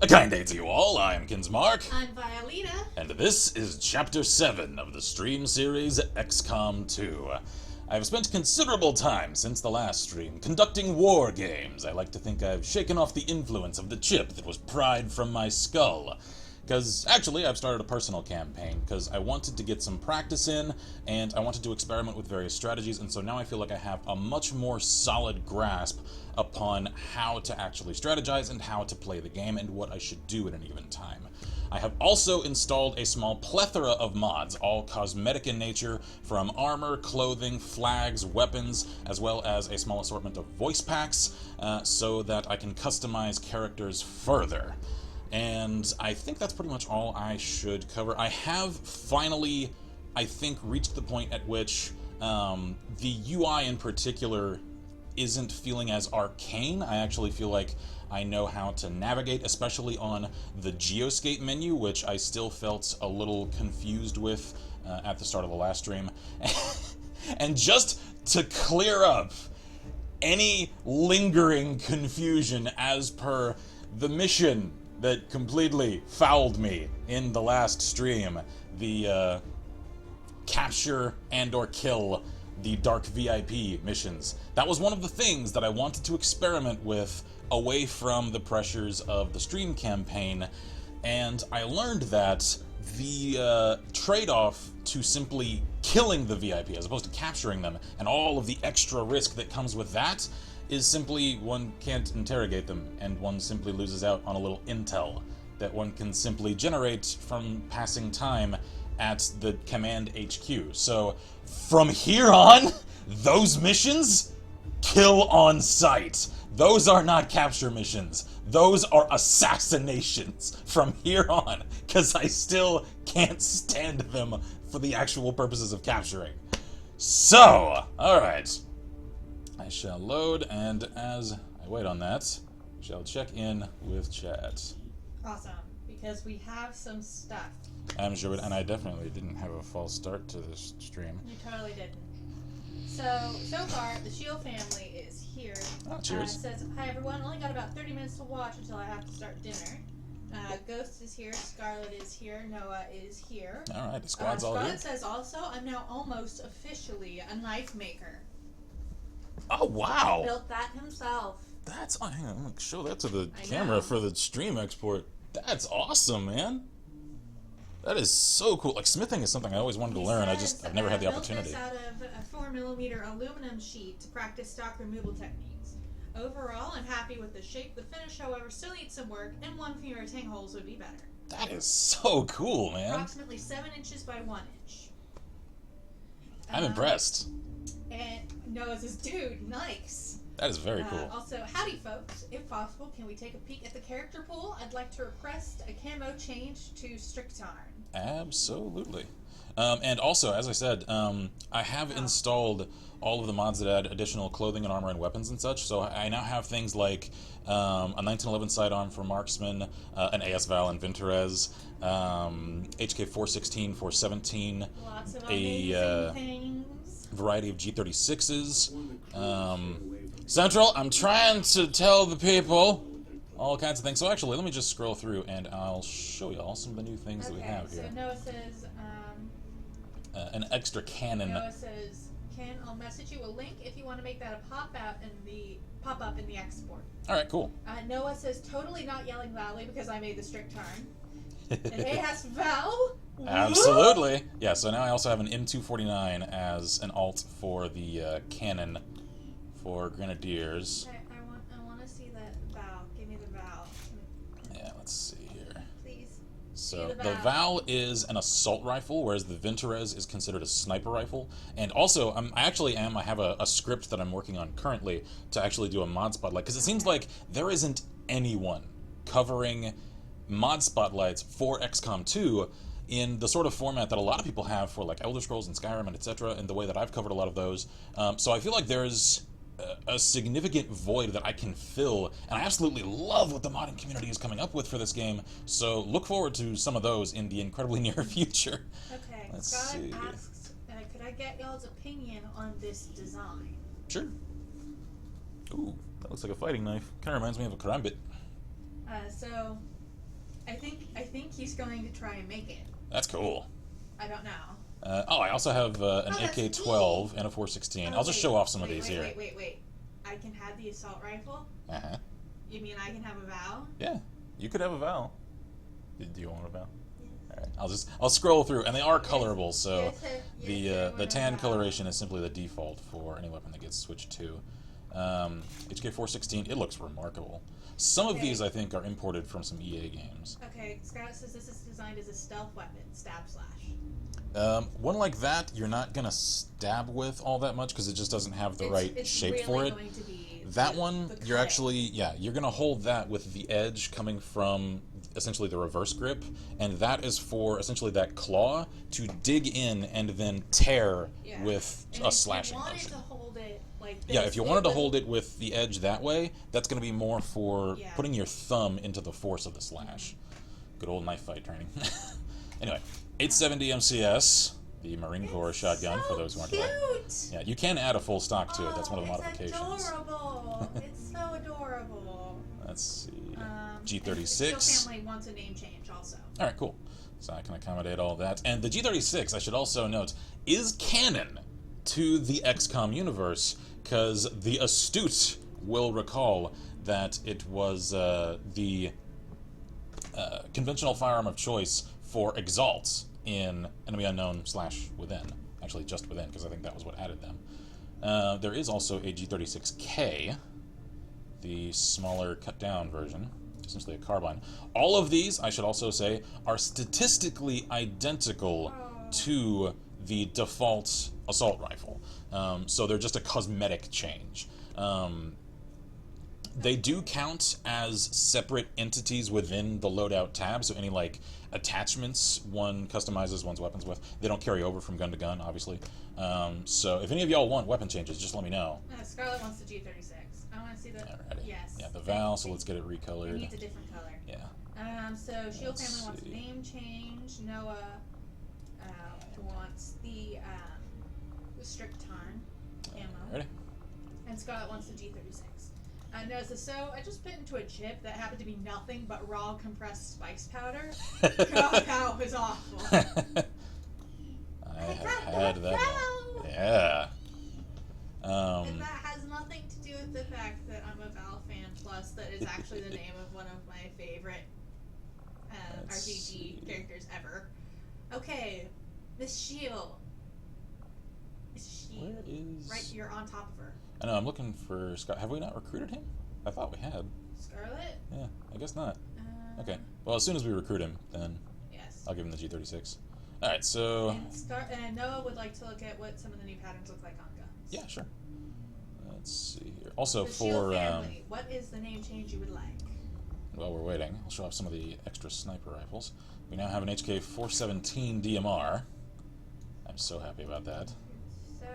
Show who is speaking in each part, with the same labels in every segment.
Speaker 1: A kind day to you all, I'm Kinsmarck.
Speaker 2: I'm Violeta.
Speaker 1: And this is Chapter 7 of the stream series XCOM 2. I've spent considerable time since the last stream conducting war games. I like to think I've shaken off the influence of the chip that was pried from my skull. Because actually, I've started a personal campaign because I wanted to get some practice in, and I wanted to experiment with various strategies, and so now I feel like I have a much more solid grasp upon how to actually strategize and how to play the game and what I should do at any given time. I have also installed a small plethora of mods, all cosmetic in nature, from armor, clothing, flags, weapons, as well as a small assortment of voice packs, so that I can customize characters further. And I think that's pretty much all I should cover. I have finally, I think, reached the point at which the UI in particular isn't feeling as arcane. I actually feel like I know how to navigate, especially on the Geoscape menu, which I still felt a little confused with at the start of the last stream. And just to clear up any lingering confusion as per the mission that completely fouled me in the last stream, the capture and or kill the Dark VIP missions. That was one of the things that I wanted to experiment with away from the pressures of the stream campaign, and I learned that the trade-off to simply killing the VIP as opposed to capturing them and all of the extra risk that comes with that is simply one can't interrogate them, and one simply loses out on a little intel that one can simply generate from passing time at the command HQ. So from here on, those missions, kill on sight. Those are not capture missions. Those are assassinations from here on, because I still can't stand them for the actual purposes of capturing. So, alright. I shall load, and as I wait on that, I shall check in with chat.
Speaker 2: Awesome, because we have some stuff.
Speaker 1: I'm sure, and I definitely didn't have a false start to this stream.
Speaker 2: You totally didn't. So far, the Shield family is here.
Speaker 1: Oh, cheers.
Speaker 2: It says, hi everyone, only got about 30 minutes to watch until I have to start dinner. Ghost is here, Scarlet is here, Noah is here.
Speaker 1: Alright, the squad's all here.
Speaker 2: Scarlet says also, I'm now almost officially a knife maker.
Speaker 1: Oh, wow!
Speaker 2: He built that himself.
Speaker 1: That's, oh, hang on, I'm gonna show that to the camera for the stream export. That's awesome, man. That is so cool. Like, smithing is something I always wanted to learn. I've never had the opportunity.
Speaker 2: Built this out of a 4mm aluminum sheet to practice stock removal techniques. Overall, I'm happy with the shape. The finish, however, still needs some work, and one fewer tang holes would be better.
Speaker 1: That is so cool, man.
Speaker 2: Approximately 7 inches by 1 inch.
Speaker 1: I'm impressed.
Speaker 2: And Noah says, dude, nice.
Speaker 1: That is very cool.
Speaker 2: Also, howdy folks. If possible, can we take a peek at the character pool? I'd like to request a camo change to Strictarn.
Speaker 1: Absolutely. And also, as I said, I have installed all of the mods that add additional clothing and armor and weapons and such, so I now have things like a 1911 sidearm for Marksman, an AS Val and Vinterez, HK 416, 417,
Speaker 2: Lots of amazing things.
Speaker 1: Variety of G36s. Central, I'm trying to tell the people all kinds of things. So actually, let me just scroll through and I'll show y'all some of the new things that we have here.
Speaker 2: So Noah says,
Speaker 1: an extra cannon.
Speaker 2: Noah says, I'll message you a link if you want to make that a pop up in the export.
Speaker 1: All right, cool.
Speaker 2: Noah says, totally not yelling loudly because I made the strict turn. And hey, has Val?
Speaker 1: Absolutely. Yeah. So now I also have an M249 as an alt for the cannon for Grenadiers.
Speaker 2: Okay, I want to see that Val. Give me the Val.
Speaker 1: Yeah. Let's see here.
Speaker 2: Please.
Speaker 1: So the Val is an assault rifle, whereas the Vinterez is considered a sniper rifle. And also, I have a script that I'm working on currently to actually do a mod spotlight, because it seems like there isn't anyone covering mod spotlights for XCOM 2 in the sort of format that a lot of people have for like Elder Scrolls and Skyrim and etc., and the way that I've covered a lot of those. So I feel like there's a significant void that I can fill, and I absolutely love what the modding community is coming up with for this game, so look forward to some of those in the incredibly near future.
Speaker 2: Okay,
Speaker 1: Let's
Speaker 2: Scott
Speaker 1: see.
Speaker 2: asks, could I get y'all's opinion on this design?
Speaker 1: Sure. Ooh, that looks like a fighting knife. Kind of reminds me of a karambit.
Speaker 2: So I think he's going to try and make it.
Speaker 1: That's cool.
Speaker 2: I don't know.
Speaker 1: I also have an
Speaker 2: that's
Speaker 1: AK-12 and a 416. I'll just show off some of these here.
Speaker 2: Wait. I can have the assault rifle?
Speaker 1: Uh-huh.
Speaker 2: You mean I can have a Val?
Speaker 1: Yeah, you could have a Val. Do you want a Val? Alright, I'll scroll through, and they are colorable, so the tan coloration is simply the default for any weapon that gets switched to. HK-416, it looks remarkable. Some of these, I think, are imported from some EA games.
Speaker 2: Okay, Scarlet says this is designed as a stealth weapon, stab slash.
Speaker 1: One like that, you're not gonna stab with all that much because it just doesn't have the right shape
Speaker 2: really
Speaker 1: for it.
Speaker 2: Going to be
Speaker 1: that one, you're actually, you're gonna hold that with the edge coming from essentially the reverse grip, and that is for essentially that claw to dig in and then tear with a slashing motion.
Speaker 2: If you wanted to hold it like this,
Speaker 1: if you wanted to hold it with the edge that way, that's gonna be more for putting your thumb into the force of the slash. Good old knife fight training. Anyway, 870 MCS, the Marine Corps shotgun, for those who aren't aware. Yeah, you can add a full stock to it. That's one of the modifications.
Speaker 2: It's adorable. It's so adorable.
Speaker 1: Let's see.
Speaker 2: G36.
Speaker 1: G36.
Speaker 2: Family wants a name change also.
Speaker 1: All right, cool. So I can accommodate all that. And the G36, I should also note, is canon to the XCOM universe, because the astute will recall that it was the conventional firearm of choice for Exalts in Enemy Unknown / Within. Actually, just Within, because I think that was what added them. There is also a G36K, the smaller cut-down version, essentially a carbine. All of these, I should also say, are statistically identical to the default assault rifle. So they're just a cosmetic change. They do count as separate entities within the loadout tab, so any like attachments one customizes one's weapons with, they don't carry over from gun to gun, obviously. So if any of y'all want weapon changes, just let me know.
Speaker 2: Scarlet wants the G36. I want to see the...
Speaker 1: Alrighty.
Speaker 2: Yes.
Speaker 1: Yeah, the Val, so let's get it recolored.
Speaker 2: It needs a different color.
Speaker 1: Yeah.
Speaker 2: So Shield Family wants a name change. Noah wants the strict tarn ammo.
Speaker 1: Ready?
Speaker 2: And Scarlet wants the G36. No, so I just bit into a chip that happened to be nothing but raw compressed spice powder. God, that was awful.
Speaker 1: I have had that. Yeah.
Speaker 2: And that has nothing to do with the fact that I'm a Val fan, plus that is actually the name of one of my favorite RPG characters ever. Okay, Miss Shield. Miss Shield.
Speaker 1: Where is...
Speaker 2: Right, you're on top of her.
Speaker 1: I know, I'm looking for Scott. Have we not recruited him? I thought we had.
Speaker 2: Scarlet?
Speaker 1: Yeah, I guess not. Okay. Well, as soon as we recruit him, then I'll give him the G36. Alright, so...
Speaker 2: And Noah would like to look at what some of the new patterns look like on guns.
Speaker 1: Yeah, sure. Let's see here. Also
Speaker 2: the
Speaker 1: for...
Speaker 2: Shield family, what is the name change you would like?
Speaker 1: While we're waiting, I'll show off some of the extra sniper rifles. We now have an HK-417 DMR. I'm so happy about that.
Speaker 2: So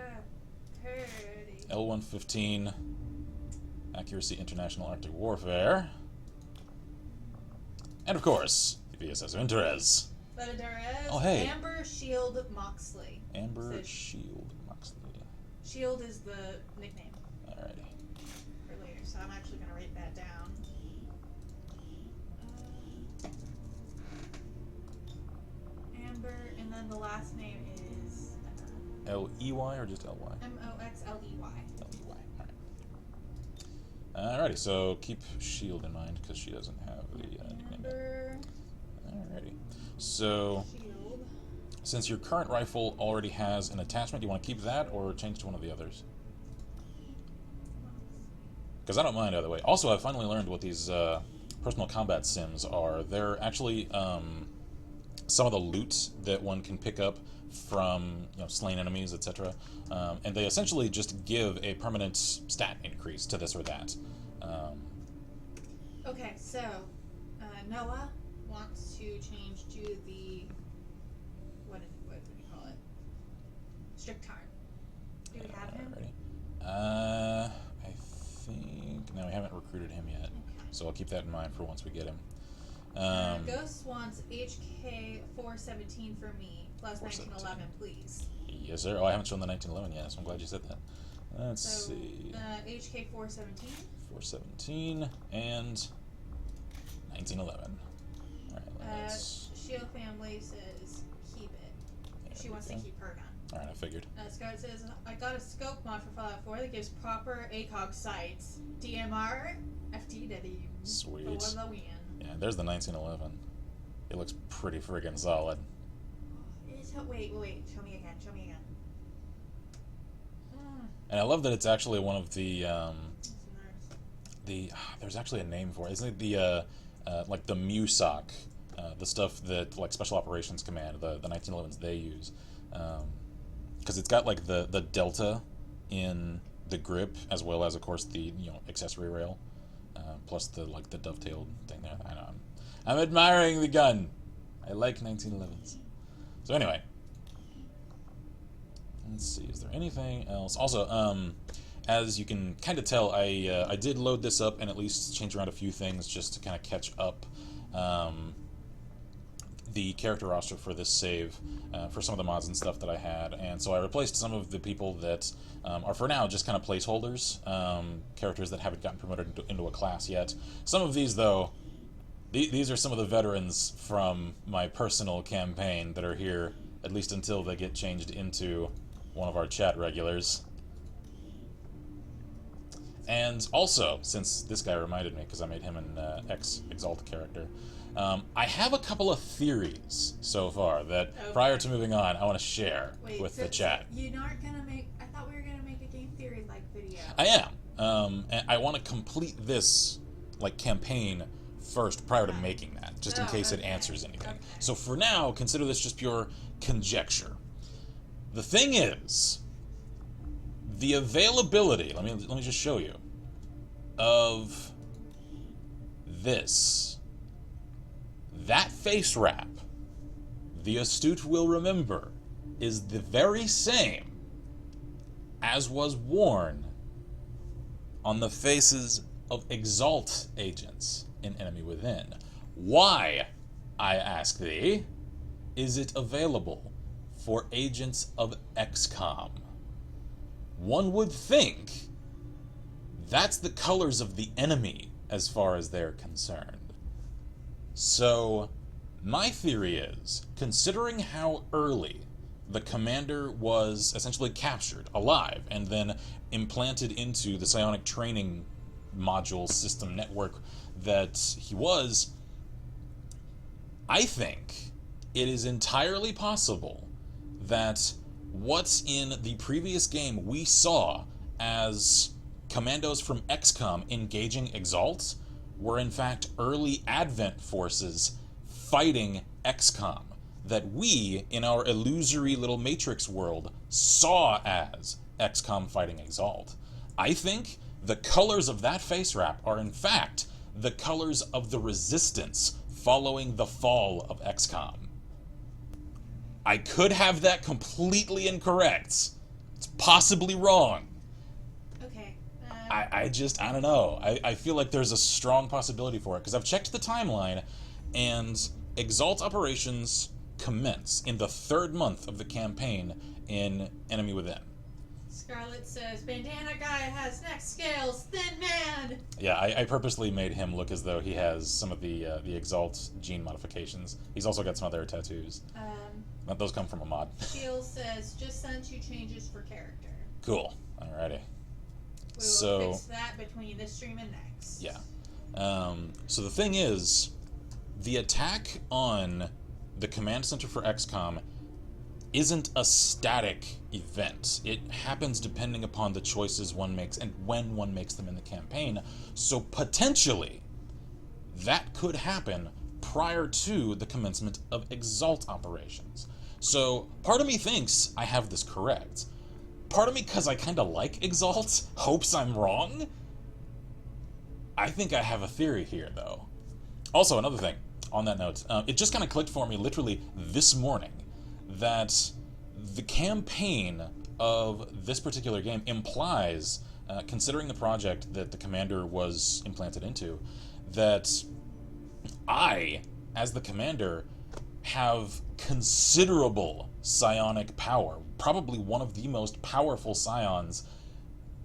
Speaker 2: pretty.
Speaker 1: L115, Accuracy International Arctic Warfare. And of course, the VSS of Interez.
Speaker 2: Oh,
Speaker 1: hey.
Speaker 2: Amber Shield Moxley.
Speaker 1: Amber Shield Moxley.
Speaker 2: Shield is the nickname.
Speaker 1: Alrighty.
Speaker 2: For later, so I'm actually going to write that down. Amber, and then the last name is...
Speaker 1: L-E-Y or just L-Y?
Speaker 2: M-O-X-L-E-Y.
Speaker 1: L-E-Y, alright. Alrighty, so keep Shield in mind, because she doesn't have the nickname. Alrighty. So,
Speaker 2: Shield.
Speaker 1: Since your current rifle already has an attachment, do you want to keep that or change to one of the others? Because I don't mind either way. Also, I finally learned what these personal combat sims are. They're actually some of the loot that one can pick up from slain enemies, etc. And they essentially just give a permanent stat increase to this or that.
Speaker 2: Okay, so Noah wants to change to the what do you call it? Strict tarn. Do we have him?
Speaker 1: Ready? I think no, we haven't recruited him yet.
Speaker 2: Okay.
Speaker 1: So I'll keep that in mind for once we get him.
Speaker 2: Ghost wants HK-417 for me, plus 1911, please.
Speaker 1: Yes, sir. Oh, I haven't shown the 1911 yet, so I'm glad you said that. Let's see.
Speaker 2: HK-417.
Speaker 1: 417 and 1911. Alright.
Speaker 2: Shield family says keep it. She wants to keep her gun.
Speaker 1: Alright, I figured.
Speaker 2: Scarlett says, I got a scope mod for Fallout 4 that gives proper ACOG sights. DMR, FTW.
Speaker 1: Sweet.
Speaker 2: For the win.
Speaker 1: Yeah, there's the 1911. It looks pretty friggin' solid.
Speaker 2: Wait. Show me again.
Speaker 1: And I love that it's actually one of the there's actually a name for it. Isn't it the like the MUSOC, the stuff that like Special Operations Command, the 1911s they use, because it's got like the delta in the grip as well as of course the accessory rail, plus the the dovetailed thing there. I know I'm admiring the gun. I like 1911s. So anyway, let's see. Is there anything else? Also, as you can kind of tell, I did load this up and at least change around a few things just to kind of catch up the character roster for this save for some of the mods and stuff that I had. And so I replaced some of the people that are for now just kind of placeholders, characters that haven't gotten promoted into a class yet. Some of these, though, these are some of the veterans from my personal campaign that are here, at least until they get changed into one of our chat regulars. And also, since this guy reminded me, because I made him an Exalt character, I have a couple of theories so far that, prior to moving on, I want to share with the chat.
Speaker 2: You aren't going to make... I thought we were going to make a game theory-like video.
Speaker 1: I am. And I want to complete this campaign first prior to making that, just in case it answers anything.
Speaker 2: Okay.
Speaker 1: So for now, consider this just pure conjecture. The thing is, the availability, let me just show you, of this. That face wrap, the astute will remember, is the very same as was worn on the faces of Exalt agents in Enemy Within. Why, I ask thee, is it available for agents of XCOM? One would think that's the colors of the enemy as far as they're concerned. So, my theory is, considering how early the commander was essentially captured alive and then implanted into the psionic training module system network that he was, I think it is entirely possible that what's in the previous game we saw as commandos from XCOM engaging Exalt were in fact early Advent forces fighting XCOM that we, in our illusory little Matrix world, saw as XCOM fighting Exalt. I think the colors of that face wrap are in fact the colors of the Resistance following the fall of XCOM. I could have that completely incorrect. It's possibly wrong.
Speaker 2: Okay.
Speaker 1: I don't know. I feel like there's a strong possibility for it, because I've checked the timeline, and Exalt operations commence in the 3rd month of the campaign in Enemy Within.
Speaker 2: Scarlett says, Bandana guy has neck scales, thin man!
Speaker 1: Yeah, I purposely made him look as though he has some of the Exalt gene modifications. He's also got some other tattoos. Those come from a mod.
Speaker 2: Shield says, just send 2 changes for character.
Speaker 1: Cool. Alrighty.
Speaker 2: We will fix that between this stream and next.
Speaker 1: Yeah. So the thing is, the attack on the command center for XCOM isn't a static event. It happens depending upon the choices one makes and when one makes them in the campaign. So potentially, that could happen prior to the commencement of Exalt operations. So part of me thinks I have this correct. Part of me, because I kind of like Exalt, hopes I'm wrong. I think I have a theory here, though. Also, another thing, on that note, it just kind of clicked for me literally this morning that the campaign of this particular game implies, considering the project that the commander was implanted into, that I, as the commander, have considerable psionic power, probably one of the most powerful psions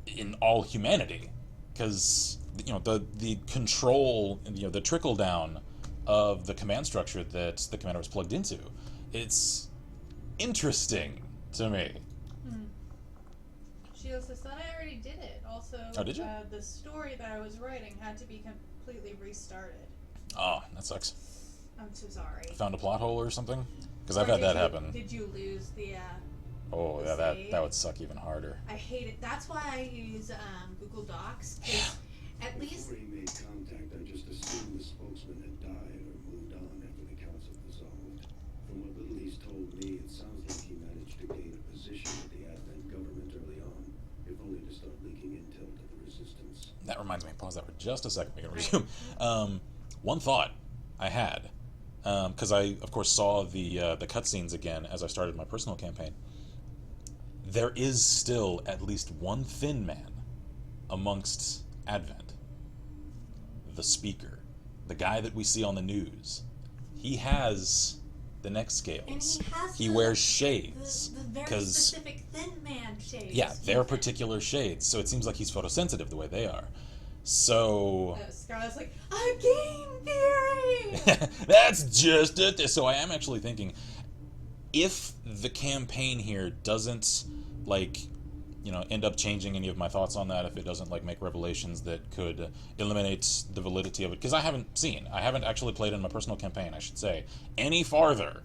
Speaker 1: in all humanity, because the control, the trickle down of the command structure that the commander was plugged into. It's interesting to me.
Speaker 2: Sheila says, thought I already did it. Also,
Speaker 1: oh, did you?
Speaker 2: The story that I was writing had to be completely restarted.
Speaker 1: Oh, that sucks.
Speaker 2: I'm so sorry.
Speaker 1: Found a plot hole or something? Because I've had that happen.
Speaker 2: Did you lose the
Speaker 1: Oh,
Speaker 2: the
Speaker 1: yeah,
Speaker 2: save?
Speaker 1: that would suck even harder.
Speaker 2: I hate it. That's why I use Google Docs. At least...
Speaker 3: Before he made contact, I just assumed the spokesman had died or moved on after the council dissolved. From what little he's told me, it sounds like he managed to gain a position with the Advent government early on, if only to start leaking intel to the resistance.
Speaker 1: That reminds me, pause that for just a second, we can resume. One thought I had, because I, of course, saw the cutscenes again as I started my personal campaign. There is still at least one thin man amongst Advent. The speaker. The guy that we see on the news. He has the neck scales.
Speaker 2: And
Speaker 1: he wears shades.
Speaker 2: The very specific thin man shades.
Speaker 1: Yeah, their particular shades. So it seems like he's photosensitive the way they are. So...
Speaker 2: Scarlett's like, a game theory!
Speaker 1: That's just it. So I am actually thinking, if the campaign here doesn't, like, you know, end up changing any of my thoughts on that, if it doesn't, like, make revelations that could eliminate the validity of it, because I haven't actually played in my personal campaign, I should say, any farther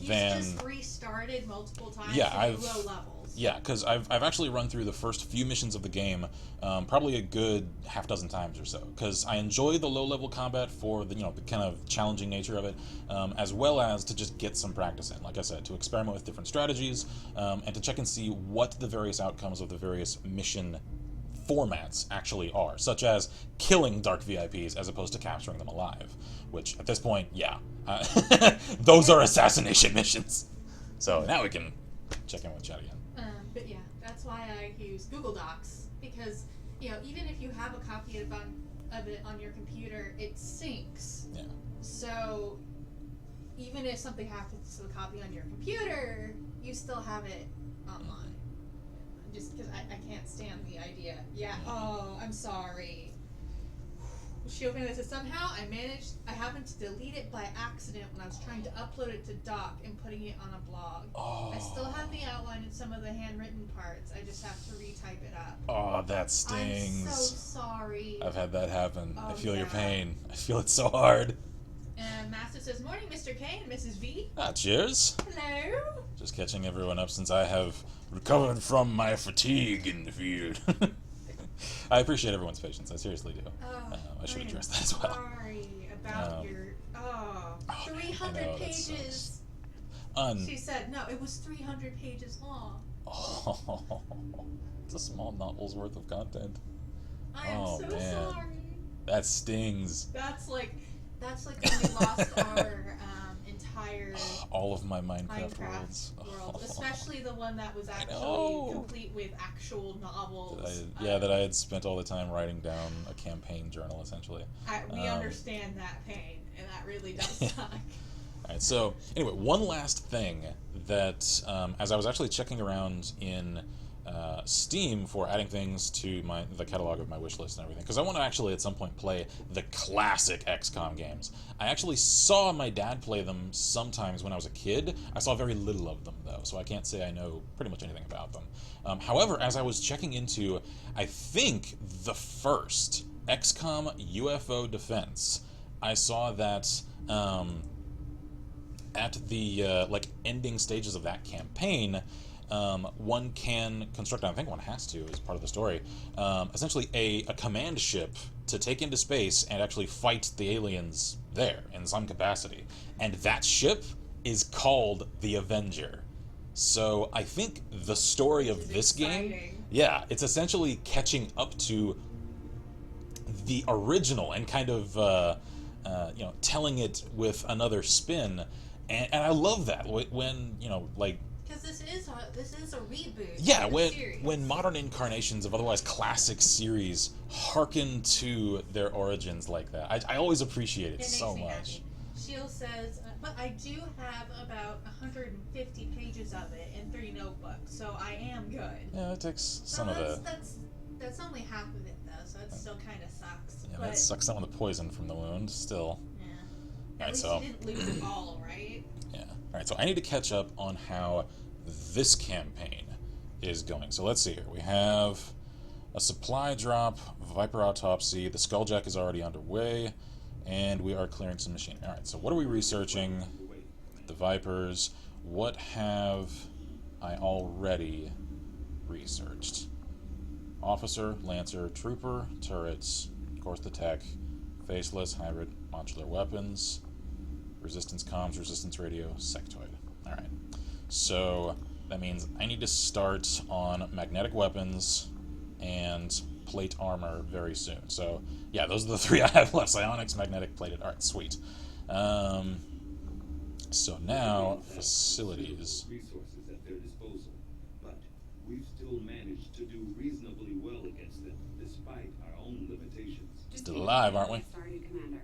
Speaker 1: than...
Speaker 2: He's just restarted multiple times
Speaker 1: Yeah,
Speaker 2: to low levels.
Speaker 1: Yeah, because I've actually run through the first few missions of the game probably a good half dozen times or so, because I enjoy the low-level combat for the, you know, the kind of challenging nature of it, as well as to just get some practice in, like I said, to experiment with different strategies, and to check and see what the various outcomes of the various mission formats actually are, such as killing Dark VIPs as opposed to capturing them alive, which at this point, yeah, those are assassination missions. So now we can check in with chat again.
Speaker 2: But yeah, that's why I use Google Docs, because, you know, even if you have a copy of it on your computer, it syncs.
Speaker 1: Yeah.
Speaker 2: So even if something happens to the copy on your computer, you still have it online. Just because I can't stand the idea. Yeah, oh, I'm sorry. She opened it, says, somehow I happened to delete it by accident when I was trying to upload it to Doc and putting it on a blog.
Speaker 1: Oh.
Speaker 2: I still have the outline and some of the handwritten parts. I just have to retype it up.
Speaker 1: Oh, that stings.
Speaker 2: I'm so sorry.
Speaker 1: I've had that happen.
Speaker 2: Oh,
Speaker 1: I feel your
Speaker 2: yeah.
Speaker 1: pain. I feel it so hard.
Speaker 2: And Master says, morning, Mr. K and Mrs. V.
Speaker 1: Ah, cheers.
Speaker 2: Hello.
Speaker 1: Just catching everyone up since I have recovered from my fatigue in the field. I appreciate everyone's patience. I seriously do. I should address that as well.
Speaker 2: Sorry about your 300
Speaker 1: know,
Speaker 2: pages. She said, no, it was 300 pages long.
Speaker 1: Oh, it's a small novel's worth of content.
Speaker 2: I am so sorry.
Speaker 1: That stings.
Speaker 2: That's like when we lost our entire
Speaker 1: all of my Minecraft worlds.
Speaker 2: world, especially the one that was actually complete with actual novels.
Speaker 1: That I had spent all the time writing down a campaign journal, essentially.
Speaker 2: We understand that pain, and that really does suck.
Speaker 1: Alright, so anyway, one last thing that, as I was actually checking around in Steam for adding things to the catalog of my wish list and everything, because I want to actually at some point play the classic XCOM games. I actually saw my dad play them sometimes when I was a kid. I saw very little of them, though, so I can't say I know pretty much anything about them. However, as I was checking into, I think, the first XCOM UFO Defense, I saw that at the ending stages of that campaign, one can construct, I think one has to as part of the story, essentially a command ship to take into space and actually fight the aliens there in some capacity. And that ship is called the Avenger. So I think the story of this game, yeah, it's essentially catching up to the original and kind of, telling it with another spin. And I love that when, because
Speaker 2: this is a reboot.
Speaker 1: Yeah, when modern incarnations of otherwise classic series hearken to their origins like that, I always appreciate it so much.
Speaker 2: Shield says, but I do have about 150 pages of it in 3 notebooks, so I am good.
Speaker 1: Yeah, it takes some of the...
Speaker 2: That's only half of it, though, so it still kind of sucks.
Speaker 1: Yeah, that sucks some of the poison from the wound, still.
Speaker 2: At least
Speaker 1: so
Speaker 2: you didn't lose it all, right?
Speaker 1: yeah. Alright, so I need to catch up on how this campaign is going. So let's see here. We have a supply drop, Viper autopsy, the Skulljack is already underway, and we are clearing some machinery. Alright, so what are we researching? The Vipers. What have I already researched? Officer, Lancer, Trooper, turrets, of course the tech, faceless, hybrid, modular weapons, resistance comms, resistance radio, sectoid. Alright, so that means I need to start on magnetic weapons and plate armor very soon. So, yeah, those are the three I have left. Psionics, magnetic, plated. Alright, sweet. So now, facilities.
Speaker 3: Resources at their disposal, but we've still managed to do reasonably well against them, despite our own limitations.
Speaker 1: Still alive, aren't we?
Speaker 4: Started, Commander.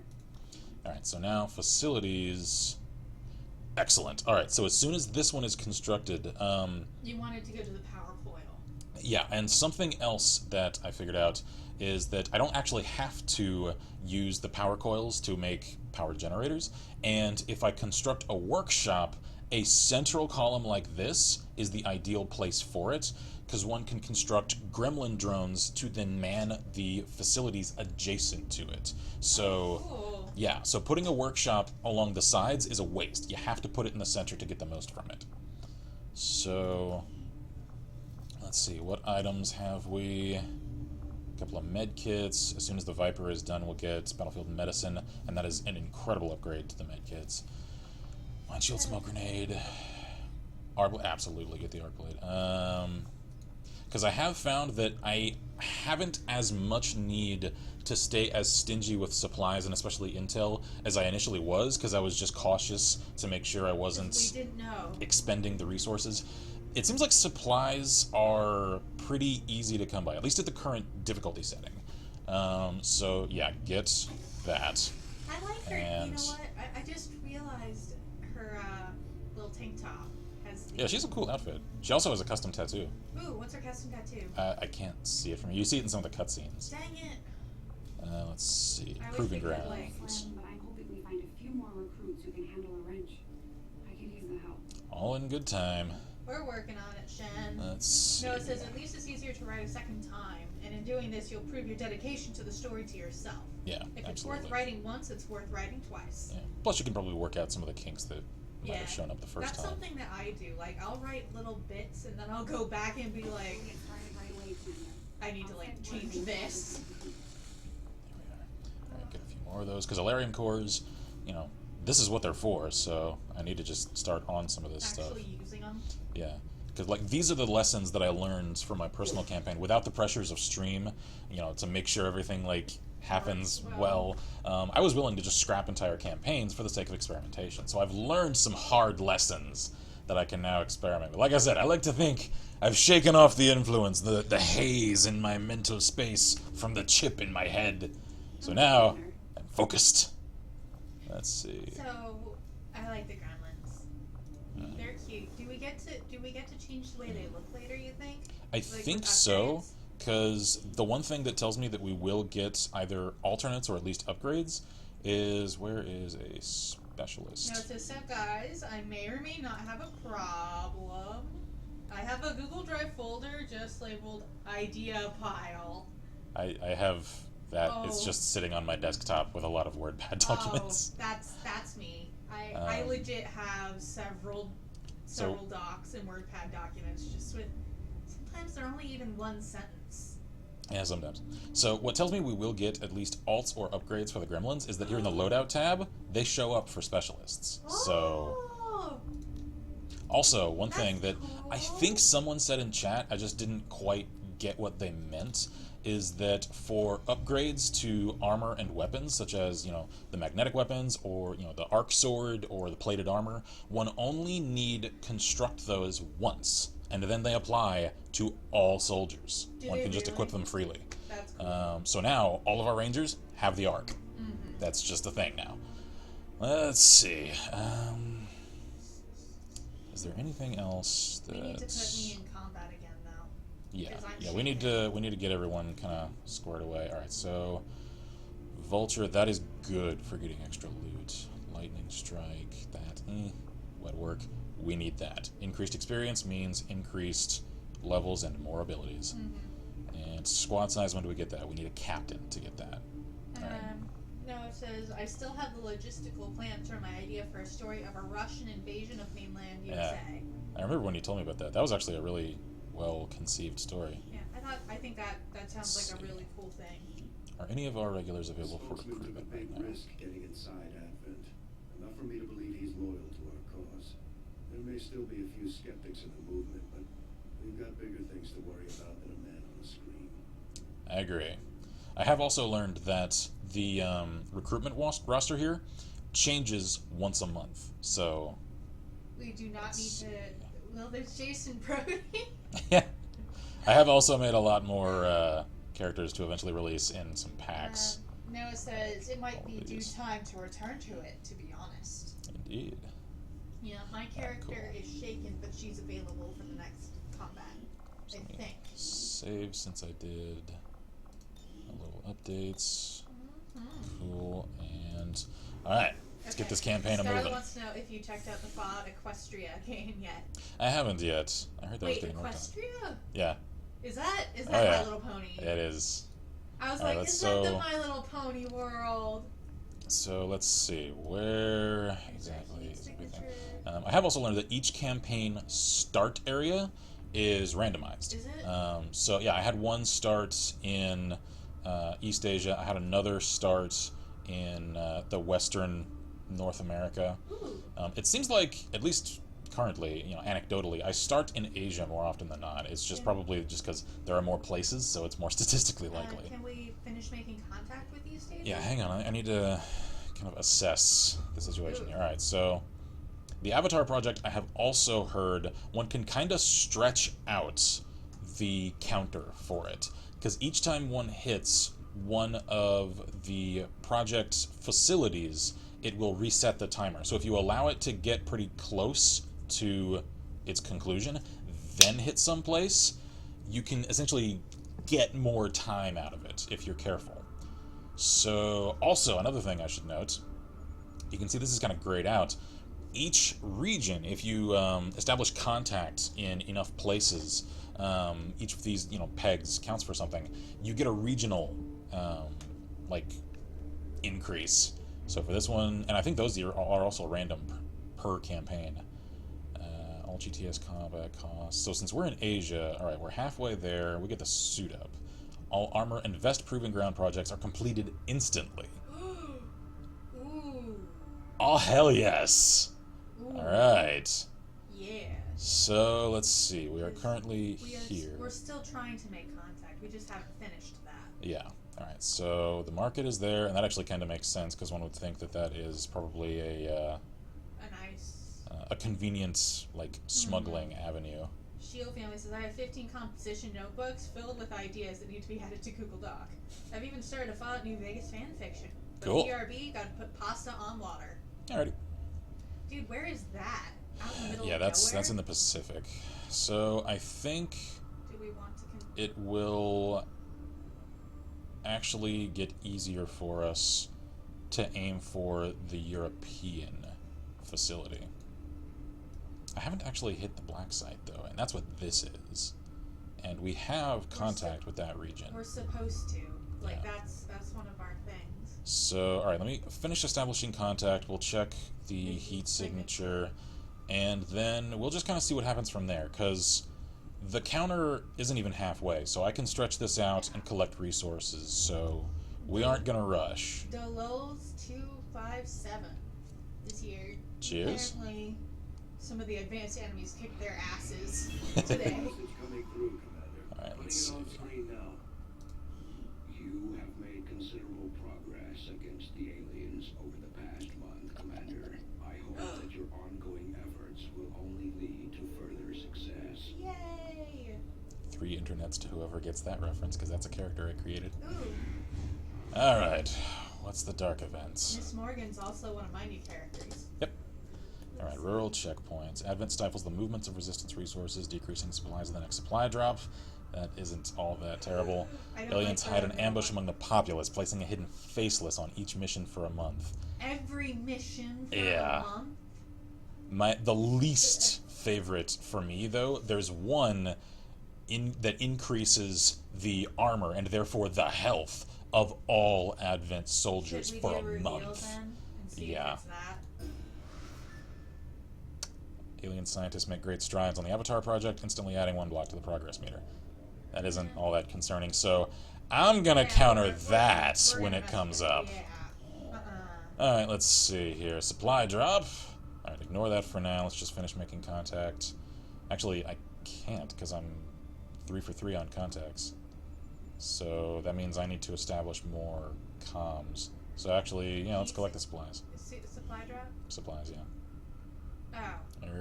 Speaker 1: Alright, so now, facilities. Excellent. Alright, so as soon as this one is constructed,
Speaker 2: You wanted to go to the power coil.
Speaker 1: yeah, and something else that I figured out is that I don't actually have to use the power coils to make power generators, and if I construct a workshop, a central column like this is the ideal place for it, because one can construct gremlin drones to then man the facilities adjacent to it. So,
Speaker 2: Cool.
Speaker 1: yeah, so putting a workshop along the sides is a waste. You have to put it in the center to get the most from it. So, let's see, what items have we? A couple of med kits. As soon as the Viper is done, we'll get Battlefield Medicine, and that is an incredible upgrade to the med kits. Mind shield, smoke grenade. Absolutely get the arc blade. Because I have found that I haven't as much need to stay as stingy with supplies and especially intel as I initially was, because I was just cautious to make sure I wasn't
Speaker 2: We didn't know.
Speaker 1: expending the resources. It seems like supplies are pretty easy to come by, at least at the current difficulty setting. So yeah, get that.
Speaker 2: I like her.
Speaker 1: And-
Speaker 2: You know what? I just realized her little tank top has.
Speaker 1: Yeah, she's a cool outfit. She also has a custom tattoo.
Speaker 2: Ooh, what's her custom tattoo?
Speaker 1: I can't see it from here. You see it in some of the cutscenes.
Speaker 2: Dang it!
Speaker 1: Let's see.
Speaker 2: I wish
Speaker 1: Proving
Speaker 2: we could,
Speaker 1: ground.
Speaker 2: like,
Speaker 4: Slim, but I'm hoping we find a few more recruits who can handle a wrench. I could use the help.
Speaker 1: All in good time.
Speaker 2: We're working on it, Shen.
Speaker 1: Let's see.
Speaker 2: No, it says at least it's easier to write a second time, and in doing this, you'll prove your dedication to the story to yourself.
Speaker 1: Yeah,
Speaker 2: If it's
Speaker 1: absolutely.
Speaker 2: worth writing once, it's worth writing twice.
Speaker 1: Yeah. Plus, you can probably work out some of the kinks that might have shown up the first
Speaker 2: That's
Speaker 1: time.
Speaker 2: something that I do. Like, I'll write little bits, and then I'll go back and be like,
Speaker 4: Get started right away, Commander.
Speaker 2: I need to, like, change this.
Speaker 1: There we are. Alright, get a few more of those. Because Alarium cores, you know, this is what they're for, so I need to just start on some of this stuff.
Speaker 2: Actually using them.
Speaker 1: Yeah. Because, like, these are the lessons that I learned from my personal campaign without the pressures of stream, you know, to make sure everything, like, happens well. I was willing to just scrap entire campaigns for the sake of experimentation. So I've learned some hard lessons that I can now experiment with. Like I said, I like to think I've shaken off the influence, the haze in my mental space from the chip in my head. So now I'm focused. Let's see.
Speaker 2: So, I like the gremlins. They're cute. Do we get to change the way they look later, you think?
Speaker 1: I
Speaker 2: Like,
Speaker 1: think
Speaker 2: with
Speaker 1: so,
Speaker 2: upgrades?
Speaker 1: because the one thing that tells me that we will get either alternates or at least upgrades is, where is a specialist?
Speaker 2: No, it says, so guys, I may or may not have a problem. I have a Google Drive folder just labeled idea pile.
Speaker 1: I have that. It's
Speaker 2: Oh.
Speaker 1: just sitting on my desktop with a lot of WordPad documents.
Speaker 2: Oh, that's me. I legit have several docs and WordPad documents just with. Sometimes they're only even one sentence.
Speaker 1: Yeah, sometimes. So what tells me we will get at least alts or upgrades for the gremlins is that here in the loadout tab, they show up for specialists. So
Speaker 2: Oh,
Speaker 1: also, one
Speaker 2: That's
Speaker 1: thing that I
Speaker 2: cool.
Speaker 1: think someone said in chat, I just didn't quite get what they meant, is that for upgrades to armor and weapons, such as, you know, the magnetic weapons or, you know, the arc sword or the plated armor, one only need construct those once, and then they apply to all soldiers.
Speaker 2: Do
Speaker 1: One
Speaker 2: they
Speaker 1: can just equip
Speaker 2: really?
Speaker 1: them freely.
Speaker 2: that's cool.
Speaker 1: So now, all of our rangers have the arc.
Speaker 2: Mm-hmm.
Speaker 1: That's just a thing now. Let's see. Is there anything else
Speaker 2: We need to put
Speaker 1: that's...
Speaker 2: me in combat again, though.
Speaker 1: Yeah,
Speaker 2: 'cause I'm
Speaker 1: yeah. We need to get everyone kind of squared away. All right, so Vulture, that is good for getting extra loot. lightning strike, that, wet work. We need that. Increased experience means increased levels and more abilities. And squad size, when do we get that? We need a captain to get that.
Speaker 2: No, it says, I still have the logistical plans for my idea for a story of a Russian invasion of mainland USA.
Speaker 1: Yeah. I remember when you told me about that. That was actually a really well-conceived story.
Speaker 2: Yeah, I think that sounds like a really cool thing.
Speaker 1: Are any of our regulars available for
Speaker 3: Spokesman took a
Speaker 1: recruitment
Speaker 3: big
Speaker 1: right now?
Speaker 3: risk getting inside Advent. Enough for me to believe he's loyal to our cause. There may still be a few skeptics in the movement, but we've got bigger things to worry about than a man on the screen.
Speaker 1: I agree. I have also learned that the recruitment roster here changes once a month. So
Speaker 2: We do not need to... Well, there's Jason Brody.
Speaker 1: yeah, I have also made a lot more characters to eventually release in some packs.
Speaker 2: Noah says, it might be due
Speaker 1: Please.
Speaker 2: time to return to it, to be honest.
Speaker 1: Indeed.
Speaker 2: Yeah, my character
Speaker 1: cool.
Speaker 2: is shaken, but she's available for the next combat,
Speaker 1: So
Speaker 2: I
Speaker 1: let me
Speaker 2: think.
Speaker 1: save since I did a little updates. Cool. And alright, let's get this campaign
Speaker 2: Scarlett
Speaker 1: moving.
Speaker 2: wants to know if you checked out the FOD Equestria game yet.
Speaker 1: I haven't yet. I heard that was
Speaker 2: Wait,
Speaker 1: getting worked on.
Speaker 2: Equestria?
Speaker 1: Yeah,
Speaker 2: Is that
Speaker 1: Oh,
Speaker 2: My
Speaker 1: yeah.
Speaker 2: Little Pony?
Speaker 1: it is.
Speaker 2: I was
Speaker 1: Alright,
Speaker 2: like,
Speaker 1: let's
Speaker 2: is that the
Speaker 1: so-
Speaker 2: My Little Pony world?
Speaker 1: So let's see, where exactly is everything?
Speaker 2: Signature.
Speaker 1: I have also learned that each campaign start area is randomized.
Speaker 2: Is it?
Speaker 1: So yeah, I had one start in East Asia. I had another start in the Western North America.
Speaker 2: Ooh.
Speaker 1: It seems like, at least currently, anecdotally, I start in Asia more often than not. It's just probably just because there are more places, so it's more statistically likely.
Speaker 2: Can we finish making contact with these stages?
Speaker 1: Yeah, hang on. I need to kind of assess the situation here. All right, so the Avatar project, I have also heard one can kind of stretch out the counter for it, because each time one hits one of the project's facilities, it will reset the timer. So if you allow it to get pretty close to its conclusion, then hit someplace, you can essentially get more time out of it if you're careful. So, also, another thing I should note, you can see this is kind of grayed out. Each region, if you establish contact in enough places, each of these, pegs counts for something, you get a regional, increase. So for this one, and I think those are also random per campaign. All GTS combat costs. So since we're in Asia, alright, we're halfway there, we get the suit up. All armor and vest proving ground projects are completed instantly.
Speaker 2: Ooh.
Speaker 1: Oh, hell yes!
Speaker 2: Ooh.
Speaker 1: Alright.
Speaker 2: Yeah.
Speaker 1: So, let's see. We are currently here.
Speaker 2: We're still trying to make contact. We just haven't finished that.
Speaker 1: Yeah. Alright, so the market is there, and that actually kind of makes sense, because one would think that that is probably
Speaker 2: A nice...
Speaker 1: a convenient, smuggling avenue.
Speaker 2: Shield family says, I have 15 composition notebooks filled with ideas that need to be added to Google Doc. I've even started to file New Vegas fan fiction. But
Speaker 1: Cool.
Speaker 2: BRB, gotta put pasta on water.
Speaker 1: Alrighty.
Speaker 2: Dude, where is that? Out in the middle
Speaker 1: Yeah,
Speaker 2: of
Speaker 1: that's
Speaker 2: nowhere?
Speaker 1: in the Pacific. So, I think
Speaker 2: Do we want to...
Speaker 1: it will actually get easier for us to aim for the European facility. I haven't actually hit the black site, though, and that's what this is. And we have contact with that region.
Speaker 2: We're supposed to.
Speaker 1: Yeah.
Speaker 2: That's one of our things.
Speaker 1: So, alright, let me finish establishing contact. We'll check the heat signature, and then we'll just kind of see what happens from there, because the counter isn't even halfway, so I can stretch this out and collect resources, so we aren't going to rush.
Speaker 2: Delos 257 is here.
Speaker 1: Cheers.
Speaker 2: Apparently, some of the advanced enemies kicked their asses today.
Speaker 3: Message coming through, Commander.
Speaker 1: Alright,
Speaker 3: Putting
Speaker 1: let's
Speaker 3: it on
Speaker 1: see.
Speaker 3: screen now. You have made considerable progress against the aliens over the past month, Commander. I hope that your ongoing efforts will only lead to further success.
Speaker 2: Yay!
Speaker 1: 3 internets to whoever gets that reference, because that's a character I created.
Speaker 2: Ooh,
Speaker 1: Alright, what's the dark events?
Speaker 2: Miss Morgan's also one of my new characters.
Speaker 1: Yep. Alright, rural checkpoints. Advent stifles the movements of resistance resources, decreasing supplies of the next supply drop. That isn't all that terrible.
Speaker 2: I don't
Speaker 1: Aliens
Speaker 2: like
Speaker 1: hide an
Speaker 2: that.
Speaker 1: ambush among the populace, placing a hidden faceless on each mission for a month.
Speaker 2: Every mission for
Speaker 1: Yeah.
Speaker 2: a month?
Speaker 1: The least favorite for me, though, there's one that increases the armor and therefore the health of all Advent soldiers
Speaker 2: Should we
Speaker 1: for
Speaker 2: do
Speaker 1: a
Speaker 2: reveal
Speaker 1: month.
Speaker 2: then and see
Speaker 1: Yeah.
Speaker 2: if it's that?
Speaker 1: Alien scientists make great strides on the Avatar project, instantly adding 1 block to the progress meter. That isn't all that concerning, so I'm gonna
Speaker 2: Yeah,
Speaker 1: counter
Speaker 2: we're
Speaker 1: that
Speaker 2: gonna
Speaker 1: when it
Speaker 2: mess
Speaker 1: comes
Speaker 2: with it.
Speaker 1: up.
Speaker 2: Yeah.
Speaker 1: Alright, let's see here. Supply drop. Alright, ignore that for now. Let's just finish making contact. Actually, I can't because I'm 3 for 3 on contacts. So that means I need to establish more comms. So actually, yeah, let's collect the supplies.
Speaker 2: Supply drop?
Speaker 1: Supplies, yeah.
Speaker 2: Oh.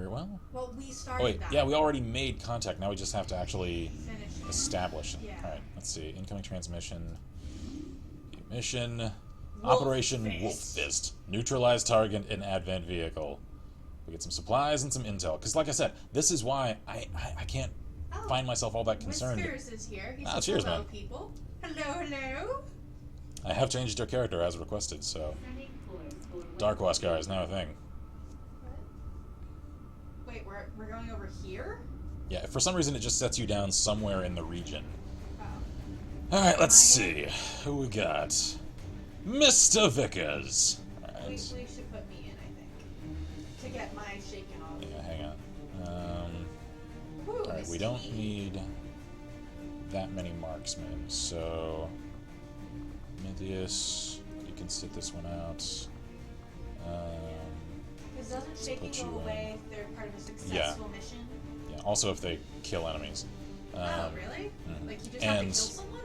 Speaker 1: Well,
Speaker 2: Well, we started
Speaker 1: oh wait,
Speaker 2: that.
Speaker 1: yeah, we already made contact. Now we just have to actually
Speaker 2: Finish it.
Speaker 1: establish it.
Speaker 2: Yeah.
Speaker 1: Alright, let's see. Incoming transmission. Mission.
Speaker 2: Wolf
Speaker 1: Operation
Speaker 2: Fist.
Speaker 1: Wolf Fist. Neutralize target in Advent vehicle. We get some supplies and some intel. Because like I said, this is why I can't
Speaker 2: Oh,
Speaker 1: find myself all that concerned.
Speaker 2: Whiskers is here. He
Speaker 1: Ah,
Speaker 2: says,
Speaker 1: cheers,
Speaker 2: hello,
Speaker 1: man.
Speaker 2: people. Hello, hello.
Speaker 1: I have changed your character as requested, so
Speaker 4: Sending floors for
Speaker 1: Dark Huascar is now a thing.
Speaker 2: Wait, we're going over here?
Speaker 1: Yeah, for some reason it just sets you down somewhere in the region.
Speaker 2: Oh.
Speaker 1: Alright, let's see. Who we got? Mr. Vickers.
Speaker 2: We
Speaker 1: Alright.
Speaker 2: should put me in, I think. To get my shaken off.
Speaker 1: Yeah, hang on.
Speaker 2: Ooh,
Speaker 1: Alright,
Speaker 2: this
Speaker 1: we don't
Speaker 2: tea.
Speaker 1: need that many marksmen, so Midius, you can sit this one out.
Speaker 2: Because doesn't shaking
Speaker 1: put
Speaker 2: go
Speaker 1: you in.
Speaker 2: away if they're part of a successful mission?
Speaker 1: Yeah, also if they kill enemies.
Speaker 2: Oh, really?
Speaker 1: mhm.
Speaker 2: Like you just have to kill
Speaker 1: And-
Speaker 2: someone?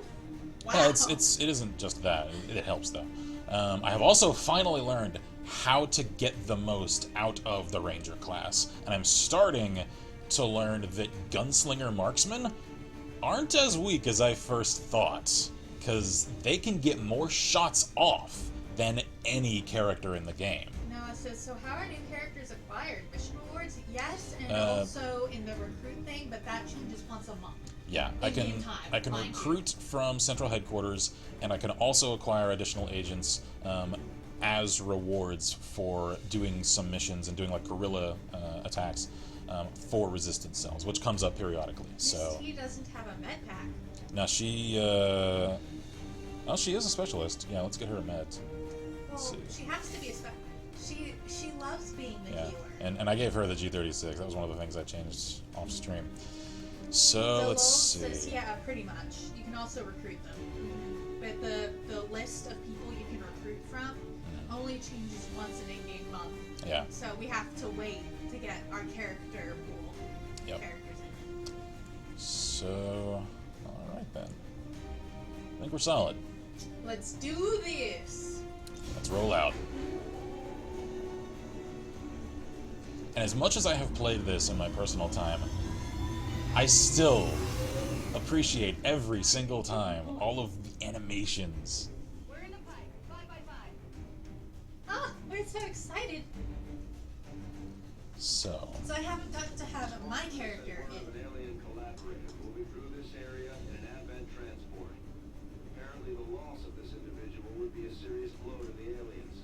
Speaker 2: Wow.
Speaker 1: Yeah, it isn't just that. It helps though. I have also finally learned how to get the most out of the Ranger class, and I'm starting to learn that Gunslinger Marksmen aren't as weak as I first thought, because they can get more shots off than any character in the game.
Speaker 2: No, it says, so how are new characters acquired? Mission rewards? Yes, and
Speaker 1: Uh,
Speaker 2: also in the recruit thing, but that changes once a month.
Speaker 1: Yeah, I
Speaker 2: In-game time,
Speaker 1: can
Speaker 2: mind you.
Speaker 1: recruit from central headquarters, and I can also acquire additional agents as rewards for doing some missions and doing like guerrilla attacks for resistance cells, which comes up periodically. So
Speaker 2: Miss T doesn't have a med pack.
Speaker 1: now she is a specialist. Yeah, let's get her a med.
Speaker 2: Well,
Speaker 1: see.
Speaker 2: she has to be a she loves being the
Speaker 1: Yeah,
Speaker 2: healer.
Speaker 1: and I gave her the G36. That was one of the things I changed off stream. So
Speaker 2: The
Speaker 1: let's
Speaker 2: Lowell says,
Speaker 1: see.
Speaker 2: yeah, pretty much. You can also recruit them. But the list of people you can recruit from only changes once an in-game month.
Speaker 1: Yeah.
Speaker 2: So we have to wait to get our character pool
Speaker 1: Yep.
Speaker 2: characters in.
Speaker 1: So, all right then. I think we're solid.
Speaker 2: Let's do this.
Speaker 1: Let's roll out. And as much as I have played this in my personal time, I still appreciate every single time all of the animations.
Speaker 4: We're in the pipe. 5x5.
Speaker 2: Ah, we're so excited.
Speaker 1: So,
Speaker 2: So I haven't got to have my character
Speaker 3: One of
Speaker 2: in.
Speaker 3: an alien collaborator moving through this area in an Advent transport. Apparently the loss of this individual would be a serious blow to the aliens.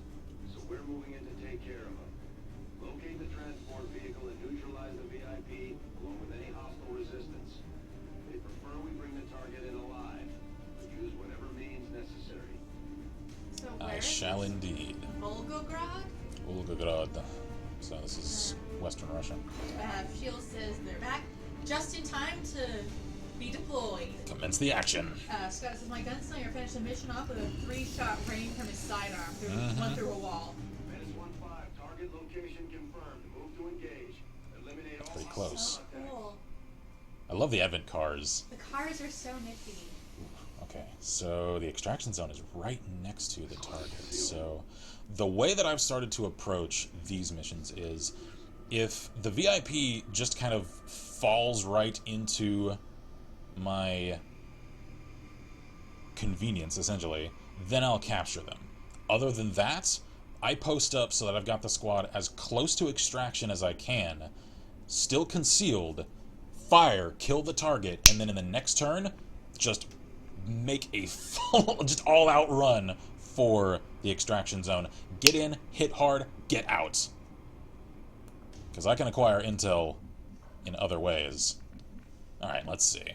Speaker 3: So we're moving in to take care of him. Locate the transport vehicle and neutralize the VIP along with any hostile resistance. They prefer we bring the target in alive, but use whatever means necessary.
Speaker 2: So
Speaker 1: I
Speaker 2: where is
Speaker 1: shall
Speaker 2: this?
Speaker 1: indeed.
Speaker 2: Volgograd?
Speaker 1: Volgograd. So this is Western Russia.
Speaker 2: Shield says they're back just in time to be deployed.
Speaker 1: Commence the action.
Speaker 2: Scott says my gunslinger finished the mission off with a 3-shot rain from his sidearm. Went through a wall.
Speaker 3: -15, target location confirmed. Move to engage. Eliminate all
Speaker 1: Pretty
Speaker 3: hostile
Speaker 1: close.
Speaker 2: So
Speaker 3: contacts.
Speaker 2: cool.
Speaker 1: I love the Advent cars.
Speaker 2: The cars are so nifty.
Speaker 1: Okay, so the extraction zone is right next to the target. So the way that I've started to approach these missions is if the VIP just kind of falls right into my convenience, essentially, then I'll capture them. Other than that, I post up so that I've got the squad as close to extraction as I can, still concealed, fire, kill the target, and then in the next turn, just make a full, just all-out run for the extraction zone. Get in, hit hard, get out. Because I can acquire intel in other ways. Alright, let's see.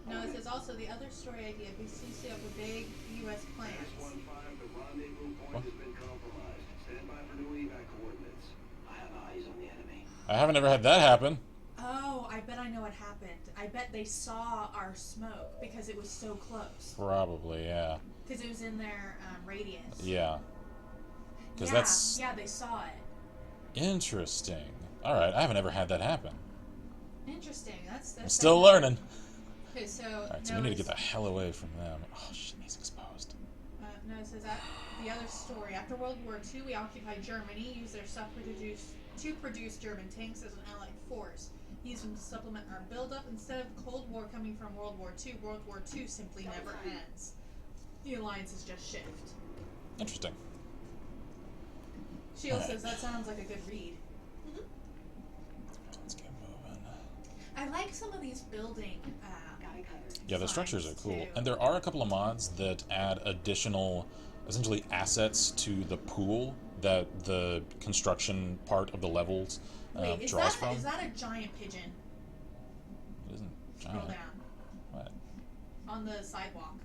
Speaker 2: No, it says also the other story idea. BCC of a big U.S. plans.
Speaker 3: The rendezvous point has been compromised. Stand by for new evac coordinates. I have eyes on the enemy.
Speaker 1: I haven't ever had that happen.
Speaker 2: Oh, I bet I know what happened. I bet they saw our smoke because it was so close.
Speaker 1: Probably, yeah.
Speaker 2: Because it was in their radius.
Speaker 1: Yeah. Because
Speaker 2: yeah,
Speaker 1: that's...
Speaker 2: Yeah, they saw it.
Speaker 1: Interesting. Alright, I haven't ever had that happen.
Speaker 2: Interesting. That's
Speaker 1: I'm still learning.
Speaker 2: Okay, so...
Speaker 1: Alright, so we need to get the hell away from them. Oh, shit, he's exposed.
Speaker 2: No, it says that the other story. After World War II, we occupied Germany, used their stuff to produce German tanks as an allied force. Used them to supplement our buildup. Instead of Cold War coming from World War II simply never ends. The alliances just shift.
Speaker 1: Interesting.
Speaker 2: Shield says that sounds like a good read.
Speaker 1: Let's get moving.
Speaker 2: I like some of these building.
Speaker 1: Yeah, the structures are cool.
Speaker 2: Too.
Speaker 1: And there are a couple of mods that add additional, essentially, assets to the pool that the construction part of the levels
Speaker 2: Wait,
Speaker 1: draws from.
Speaker 2: Is that a giant pigeon?
Speaker 1: It isn't
Speaker 2: Scroll
Speaker 1: giant.
Speaker 2: down.
Speaker 1: What?
Speaker 2: On the sidewalk.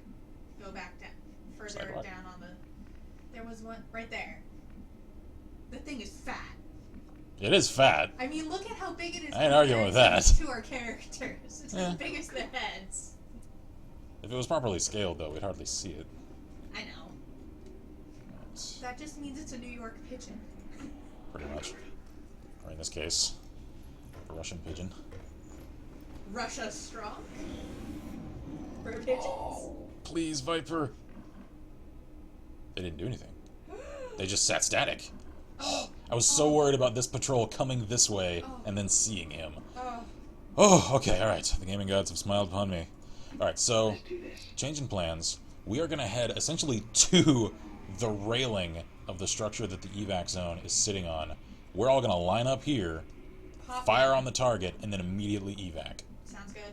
Speaker 2: Go back down. Further
Speaker 1: Sidewalk?
Speaker 2: down on the... There was one right there. The thing is fat.
Speaker 1: It is fat.
Speaker 2: I mean, look at how big it is.
Speaker 1: I ain't arguing with that.
Speaker 2: To our characters. It's
Speaker 1: Yeah.
Speaker 2: as big as the heads.
Speaker 1: If it was properly scaled, though, we'd hardly see it.
Speaker 2: I know.
Speaker 1: It's
Speaker 2: That just means it's a New York pigeon.
Speaker 1: pretty much. Or in this case, a Russian pigeon.
Speaker 2: Russia strong? For pigeons?
Speaker 1: Please, Viper. They didn't do anything. They just sat static.
Speaker 2: Oh.
Speaker 1: I was so worried about this patrol coming this way and then seeing him.
Speaker 2: Oh.
Speaker 1: Oh, okay, alright. The gaming gods have smiled upon me. Alright, so, changing plans. We are going to head essentially to the railing of the structure that the evac zone is sitting on. We're all going to line up here, fire on the target, and then immediately evac.
Speaker 2: Sounds good.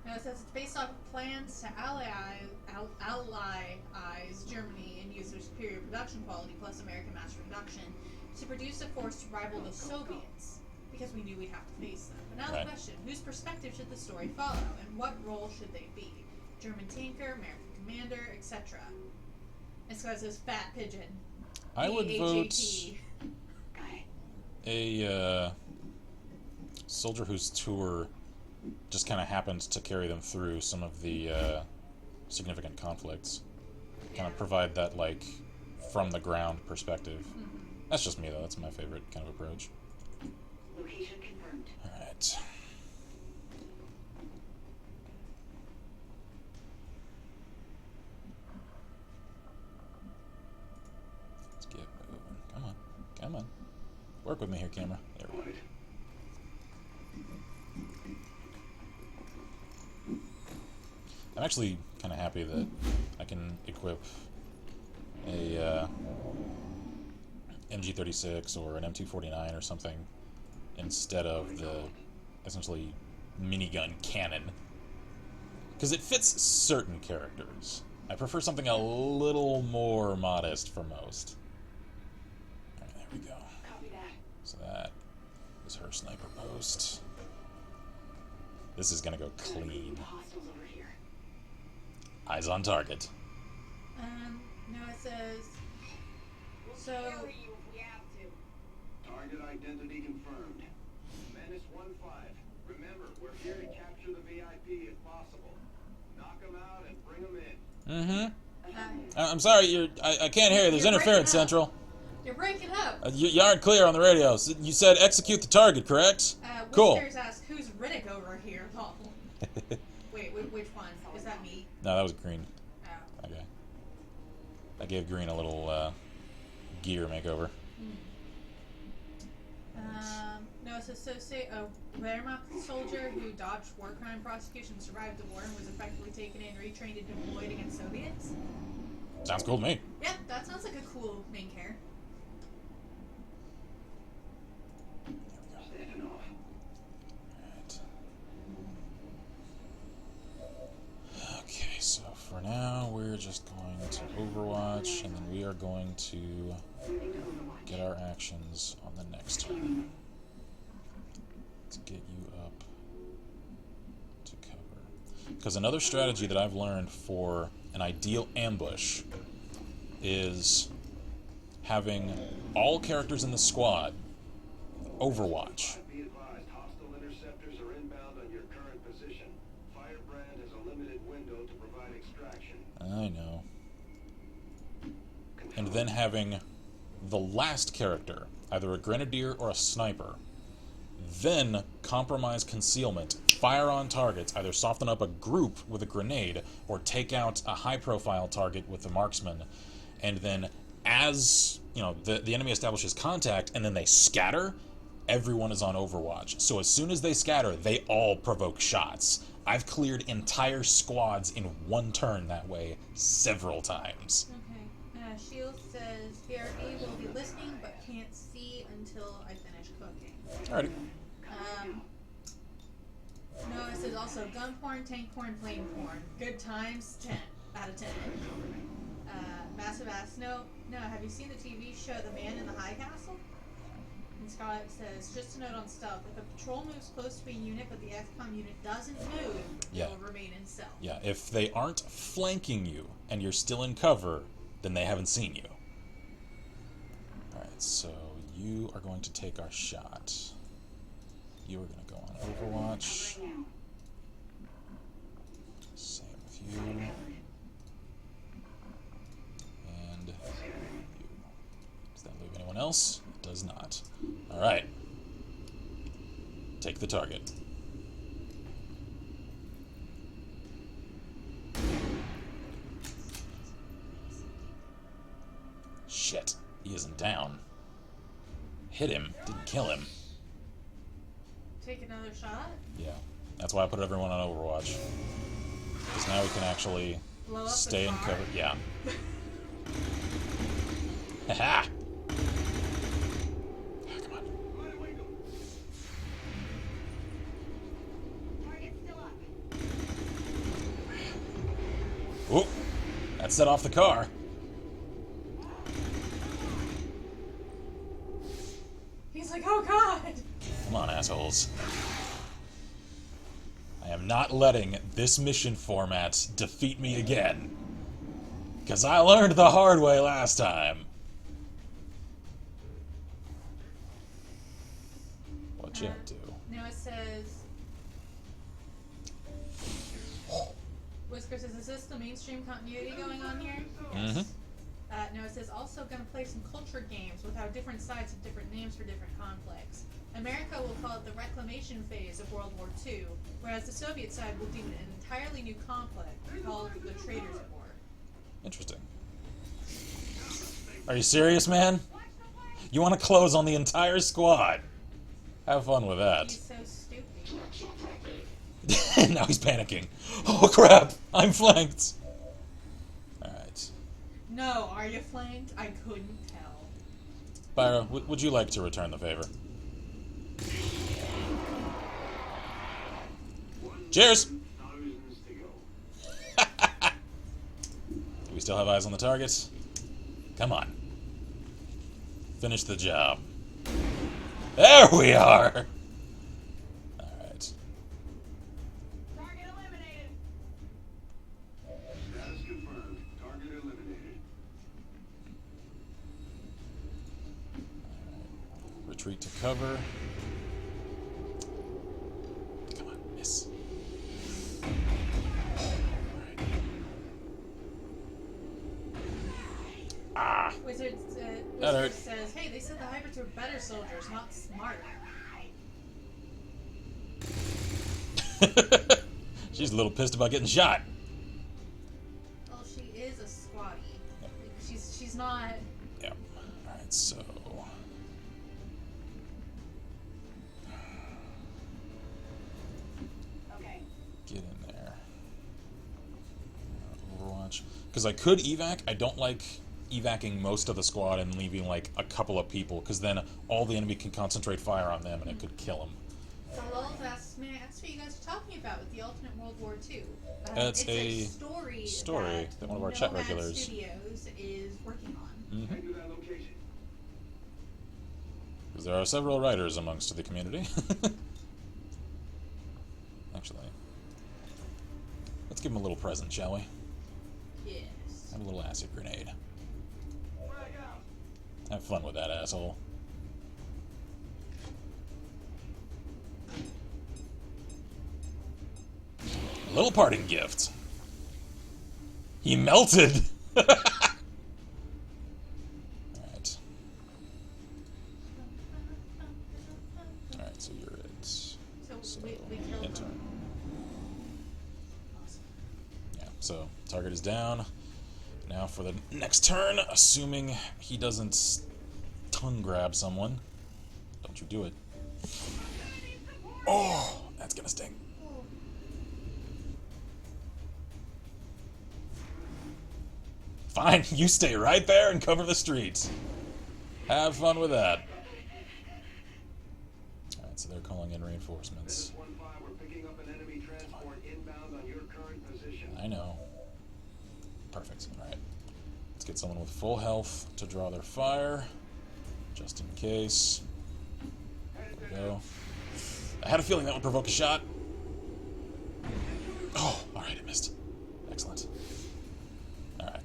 Speaker 2: Now it says it's based off plans to ally Germany and use their superior production quality plus American mass production to produce a force to rival the Soviets, because we knew we'd have to face them. But now
Speaker 1: Right.
Speaker 2: the question, whose perspective should the story follow, and what role should they be? German tanker, American commander, etc. It's because this fat pigeon.
Speaker 1: I would vote
Speaker 2: PHAT.
Speaker 1: a soldier whose tour just kind of happened to carry them through some of the significant conflicts. Kind of provide that, like, from the ground perspective. That's just me, though. That's my favorite kind of approach.
Speaker 4: Location confirmed.
Speaker 1: Alright. Let's get moving. Come on. Come on. Work with me here, camera. There we go. I'm actually kind of happy that I can equip a MG36 or an M249 or something instead of the essentially minigun cannon, because it fits certain characters. I prefer something a little more modest for most. Alright, there we go.
Speaker 4: Copy that.
Speaker 1: So that is her sniper post. This is gonna go clean.
Speaker 4: Hostiles over here.
Speaker 1: Eyes on target.
Speaker 2: No, it says. So.
Speaker 3: Target identity confirmed. Menace 1-5. Remember, we're here to capture the VIP if possible. Knock them out and bring them in.
Speaker 1: I'm sorry, I can't hear you. There's
Speaker 2: You're
Speaker 1: interference,
Speaker 2: breaking up.
Speaker 1: Central.
Speaker 2: You're breaking up.
Speaker 1: You aren't clear on the radio. So you said execute the target, correct? Cool.
Speaker 2: Whiskers asked, who's Riddick over here? Lol. Wait, which one? Is that me?
Speaker 1: No, that was Green.
Speaker 2: Oh.
Speaker 1: Okay. I gave Green a little gear makeover.
Speaker 2: No, it says a Wehrmacht soldier who dodged war crime prosecution, survived the war, and was effectively taken in, retrained, and deployed against Soviets.
Speaker 1: Sounds cool to me.
Speaker 2: Yeah, that sounds like a cool main character.
Speaker 1: are going to get our actions on the next turn. Let's get you up to cover. Because another strategy that I've learned for an ideal ambush is having all characters in the squad overwatch.
Speaker 3: Be advised, hostile interceptors are inbound on your current position. Firebrand has a limited window to provide extraction.
Speaker 1: I know. And then having the last character, either a grenadier or a sniper, then compromise concealment, fire on targets, either soften up a group with a grenade or take out a high-profile target with the marksman, and then as the enemy establishes contact and then they scatter, everyone is on Overwatch. So as soon as they scatter, they all provoke shots. I've cleared entire squads in one turn that way several times.
Speaker 2: Okay. Shield says BRB will be listening but can't see until I finish cooking.
Speaker 1: Alrighty.
Speaker 2: Noah says also gun porn, tank porn, plane porn. Good times, 10 out of 10. Massive ass. No. Have you seen the TV show The Man in the High Castle? And Scott says, just a note on stealth. If a patrol moves close to a unit but the XCOM unit doesn't move, it will remain in stealth.
Speaker 1: Yeah, if they aren't flanking you and you're still in cover, then they haven't seen you. Alright, so you are going to take our shot. You are going to go on Overwatch. Same with you. And you. Does that leave anyone else? It does not. Alright. Take the target. Shit. He isn't down. Hit him. Didn't kill him.
Speaker 2: Take another shot?
Speaker 1: Yeah. That's why I put everyone on Overwatch. Because now we can actually stay in cover. Yeah. Haha! Come on. Whoop! That set off the car.
Speaker 2: He's like, oh god!
Speaker 1: Come on, assholes. I am not letting this mission format defeat me again. Because I learned the hard way last time. What you up to?
Speaker 2: Noah says... Whisker says, is this the mainstream continuity going on here?
Speaker 1: Mm-hmm.
Speaker 2: Noah says, also going to play some culture games with how different sides have different names for different conflicts. America will call it the reclamation phase of World War II, whereas the Soviet side will deem it an entirely new conflict called the Traitors' War.
Speaker 1: Interesting. Are you serious, man? You want to close on the entire squad? Have fun with that.
Speaker 2: He's so stupid.
Speaker 1: Now he's panicking. Oh crap! I'm flanked! Alright.
Speaker 2: No, are you flanked? I couldn't tell.
Speaker 1: Byra, would you like to return the favor? Cheers! Do we still have eyes on the target? Come on. Finish the job. There we are! Alright.
Speaker 4: Target eliminated.
Speaker 3: Status confirmed. Target eliminated.
Speaker 1: Retreat to cover. Come on, miss. Ah!
Speaker 2: Wizard
Speaker 1: That hurt.
Speaker 2: says, hey, they said the hybrids were better soldiers, not smarter.
Speaker 1: She's a little pissed about getting shot.
Speaker 2: Well, she is a squatty. Yep. She's not...
Speaker 1: Yep. Alright, so...
Speaker 4: Okay.
Speaker 1: Get in there. Overwatch. Because I could evac. I don't like evacing most of the squad and leaving like a couple of people, because then all the enemy can concentrate fire on them and it could kill them.
Speaker 2: Hello, that's what you guys are talking about with the Alternate World War II.
Speaker 1: It's
Speaker 2: a story
Speaker 1: that one of our chat
Speaker 2: Nomad
Speaker 1: regulars
Speaker 2: Studios is working on.
Speaker 3: Head to that location.
Speaker 1: Because there are several writers amongst the community. Actually, let's give him a little present, shall we?
Speaker 2: Yes.
Speaker 1: Have a little acid grenade.
Speaker 3: Frag out.
Speaker 1: Have fun with that, asshole. A little parting gift. He melted! Alright. Alright, so you're it.
Speaker 2: So
Speaker 1: So,
Speaker 2: we killed
Speaker 1: intern.
Speaker 2: them. Awesome.
Speaker 1: Yeah, so target is down. Now for the next turn, assuming he doesn't tongue grab someone. Don't you do it. Oh, that's gonna sting. Fine, you stay right there and cover the streets. Have fun with that. Alright, so they're calling in reinforcements.
Speaker 3: 1-5, we're picking up an enemy transport inbound on your current position.
Speaker 1: I know. Perfect. Alright. Let's get someone with full health to draw their fire. Just in case. There we go. I had a feeling that would provoke a shot. Oh, alright, it missed. Excellent. Alright.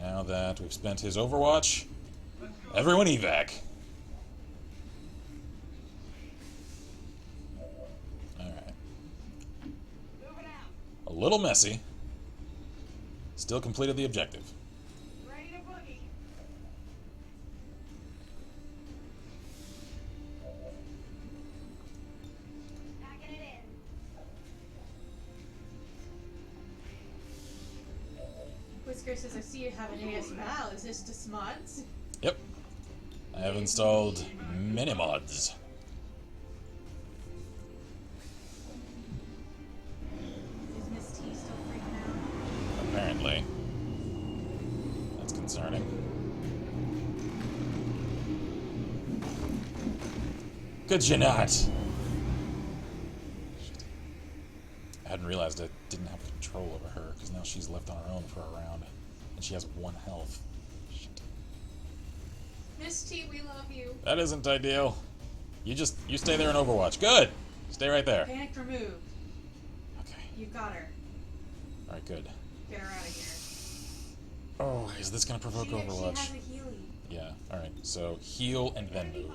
Speaker 1: Now that we've spent his Overwatch, everyone evac. Alright. A little messy. Still completed the objective.
Speaker 4: Ready to boogie. Packing it in.
Speaker 2: Whisker says, I see you have an AS Val. Is this just mods?
Speaker 1: Yep. I have installed many mods.
Speaker 2: Is Miss T still freaking out?
Speaker 1: Apparently. That's concerning. Could you not? Shit. I hadn't realized I didn't have control over her, because now she's left on her own for a round. And she has 1 health. Shit.
Speaker 2: Miss T, we love you.
Speaker 1: That isn't ideal. You stay there in Overwatch. Good! Stay right there.
Speaker 2: Panic removed.
Speaker 1: Okay.
Speaker 2: You got her.
Speaker 1: Alright, good.
Speaker 2: Get her out of here.
Speaker 1: Oh, is this gonna provoke
Speaker 2: She
Speaker 1: Overwatch?
Speaker 2: has a healing.
Speaker 1: Yeah, alright. So, heal and then move.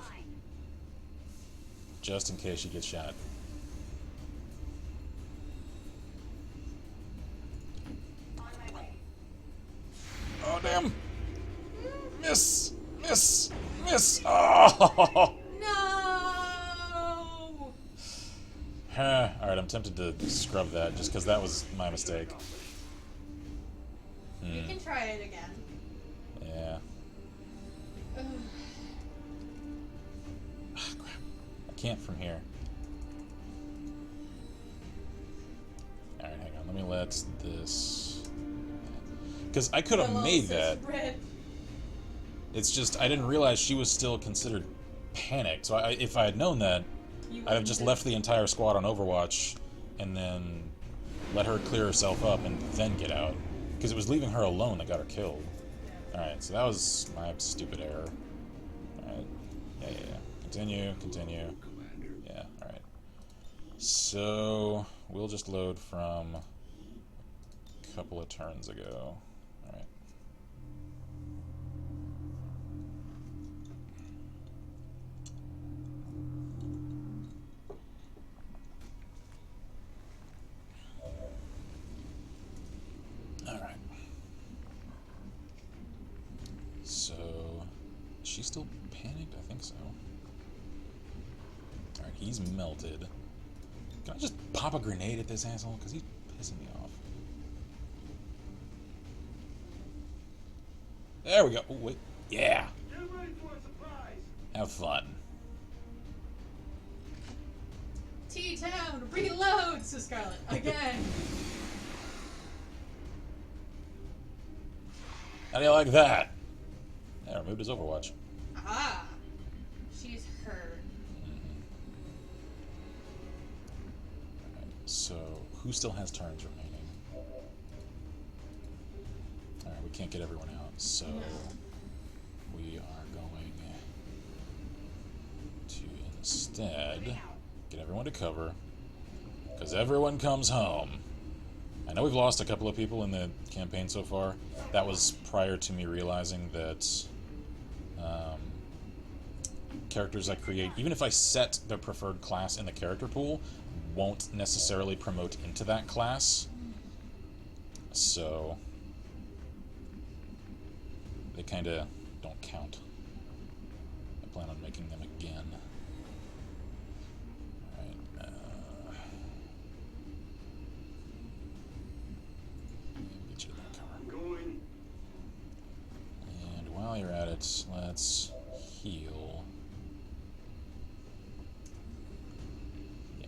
Speaker 1: Just in case she gets shot. Oh, damn! Miss! Miss! Miss! Oh!
Speaker 2: No!
Speaker 1: Alright, I'm tempted to scrub that, just because that was my mistake.
Speaker 2: You can try it again.
Speaker 1: Yeah.
Speaker 2: Ugh.
Speaker 1: Ah, crap. I can't from here. Alright, hang on. Let me let this... Because I could have
Speaker 2: Hello,
Speaker 1: made
Speaker 2: sis
Speaker 1: that.
Speaker 2: Brit.
Speaker 1: It's just, I didn't realize she was still considered panicked. So if I had known that,
Speaker 2: You
Speaker 1: I'd have just left the entire squad on Overwatch and then let her clear herself up and then get out. Because it was leaving her alone that got her killed. Alright, so that was my stupid error. Alright. Yeah. Continue.
Speaker 3: Commander.
Speaker 1: Yeah, alright. So, we'll just load from a couple of turns ago. Alright. Alright. So, is she still panicked? I think so. Alright, he's melted. Can I just pop a grenade at this asshole? Because he's pissing me off. There we go. Oh, wait. Yeah.
Speaker 3: Get ready for a surprise.
Speaker 1: Have fun.
Speaker 2: T-Town, reload, says Scarlet. Again.
Speaker 1: How do you like that? Yeah, removed his Overwatch.
Speaker 2: Ah. She's hurt.
Speaker 1: Alright, so who still has turns remaining? Alright, we can't get everyone out, so...
Speaker 2: No.
Speaker 1: we are going to instead get everyone to cover, because everyone comes home. I know we've lost a couple of people in the campaign so far. That was prior to me realizing that characters I create, even if I set their preferred class in the character pool, won't necessarily promote into that class. So they kind of don't count. I plan on making them again. Alright, get you to that cover. And while you're at it, let's heal. Yeah.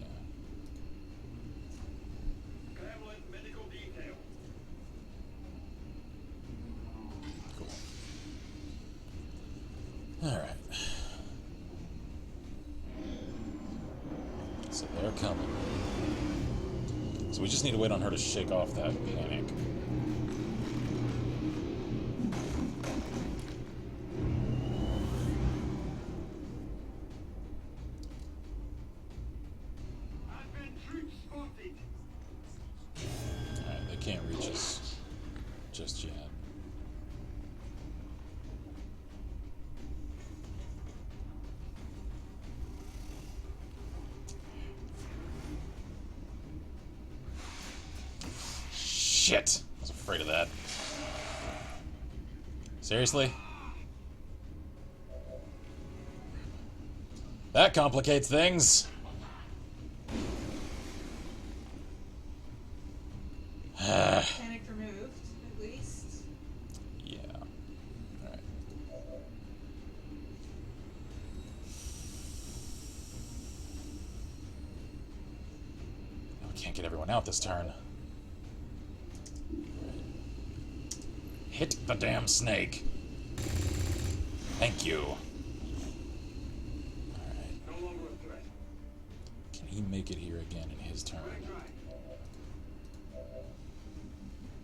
Speaker 1: Cool. Alright. So they're coming. So we just need to wait on her to shake off that panic. Alright, they can't reach us just yet. Shit! I was afraid of that. Seriously? That complicates things.
Speaker 2: Panic removed, at least.
Speaker 1: Yeah. Alright. We can't get everyone out this turn. Hit the damn snake. Thank you. Alright.
Speaker 3: No longer a threat.
Speaker 1: Can he make it here again in his turn?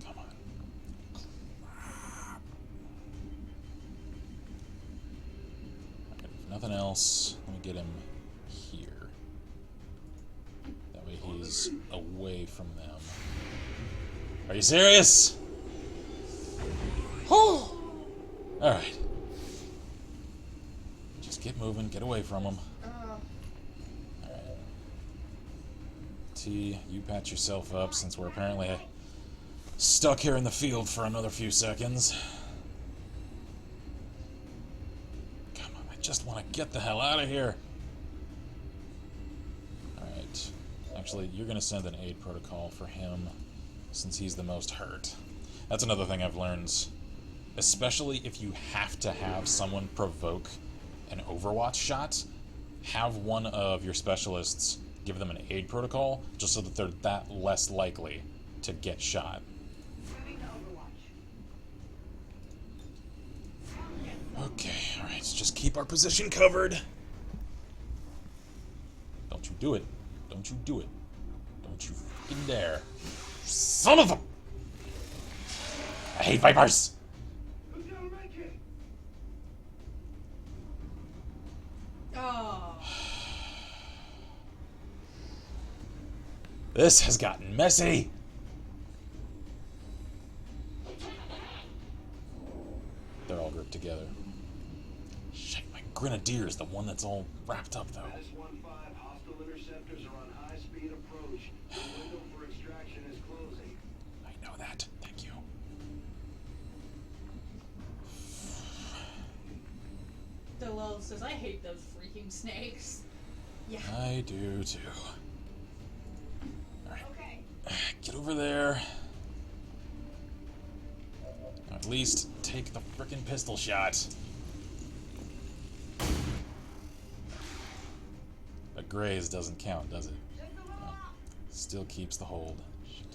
Speaker 1: Come on. Alright, if nothing else, let me get him here. That way he's away from them. Are you serious? Alright. Just get moving, get away from them. Alright. T, you patch yourself up since we're apparently stuck here in the field for another few seconds. Come on, I just want to get the hell out of here. Alright. Actually, you're going to send an aid protocol for him since he's the most hurt. That's another thing I've learned. Especially if you have to have someone provoke an Overwatch shot, have one of your specialists give them an aid protocol, just so that they're that less likely to get shot. Okay, alright, so just keep our position covered. Don't you do it. Don't you do it. Don't you fucking dare. Son of a... I hate Vipers!
Speaker 2: Oh.
Speaker 1: This has gotten messy. They're all grouped together. Shit, my Grenadier's the one that's all wrapped up, though.
Speaker 3: S-15 hostile interceptors are on high-speed approach. The window for extraction is closing.
Speaker 1: I know that. Thank you.
Speaker 2: Delil says, I hate those freaking snakes. Yeah.
Speaker 1: I do, too. Alright.
Speaker 2: Okay.
Speaker 1: Get over there. At least take the frickin' pistol shot. But graze doesn't count, does it? No. Still keeps the hold. Shit.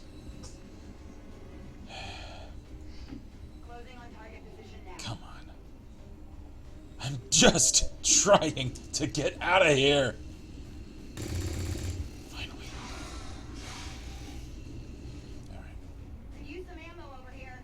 Speaker 4: Closing on target position now.
Speaker 1: Come on. I'm just trying to get out of here. Finally. Alright.
Speaker 4: Could use some ammo over here.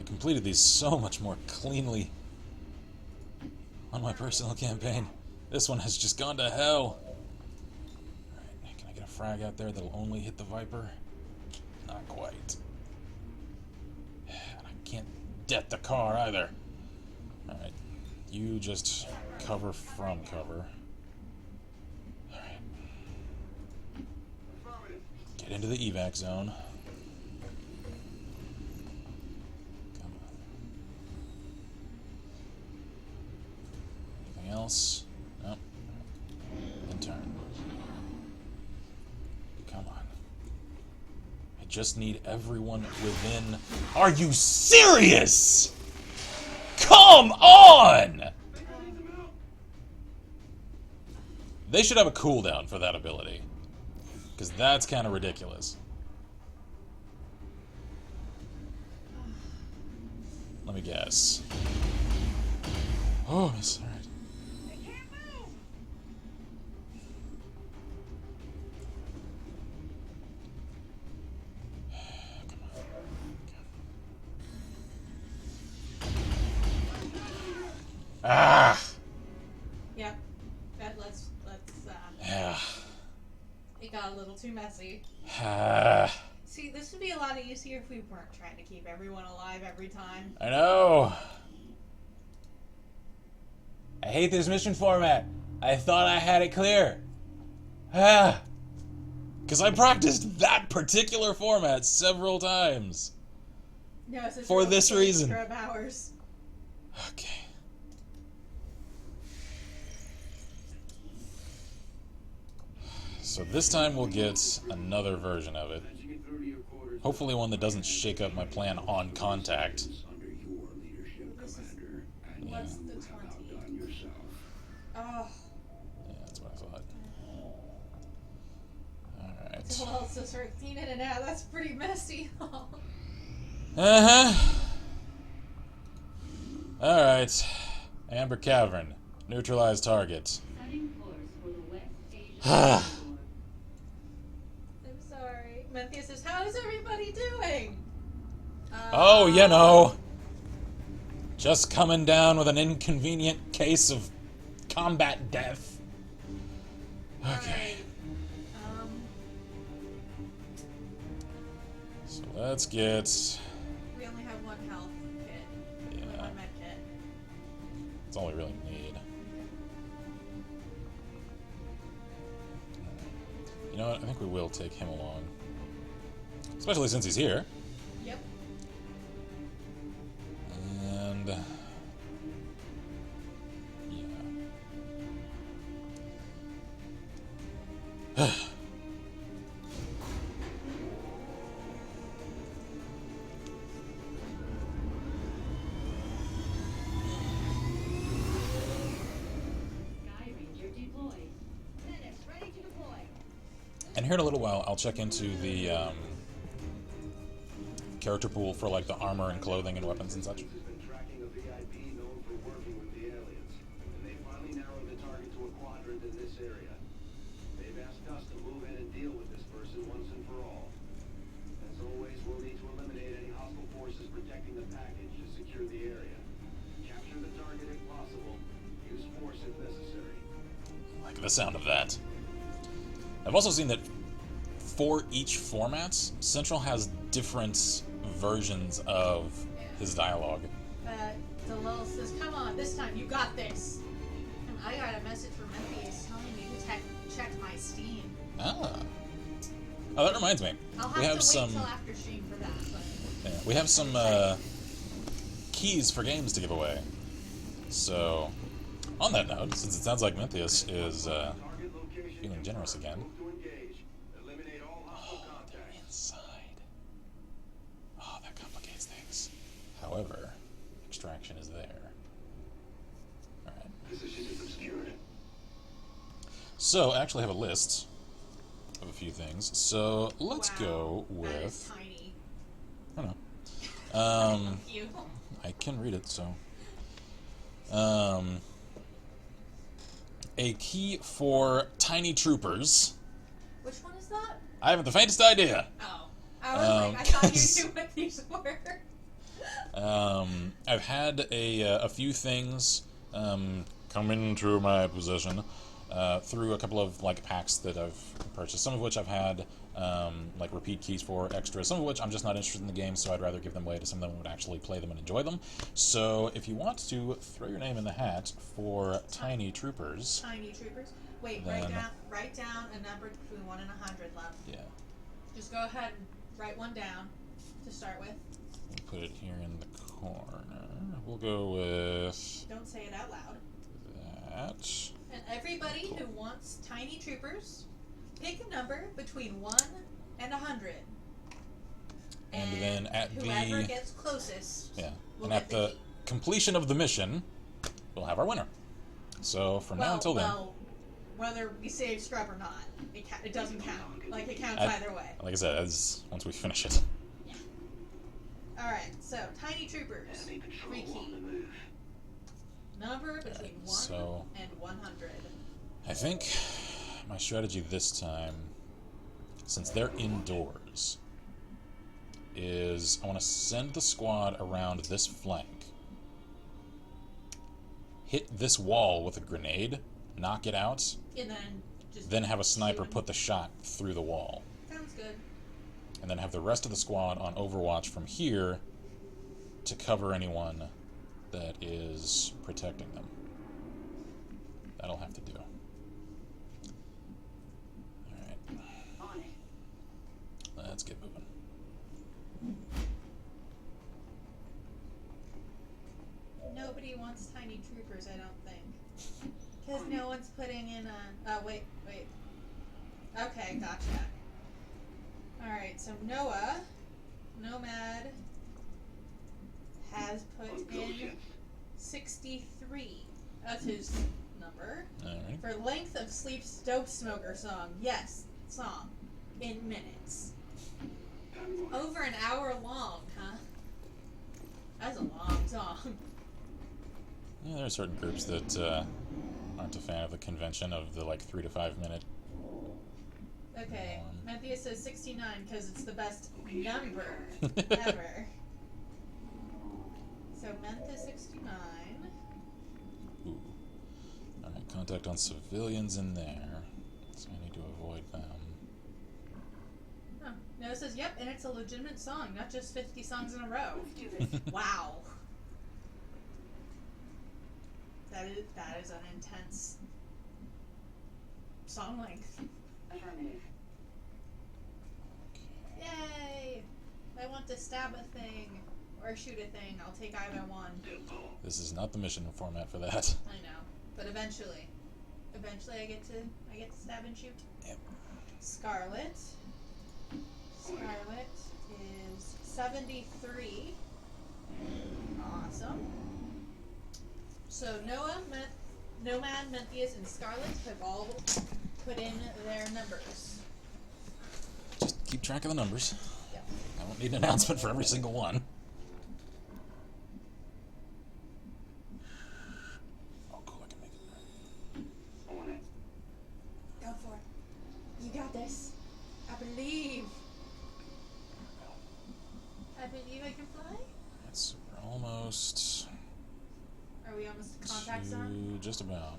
Speaker 1: I completed these so much more cleanly on my personal campaign. This one has just gone to hell. Alright, can I get a frag out there that'll only hit the Viper? Not quite. And I can't det the car either. Alright, you just cover from cover. Alright. Get into the evac zone. Come on. Anything else? No. Intern. Come on. I just need everyone within. Are you serious? Come on! They should have a cooldown for that ability. Because that's kind of ridiculous. Let me guess. Oh, miss. Alright. Ah!
Speaker 2: Yep. Let's
Speaker 1: Yeah.
Speaker 2: it got a little too messy.
Speaker 1: Ah.
Speaker 2: See, this would be a lot easier if we weren't trying to keep everyone alive every time.
Speaker 1: I know. I hate this mission format. I thought I had it clear. Ah. Because I practiced that particular format several times.
Speaker 2: No, it's
Speaker 1: For this reason.
Speaker 2: Scrub hours.
Speaker 1: Okay. So this time we'll get another version of it. Hopefully one that doesn't shake up my plan on contact.
Speaker 3: Under your leadership, Commander, and
Speaker 2: What's
Speaker 3: you
Speaker 2: the
Speaker 3: have
Speaker 2: 20?
Speaker 3: outdone yourself.
Speaker 2: Oh.
Speaker 1: Yeah, that's what I thought. Alright.
Speaker 2: Well, so start cleaning it out. That's pretty messy.
Speaker 1: Uh-huh. Alright. Amber Cavern. Neutralize target.
Speaker 4: Setting course for the West Asian
Speaker 1: Ah.
Speaker 4: corridor.
Speaker 2: I'm sorry. Menthius says, how's everybody doing?
Speaker 1: Oh, you know. Just coming down with an inconvenient case of combat death. Okay.
Speaker 2: Alright.
Speaker 1: So let's get...
Speaker 2: We only have one health kit.
Speaker 1: Yeah.
Speaker 2: One med kit.
Speaker 1: That's all we really need. You know what? I think we will take him along. Especially since he's here.
Speaker 2: Yep.
Speaker 1: And... yeah.
Speaker 4: Sky Ranger deployed. Medics ready to deploy.
Speaker 1: And here in a little while, I'll check into the character pool for like the armor and clothing and weapons and such.
Speaker 3: Has been tracking a VIP known for working with the aliens, and they finally narrowed the target to a quadrant in this area. They've asked us to move in and deal with this person once and for all. As always, we'll need to eliminate any hostile forces protecting the package to secure the area. Capture the target if possible. Use force if necessary.
Speaker 1: I like the sound of that. I've also seen that for each format, Central has different versions of his dialogue.
Speaker 2: Delil says, come on, this time you got this. And I got a message from Menthius telling me to check my Steam.
Speaker 1: Ah. Oh, that reminds me.
Speaker 2: I'll have
Speaker 1: We have
Speaker 2: to
Speaker 1: some.
Speaker 2: wait till after stream for that. But
Speaker 1: Yeah, we have some keys for games to give away. So, on that note, since it sounds like Menthius is
Speaker 3: Target location
Speaker 1: feeling generous again.
Speaker 3: Move to engage. Eliminate all hostile contacts.
Speaker 1: Inside. Oh, that complicates things. However, extraction is there. Alright.
Speaker 3: Position is obscured.
Speaker 1: So, I actually have a list of a few things. So, let's go
Speaker 2: That is
Speaker 1: with...
Speaker 2: tiny.
Speaker 1: I don't know.
Speaker 2: You.
Speaker 1: I can read it, so... a key for tiny troopers.
Speaker 2: Which one is that?
Speaker 1: I haven't the faintest idea.
Speaker 2: Oh. I was like, I thought you knew what these were.
Speaker 1: I've had a few things come into my possession through a couple of like packs that I've purchased. Some of which I've had like repeat keys for extra. Some of which I'm just not interested in the game, so I'd rather give them away to someone that would actually play them and enjoy them. So if you want to throw your name in the hat for Tiny Troopers.
Speaker 2: Tiny Troopers. Wait,
Speaker 1: then,
Speaker 2: write down a number between 1 and 100 left.
Speaker 1: Yeah.
Speaker 2: Just go ahead and write one down to start with.
Speaker 1: We'll put it here in the corner. We'll go with
Speaker 2: Don't say it out loud.
Speaker 1: that.
Speaker 2: And everybody who wants Tiny Troopers, pick a number between 1 and 100.
Speaker 1: And then at
Speaker 2: whoever
Speaker 1: the
Speaker 2: gets closest, will
Speaker 1: and at
Speaker 2: get the
Speaker 1: the
Speaker 2: key.
Speaker 1: completion of the mission, we'll have our winner. So from now until then,
Speaker 2: whether we save scrub or not, it doesn't count. Like it counts
Speaker 1: I-
Speaker 2: either way.
Speaker 1: like I said, once we finish it.
Speaker 2: Yeah. All right. So Tiny Troopers, free key. Number between 1
Speaker 1: so-
Speaker 2: and 100.
Speaker 1: I think my strategy this time, since they're indoors, is I want to send the squad around this flank, hit this wall with a grenade, knock it out,
Speaker 2: And then
Speaker 1: then have a sniper
Speaker 2: shoot 'em.
Speaker 1: put the shot through the wall.
Speaker 2: Sounds good.
Speaker 1: And then have the rest of the squad on Overwatch from here to cover anyone that is protecting them. That'll have to do. Alright,
Speaker 4: On it.
Speaker 1: let's get moving.
Speaker 2: Nobody wants Tiny Troopers, I don't think. Because no one's putting in a... Oh, wait. Okay, gotcha. Alright, so Nomad, has put in 63. That's his number.
Speaker 1: Alright.
Speaker 2: For length of sleep dope smoker song. Yes, song. In minutes. Over an hour long, huh? That's a long song.
Speaker 1: Yeah, there are certain groups that aren't a fan of the convention of the like 3 to 5 minute.
Speaker 2: Okay, Matthias says 69 because it's the best number ever. So Mentha 69.
Speaker 1: Ooh. Alright, contact on civilians in there. So I need to avoid them.
Speaker 2: Huh. No, it says, yep, and it's a legitimate song, not just 50 songs in a row.
Speaker 4: Let's do this.
Speaker 2: Wow. That is an intense song length.
Speaker 4: Affirmative.
Speaker 2: Yay! I want to stab a thing or shoot a thing. I'll take either one.
Speaker 1: This is not the mission format for that.
Speaker 2: I know, but eventually I get to stab and shoot.
Speaker 1: Yep.
Speaker 2: Scarlet is 73. Awesome. So Nomad, Menthius, and Scarlet have all put in their numbers.
Speaker 1: Just keep track of the numbers.
Speaker 2: Yep.
Speaker 1: I won't need an announcement for every single one. Oh, cool, I can make it.
Speaker 3: On it.
Speaker 2: Go for it. You got this. I believe. I believe I can fly?
Speaker 1: That's we're almost
Speaker 2: Are we almost to contact zone?
Speaker 1: to just about.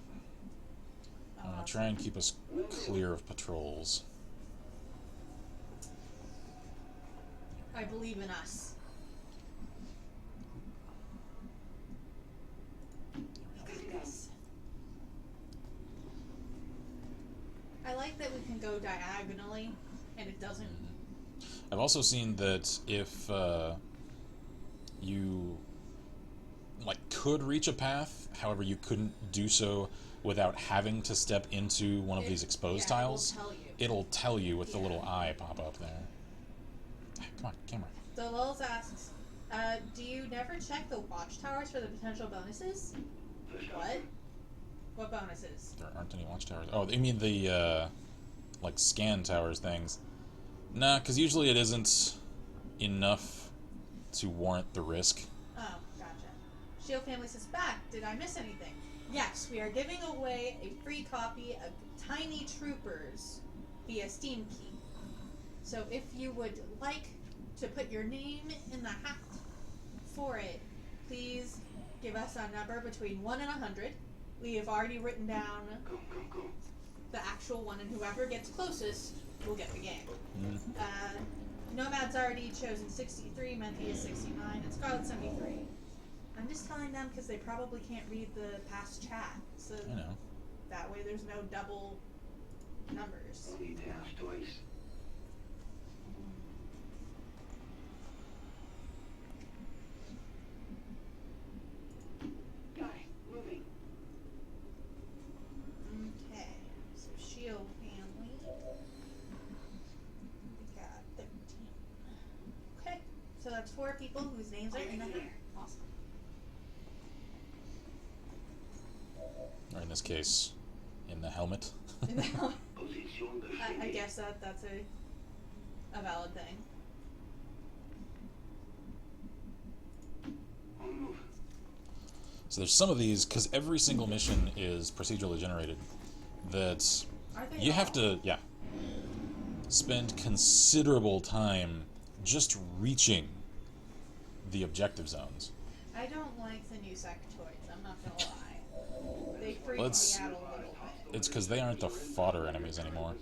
Speaker 1: I'm gonna
Speaker 2: Awesome.
Speaker 1: try and keep us clear of patrols.
Speaker 2: I believe in us. Yes. I like that we can go diagonally and it doesn't.
Speaker 1: I've also seen that if you like could reach a path, however you couldn't do so without having to step into one of these exposed
Speaker 2: yeah,
Speaker 1: tiles,
Speaker 2: it'll tell you.
Speaker 1: with the
Speaker 2: Yeah.
Speaker 1: little eye pop up there. Come on, camera.
Speaker 2: So Lulz asks, do you never check the watchtowers for the potential bonuses? What? What bonuses?
Speaker 1: There aren't any watchtowers. Oh, you mean the like scan towers things? Nah, because usually it isn't enough to warrant the risk.
Speaker 2: Oh, gotcha. Shield Family says, back, did I miss anything? Yes, we are giving away a free copy of Tiny Troopers via Steam Key. So if you would like to put your name in the hat for it, please give us a number between 1 and 100. We have already written down the actual one, and whoever gets closest will get the game. Nomad's already chosen 63, Menthy is 69, and Scarlet's 73. I'm just telling them because they probably can't read the past chat, so
Speaker 1: I know.
Speaker 2: that way there's no double numbers.
Speaker 3: I'll need to ask twice.
Speaker 4: Got it. Moving.
Speaker 2: Okay, so Shield family. We got 13. Okay, so that's 4 people whose names are in the hat. Awesome.
Speaker 1: Or in this case, in the helmet.
Speaker 2: In the helmet.
Speaker 3: Position de
Speaker 2: I guess that's a valid thing.
Speaker 3: On move.
Speaker 1: So there's some of these, because every single mission is procedurally generated, that
Speaker 2: Are they
Speaker 1: you have
Speaker 2: all?
Speaker 1: to, spend considerable time just reaching the objective zones.
Speaker 2: I don't like the new sectoids, I'm not gonna lie. They freak
Speaker 1: Well,
Speaker 2: me out a little bit.
Speaker 1: It's because they aren't the fodder enemies anymore.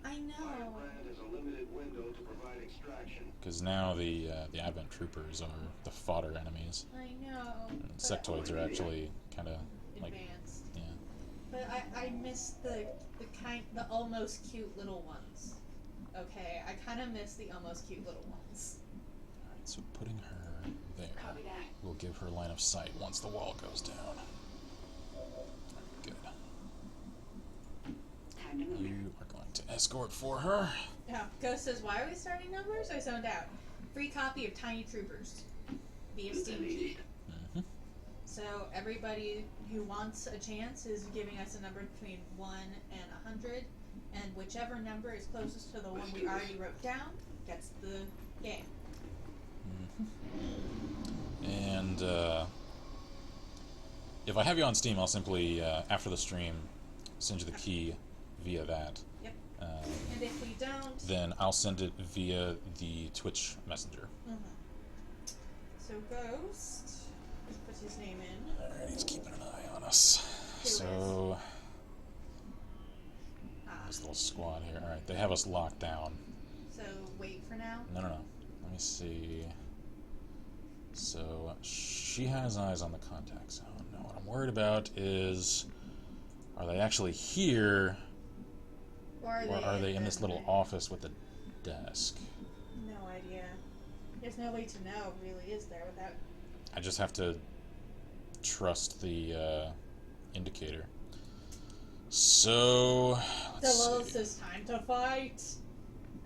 Speaker 2: I know.
Speaker 3: Firebrand has a limited window to provide extraction.
Speaker 1: Because now the Advent Troopers are the fodder enemies.
Speaker 2: I know.
Speaker 1: And
Speaker 2: but-
Speaker 1: sectoids are actually kind of like,
Speaker 2: Advanced.
Speaker 1: yeah.
Speaker 2: But I miss the almost cute little ones. Okay, I kind of miss the almost cute little ones.
Speaker 1: Alright, so putting her there
Speaker 4: Copy that.
Speaker 1: will give her line of sight once the wall goes down. Good.
Speaker 4: Time to move.
Speaker 1: You are going to escort for her.
Speaker 2: Yeah, Ghost says, why are we starting numbers? I zoned out. Free copy of Tiny Troopers via Steam Key.
Speaker 1: Hmm.
Speaker 2: So everybody who wants a chance is giving us a number between 1 and 100, and whichever number is closest to the one we already wrote down gets the game.
Speaker 1: And if I have you on Steam, I'll simply, after the stream, send you the key via that.
Speaker 2: Yep. And if we don't,
Speaker 1: Then I'll send it via the Twitch Messenger.
Speaker 2: so Ghost, let's put his name in.
Speaker 1: Alright, he's keeping an eye on us.
Speaker 2: Who
Speaker 1: So,
Speaker 2: Ah,
Speaker 1: this little squad here. Alright, they have us locked down.
Speaker 2: so wait for now.
Speaker 1: No. Let me see. So, she has eyes on the contact zone. Now, what I'm worried about is, are they actually here,
Speaker 2: Or
Speaker 1: or are they in this little
Speaker 2: the-
Speaker 1: office with the desk?
Speaker 2: No idea. There's no way to know, really, is there, without...
Speaker 1: I just have to trust the indicator. So, let's
Speaker 2: Delos
Speaker 1: see.
Speaker 2: says time to fight.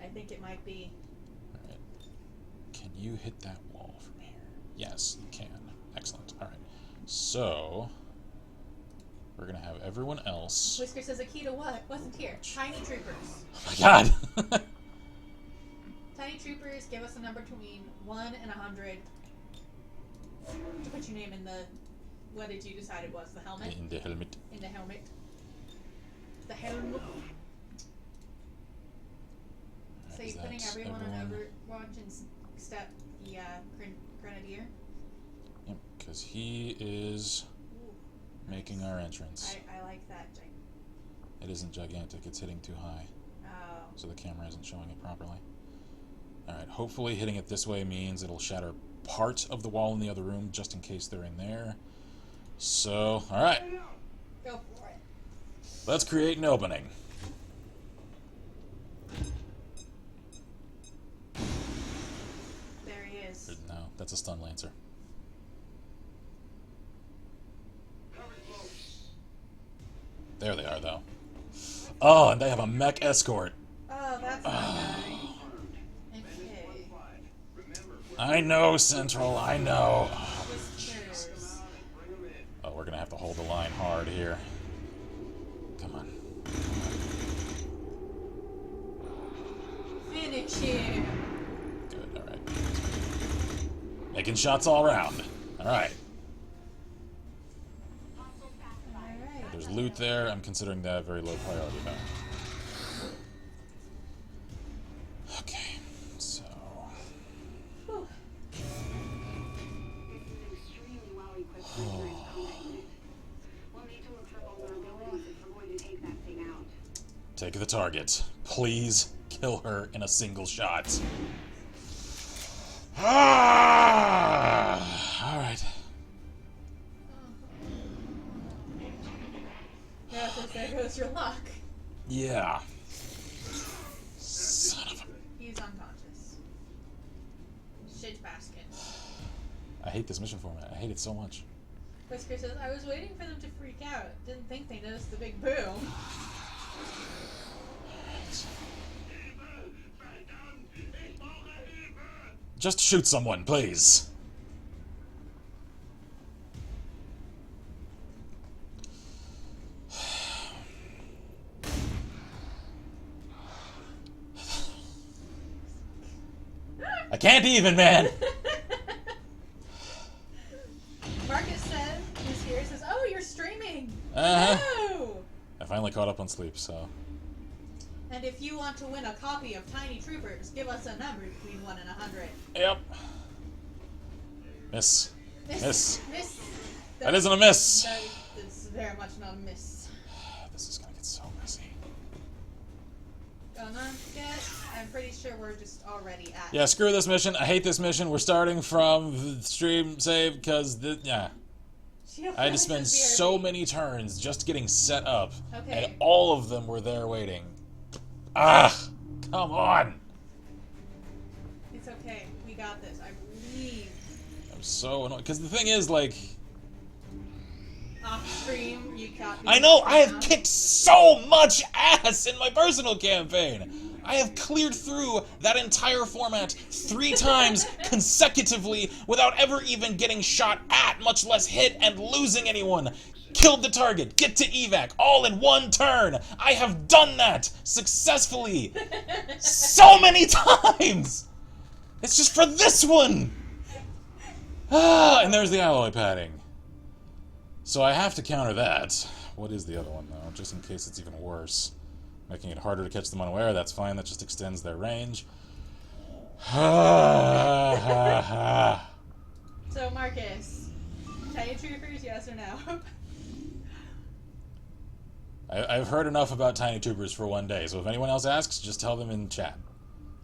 Speaker 2: I think it might be.
Speaker 1: Alright. Can you hit that wall from here? Yes, you can. Excellent. Alright. So, we're going to have everyone else.
Speaker 2: Whisker says a key to what? Wasn't here. Tiny Troopers.
Speaker 1: Oh my god!
Speaker 2: Tiny Troopers, give us a number between 1 and 100. To put your name in the... What did you decide it was? The helmet?
Speaker 1: In the helmet.
Speaker 2: In the helmet. The helmet. So
Speaker 1: Is
Speaker 2: you're putting
Speaker 1: that
Speaker 2: everyone on
Speaker 1: everyone?
Speaker 2: Overwatch and step the Grenadier?
Speaker 1: Yep, because he is
Speaker 2: Ooh,
Speaker 1: making our entrance.
Speaker 2: I like that.
Speaker 1: It isn't gigantic, it's hitting too high,
Speaker 2: Oh.
Speaker 1: so the camera isn't showing it properly. Alright, hopefully hitting it this way means it'll shatter part of the wall in the other room, just in case they're in there. So, alright,
Speaker 2: Go for it.
Speaker 1: let's create an opening.
Speaker 2: There he is.
Speaker 1: No, that's a stun lancer. There they are, though. Oh, and they have a mech escort.
Speaker 2: Oh, that's my guy. Okay.
Speaker 1: I know, Central, I know.
Speaker 2: Whiskers.
Speaker 1: Oh, we're gonna have to hold the line hard here. Come on.
Speaker 2: Finish him.
Speaker 1: Good, alright. Making shots all around. Alright.
Speaker 2: Alright.
Speaker 1: There's loot there. I'm considering that very low priority, though. Okay, so...
Speaker 2: Whew.
Speaker 1: Take the target. Please kill her in a single shot. Alright.
Speaker 2: Yeah, so there goes your luck.
Speaker 1: Yeah. Son of a...
Speaker 2: He's unconscious. Shit basket.
Speaker 1: I hate this mission format. I hate it so much.
Speaker 2: Whisker says, I was waiting for them to freak out. Didn't think they noticed the big boom.
Speaker 1: Just shoot someone, please. I can't even, man.
Speaker 2: Marcus said, who's here, says, oh, you're streaming.
Speaker 1: Uh-huh.
Speaker 2: No!
Speaker 1: I finally caught up on sleep, so...
Speaker 2: And if you want to win a copy of Tiny Troopers, give us a number between 1 and 100.
Speaker 1: Yep. Miss. Miss.
Speaker 2: Miss.
Speaker 1: That isn't a miss.
Speaker 2: That is very much not a miss.
Speaker 1: This is gonna get so messy.
Speaker 2: Gonna get... I'm pretty sure we're just already at...
Speaker 1: Yeah, screw this mission. I hate this mission. We're starting from the stream save, because, yeah. I had to spend so many turns just getting set up.
Speaker 2: Okay.
Speaker 1: And all of them were there waiting. Ah! Come on!
Speaker 2: It's okay. We got this. I believe.
Speaker 1: I'm so annoyed. Because the thing is, like...
Speaker 2: Off stream, you got...
Speaker 1: I know! I have kicked so much ass in my personal campaign! I have cleared through that entire format 3 times consecutively without ever even getting shot at, much less hit and losing anyone. Killed the target, get to evac, all in 1 turn. I have done that successfully so many times. It's just for this one. Ah, and there's the alloy padding. So I have to counter that. What is the other one, though, just in case it's even worse? Making it harder to catch them unaware, that's fine, that just extends their range.
Speaker 2: So, Marcus, Tiny Troopers, yes or no?
Speaker 1: I've heard enough about Tiny Troopers for one day, so if anyone else asks, just tell them in chat.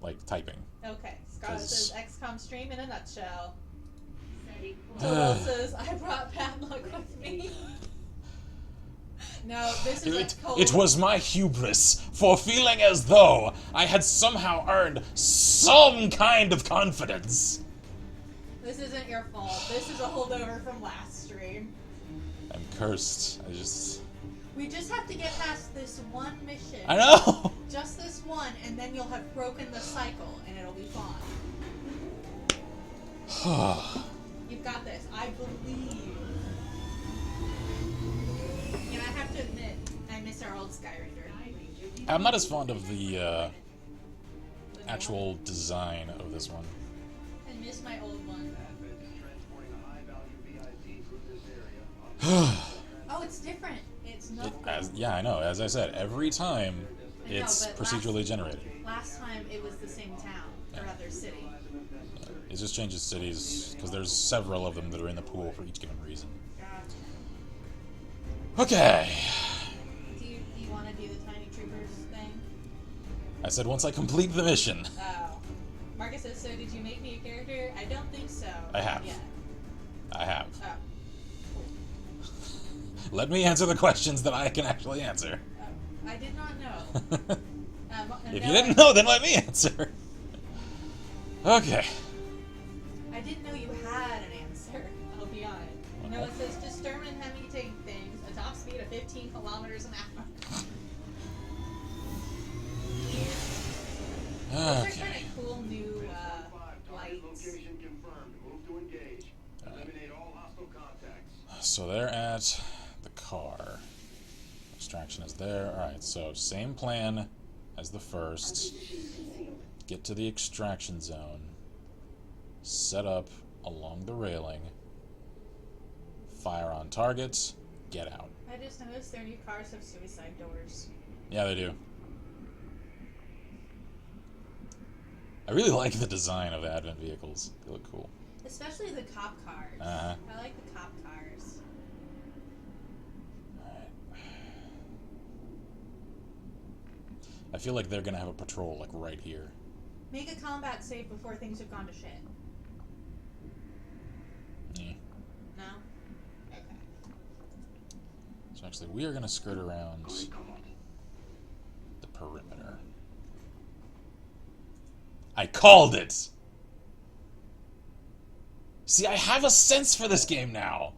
Speaker 1: Like, typing.
Speaker 2: Okay, Scarlet says XCOM stream in a nutshell.
Speaker 4: Steady.
Speaker 2: Total says, I brought Padlock with me. No, this is a cold...
Speaker 1: It was my hubris for feeling as though I had somehow earned some kind of confidence.
Speaker 2: This isn't your fault. This is a holdover from last stream.
Speaker 1: I'm cursed.
Speaker 2: We just have to get past this one mission.
Speaker 1: I know!
Speaker 2: Just this one, and then you'll have broken the cycle, and it'll be fine. You've got this. I believe. And I have to admit, I miss our old Skyranger.
Speaker 1: I'm not as fond of the actual design of this one.
Speaker 2: I miss my old one. Oh, it's different. It's not.
Speaker 1: Yeah, I know. As I said, every time it's procedurally generated.
Speaker 2: Last time it was the same town or other city.
Speaker 1: It just changes cities because there's several of them that are in the pool for each given reason. Okay.
Speaker 2: Do you want to do the Tiny Troopers thing?
Speaker 1: I said once I complete the mission.
Speaker 2: Oh. Marcus says, so did you make me a character? I don't think so.
Speaker 1: I have.
Speaker 2: Yeah.
Speaker 1: I have.
Speaker 2: Oh.
Speaker 1: Let me answer the questions that I can actually answer.
Speaker 2: Oh. I did not know.
Speaker 1: If you didn't know, then let me answer. Okay.
Speaker 2: I didn't know you had an answer. I'll be honest. No, it says determine heavy tank things, a top speed of 15 kilometers an hour. Those are kind of cool new lights.
Speaker 3: Location confirmed. Move to engage. Eliminate all hostile contacts.
Speaker 1: So they're at the car. Extraction is there. Alright, so same plan as the first. Get to the extraction zone. Set up along the railing. Fire on targets. Get out.
Speaker 2: I just noticed their new cars have suicide doors.
Speaker 1: Yeah, they do. I really like the design of the Advent vehicles. They look cool.
Speaker 2: Especially the cop cars.
Speaker 1: Uh-huh.
Speaker 2: I like the cop cars.
Speaker 1: Alright. I feel like they're gonna have a patrol, like, right here.
Speaker 2: Make a combat save before things have gone to shit.
Speaker 1: Yeah.
Speaker 2: No? Okay.
Speaker 1: So actually, we are gonna skirt around the perimeter. I called it! See, I have a sense for this game now.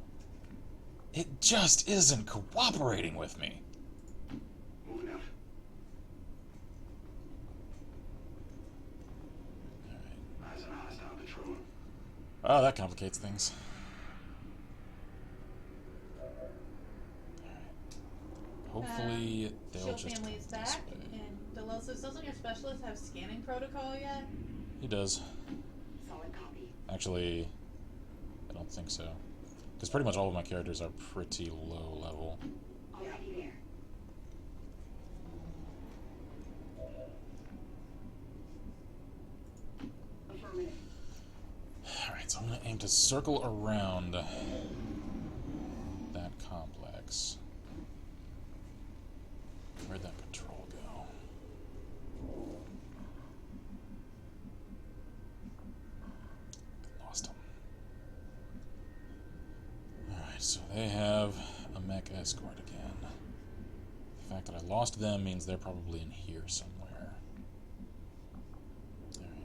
Speaker 1: It just isn't cooperating with me.
Speaker 3: Moving out. Eyes on a hostile patrol.
Speaker 1: Oh, that complicates things. Hopefully, they'll
Speaker 2: Shield
Speaker 1: just
Speaker 2: family
Speaker 1: come
Speaker 2: is
Speaker 1: this
Speaker 2: back,
Speaker 1: way.
Speaker 2: and Deloso, doesn't your specialist have scanning protocol yet?
Speaker 1: He does.
Speaker 4: Solid copy.
Speaker 1: Actually, I don't think so. Because pretty much all of my characters are pretty low level.
Speaker 4: Already there. Affirmative.
Speaker 1: Alright, so I'm going to aim to circle around that complex. Where'd that patrol go? Lost him. Alright, so they have a mech escort again. The fact that I lost them means they're probably in here somewhere. Alright.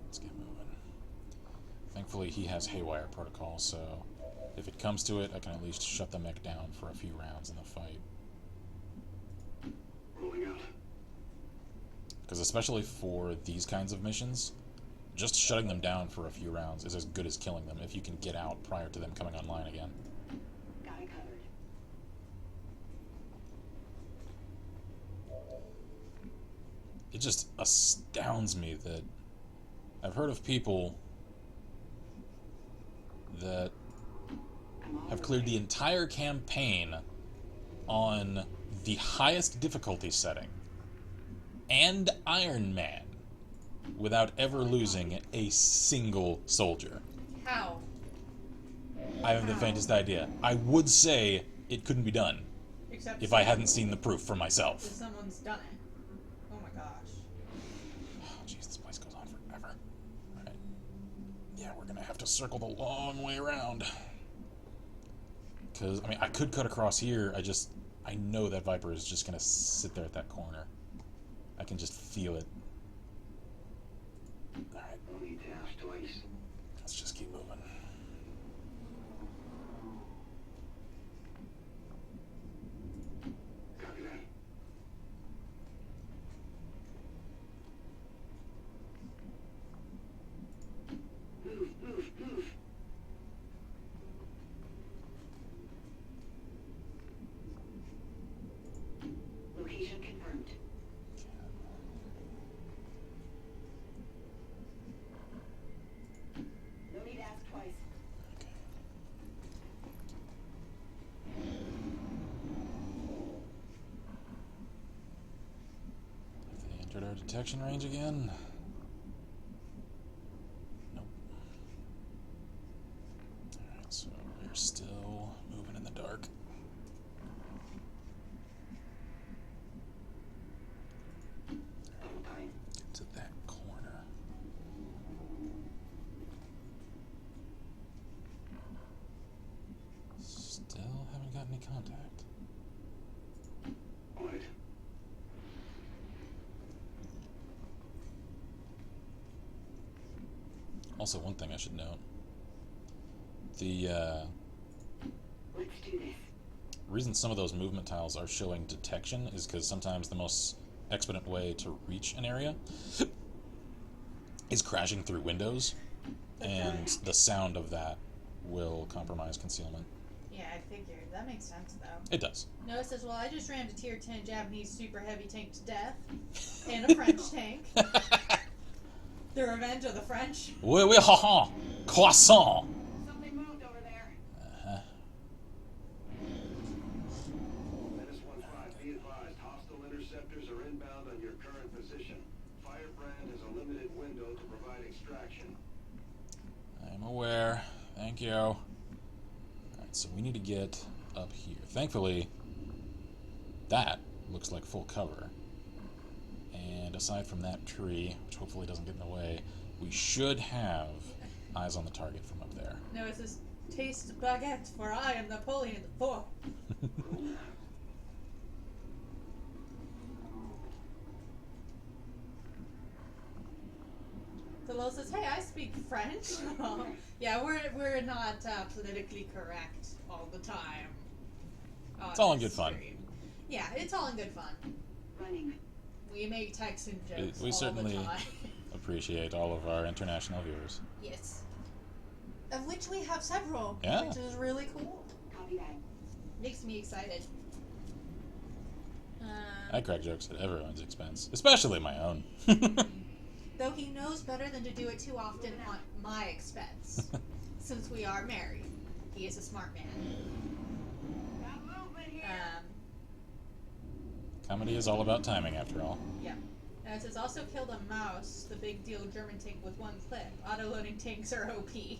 Speaker 1: Let's get moving. Thankfully, he has haywire protocol, so if it comes to it, I can at least shut the mech down for a few rounds in the fight.
Speaker 3: Rolling out.
Speaker 1: Because especially for these kinds of missions, just shutting them down for a few rounds is as good as killing them if you can get out prior to them coming online again.
Speaker 4: Got it covered.
Speaker 1: It just astounds me that I've heard of people that have cleared the entire campaign on the highest difficulty setting and Iron Man without ever losing a single soldier.
Speaker 2: How?
Speaker 1: I haven't the faintest idea. I would say it couldn't be done
Speaker 2: Except
Speaker 1: if I hadn't seen the proof for
Speaker 2: if
Speaker 1: myself.
Speaker 2: someone's done it. Oh my gosh.
Speaker 1: Jeez, this place goes on forever. Alright. Yeah, we're gonna have to circle the long way around. Because, I mean, I could cut across here, I know that Viper is just gonna sit there at that corner. I can just feel it. Alright,
Speaker 3: No need to ask twice.
Speaker 1: let's just keep moving.
Speaker 3: Copy that.
Speaker 4: Move, move, move. Location confirmed. No need to ask twice.
Speaker 1: Okay. Have they entered our detection range again? Nope. Alright, so we're still moving in the dark.
Speaker 3: Double time.
Speaker 1: Get to that corner. Still haven't got any contact.
Speaker 3: On it.
Speaker 1: Also, one thing I should note. The
Speaker 4: Let's do this.
Speaker 1: reason some of those movement tiles are showing detection is because sometimes the most expedient way to reach an area is crashing through windows, and the sound of that will compromise concealment.
Speaker 2: Yeah, I figured. That makes sense, though.
Speaker 1: It does.
Speaker 2: Noah says, well, I just rammed a tier 10 Japanese super heavy tank to death. And a French tank. The Revenge of the French.
Speaker 1: Oui, oui, ha ha! Croissant!
Speaker 4: Something moved over there.
Speaker 1: Uh-huh.
Speaker 3: Menace 1-5, be advised. Hostile interceptors are inbound on your current position. Firebrand has a limited window to provide extraction.
Speaker 1: I'm aware. Thank you. Alright, so we need to get up here. Thankfully, That looks like full cover. And aside from that tree, which hopefully doesn't get in the way, we should have eyes on the target from up there.
Speaker 2: No, it says, taste baguette, for I am Napoleon IV. Delil says, hey, I speak French. Yeah, we're not politically correct all the time.
Speaker 1: It's all in good fun.
Speaker 2: Yeah, it's all in good fun.
Speaker 4: Running.
Speaker 2: We make Texan jokes
Speaker 1: We
Speaker 2: all
Speaker 1: certainly
Speaker 2: the time.
Speaker 1: appreciate all of our international viewers.
Speaker 2: Yes. Of which we have several,
Speaker 1: Yeah.
Speaker 2: which is really cool.
Speaker 4: Copy that.
Speaker 2: Makes me excited.
Speaker 1: I crack jokes at everyone's expense, especially my own.
Speaker 2: Though he knows better than to do it too often on my expense. Since we are married. He is a smart man.
Speaker 1: Comedy is all about timing, after all.
Speaker 2: Yeah. It says also killed a mouse, the big deal German tank with one clip. Auto-loading tanks are OP.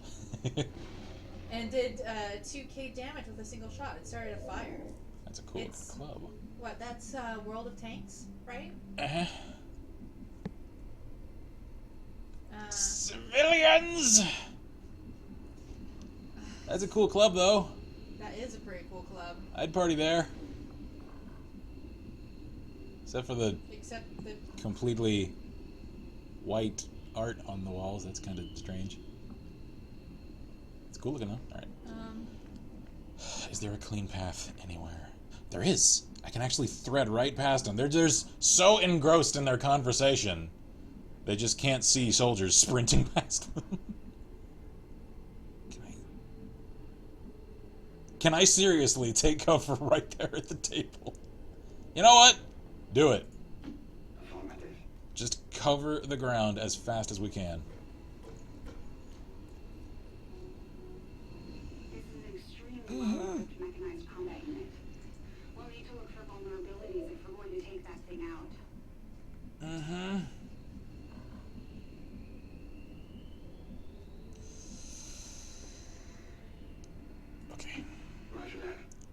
Speaker 2: And did 2k damage with a single shot. It started a fire.
Speaker 1: That's a cool
Speaker 2: It's-
Speaker 1: club.
Speaker 2: What, that's World of Tanks, right?
Speaker 1: Civilians! That's a cool club, though.
Speaker 2: That is a pretty cool club.
Speaker 1: I'd party there. Except for the
Speaker 2: Except the...
Speaker 1: completely white art on the walls. That's kind of strange. It's cool looking, though. Alright. Is there a clean path anywhere? There is! I can actually thread right past them. They're just so engrossed in their conversation, they just can't see soldiers sprinting past them. Can I seriously take cover right there at the table? You know what? Do it. Just cover the ground as fast as we can.
Speaker 4: This is an extremely well-equipped mechanized combat unit. We'll need to look for vulnerabilities if we're going to take that thing out.
Speaker 1: Mm-hmm. Okay.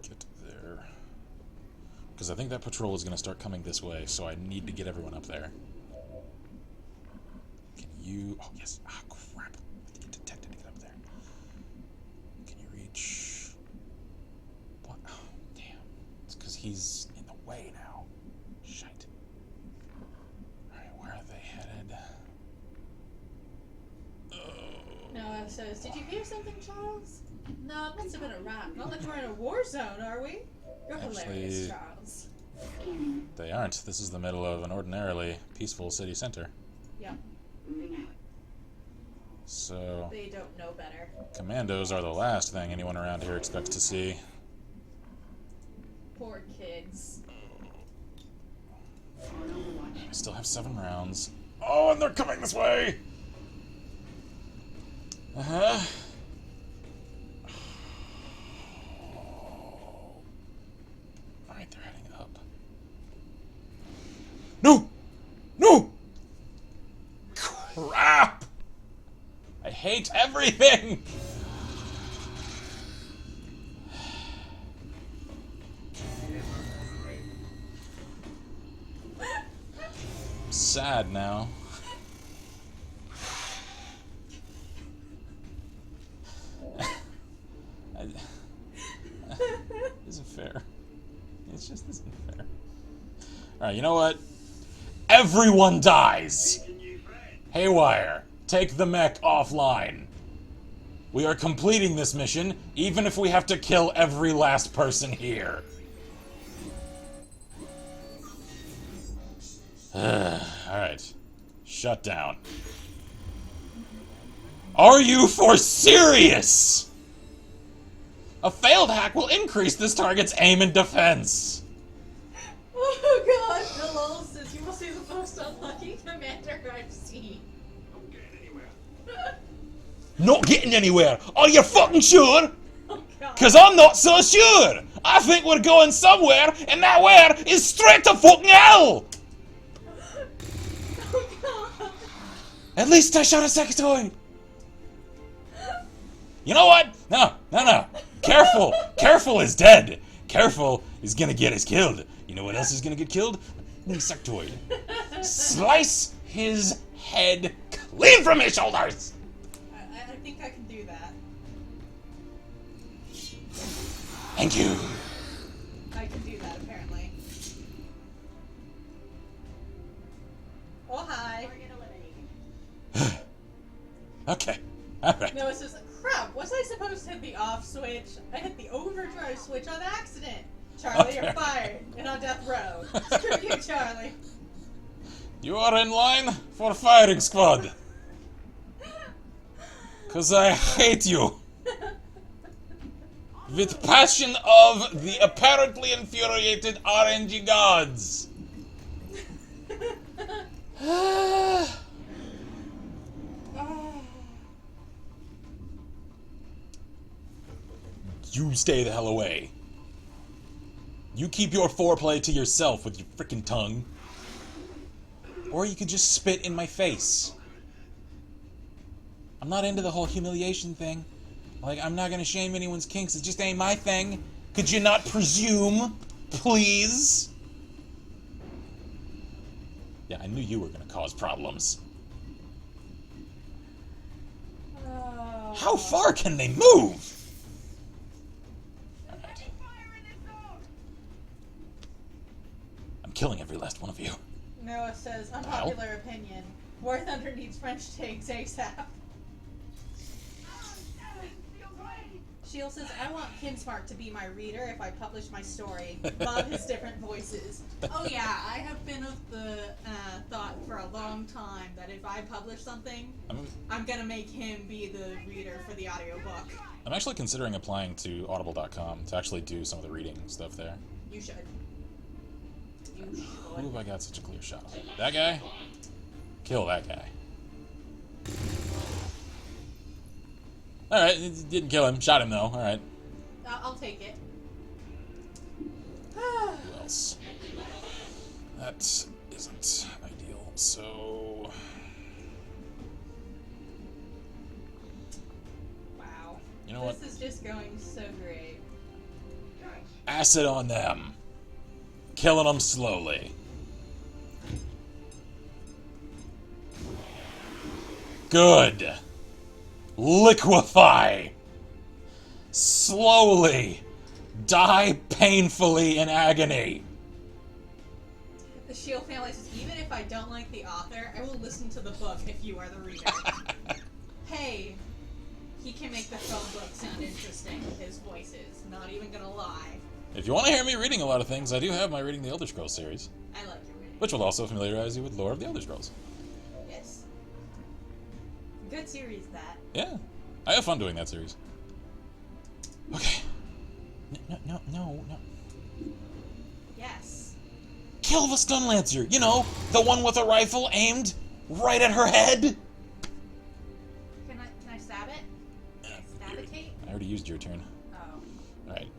Speaker 1: Get there. Because I think that patrol is going to start coming this way, so I need to get everyone up there. Can you... Oh, yes. Ah, crap. I get detected to get up there. Can you reach... What? Oh, damn. It's because he's in the way now. Shite. Alright, where are they headed?
Speaker 2: Noah says, did you hear something, Charles? No, it must have been a rat. Not like we're in a war zone, are we? You're hilarious,
Speaker 1: Actually-
Speaker 2: Charles.
Speaker 1: They aren't. This is the middle of an ordinarily peaceful city center.
Speaker 2: Yep.
Speaker 4: Moving out.
Speaker 1: So,
Speaker 2: They don't know better.
Speaker 1: commandos are the last thing anyone around here expects to see.
Speaker 2: Poor kids.
Speaker 4: On Overwatch.
Speaker 1: I still have 7 rounds. Oh, and they're coming this way! Uh-huh. Alright, they're heading up. No! No! Crap! I hate everything! I'm sad now. Isn't fair. It's just isn't fair. Alright, you know what? Everyone dies! Haywire, take the mech offline. We are completing this mission, even if we have to kill every last person here. Alright. Shut down. Are you for serious? A failed hack will increase this target's aim and defense.
Speaker 2: Oh god, Delil says, you must be the most unlucky commander I've seen.
Speaker 1: Not getting anywhere. Are you fucking sure?
Speaker 2: Oh god.
Speaker 1: Cause I'm not so sure. I think we're going somewhere, and that where is straight to fucking hell.
Speaker 2: Oh god.
Speaker 1: At least I shot a sectoid. You know what? No. Careful. Careful is dead. Careful is gonna get us killed. You know what else is gonna get killed? Insectoid. Slice his head clean from his shoulders!
Speaker 2: I think I can do that.
Speaker 1: Thank you.
Speaker 2: I can do that, apparently. Oh, hi.
Speaker 1: Okay. Alright.
Speaker 2: No, it says, crap, was I supposed to hit the off switch? I hit the overdrive switch on accident. Charlie, you're fired and on death row. Screw you, Charlie.
Speaker 1: You are in line for firing squad. Cause I hate you. With passion of the apparently infuriated RNG gods. You stay the hell away. You keep your foreplay to yourself with your frickin' tongue. Or you could just spit in my face. I'm not into the whole humiliation thing. Like, I'm not gonna shame anyone's kinks, it just ain't my thing. Could you not presume, please? Yeah, I knew you were gonna cause problems. How far can they move? Alright. I'm killing every last one of you.
Speaker 2: Noah says, unpopular opinion. War Thunder needs French takes ASAP. Shield says, I want Kinsmarck to be my reader if I publish my story. Love his different voices. Oh yeah, I have been of the thought for a long time that if I publish something, I'm gonna make him be the reader for the audiobook.
Speaker 1: I'm actually considering applying to audible.com to actually do some of the reading stuff there.
Speaker 2: You should. You should.
Speaker 1: Who have I got such a clear shot of? That guy? Kill that guy. Alright, didn't kill him. Shot him though. Alright.
Speaker 2: I'll take it.
Speaker 1: Who else? That isn't ideal, so...
Speaker 2: Wow.
Speaker 1: You know what?
Speaker 2: This is just going so great.
Speaker 1: Acid on them. Killing them slowly. Good. Liquefy. Slowly. Die painfully in agony.
Speaker 2: The Shield family says, even if I don't like the author, I will listen to the book if you are the reader. Hey, he can make the phone book sound interesting with his voices. Not even gonna lie.
Speaker 1: If you want to hear me reading a lot of things, I do have my Reading the Elder Scrolls series,
Speaker 2: I like your reading.
Speaker 1: which will also familiarize you with lore of the Elder Scrolls.
Speaker 2: Yes. Good series, that.
Speaker 1: Yeah, I have fun doing that series. Okay. No.
Speaker 2: Yes.
Speaker 1: Kill the Stun Lancer! You know, the one with a rifle aimed right at her head!
Speaker 2: Can I stab it? Can I stabitate?
Speaker 1: I already used your turn.
Speaker 2: Oh.
Speaker 1: Alright.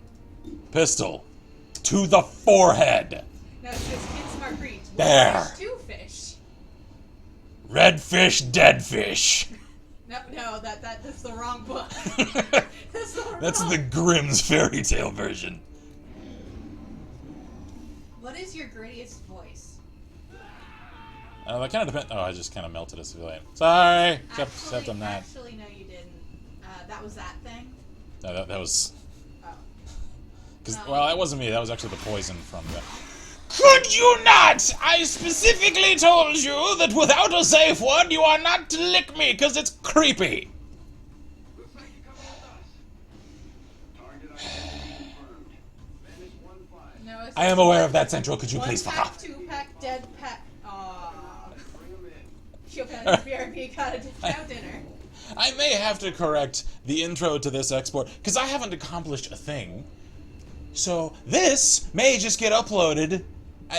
Speaker 1: Pistol. To the forehead!
Speaker 2: No, it's just Kinsmarck reads.
Speaker 1: There.
Speaker 2: Fish, two fish.
Speaker 1: Red fish, dead fish.
Speaker 2: No, that's the wrong book.
Speaker 1: That's the Grimm's fairy tale version.
Speaker 2: What is your grittiest voice?
Speaker 1: That kind of depends. Oh, I just kind of melted a civilian. Sorry! Except I'm not.
Speaker 2: Actually, no, you didn't. That was that thing?
Speaker 1: No, that was...
Speaker 2: Oh.
Speaker 1: Because,
Speaker 2: No.
Speaker 1: well, that wasn't me. That was actually the poison from the... Could you not? I specifically told you that without a safe word, you are not to lick me, because it's creepy.
Speaker 3: Looks like you're coming with us. Target identity confirmed. Vanish 1-5.
Speaker 2: No, it's
Speaker 1: I am aware of that, Central. Could you
Speaker 2: one
Speaker 1: please fuck
Speaker 2: pack,
Speaker 1: off?
Speaker 2: 2-pack, dead pack. Aww.
Speaker 3: Bring him in.
Speaker 2: She'll get a BRB, got a discount dinner.
Speaker 1: I may have to correct the intro to this export, because I haven't accomplished a thing. So, this may just get uploaded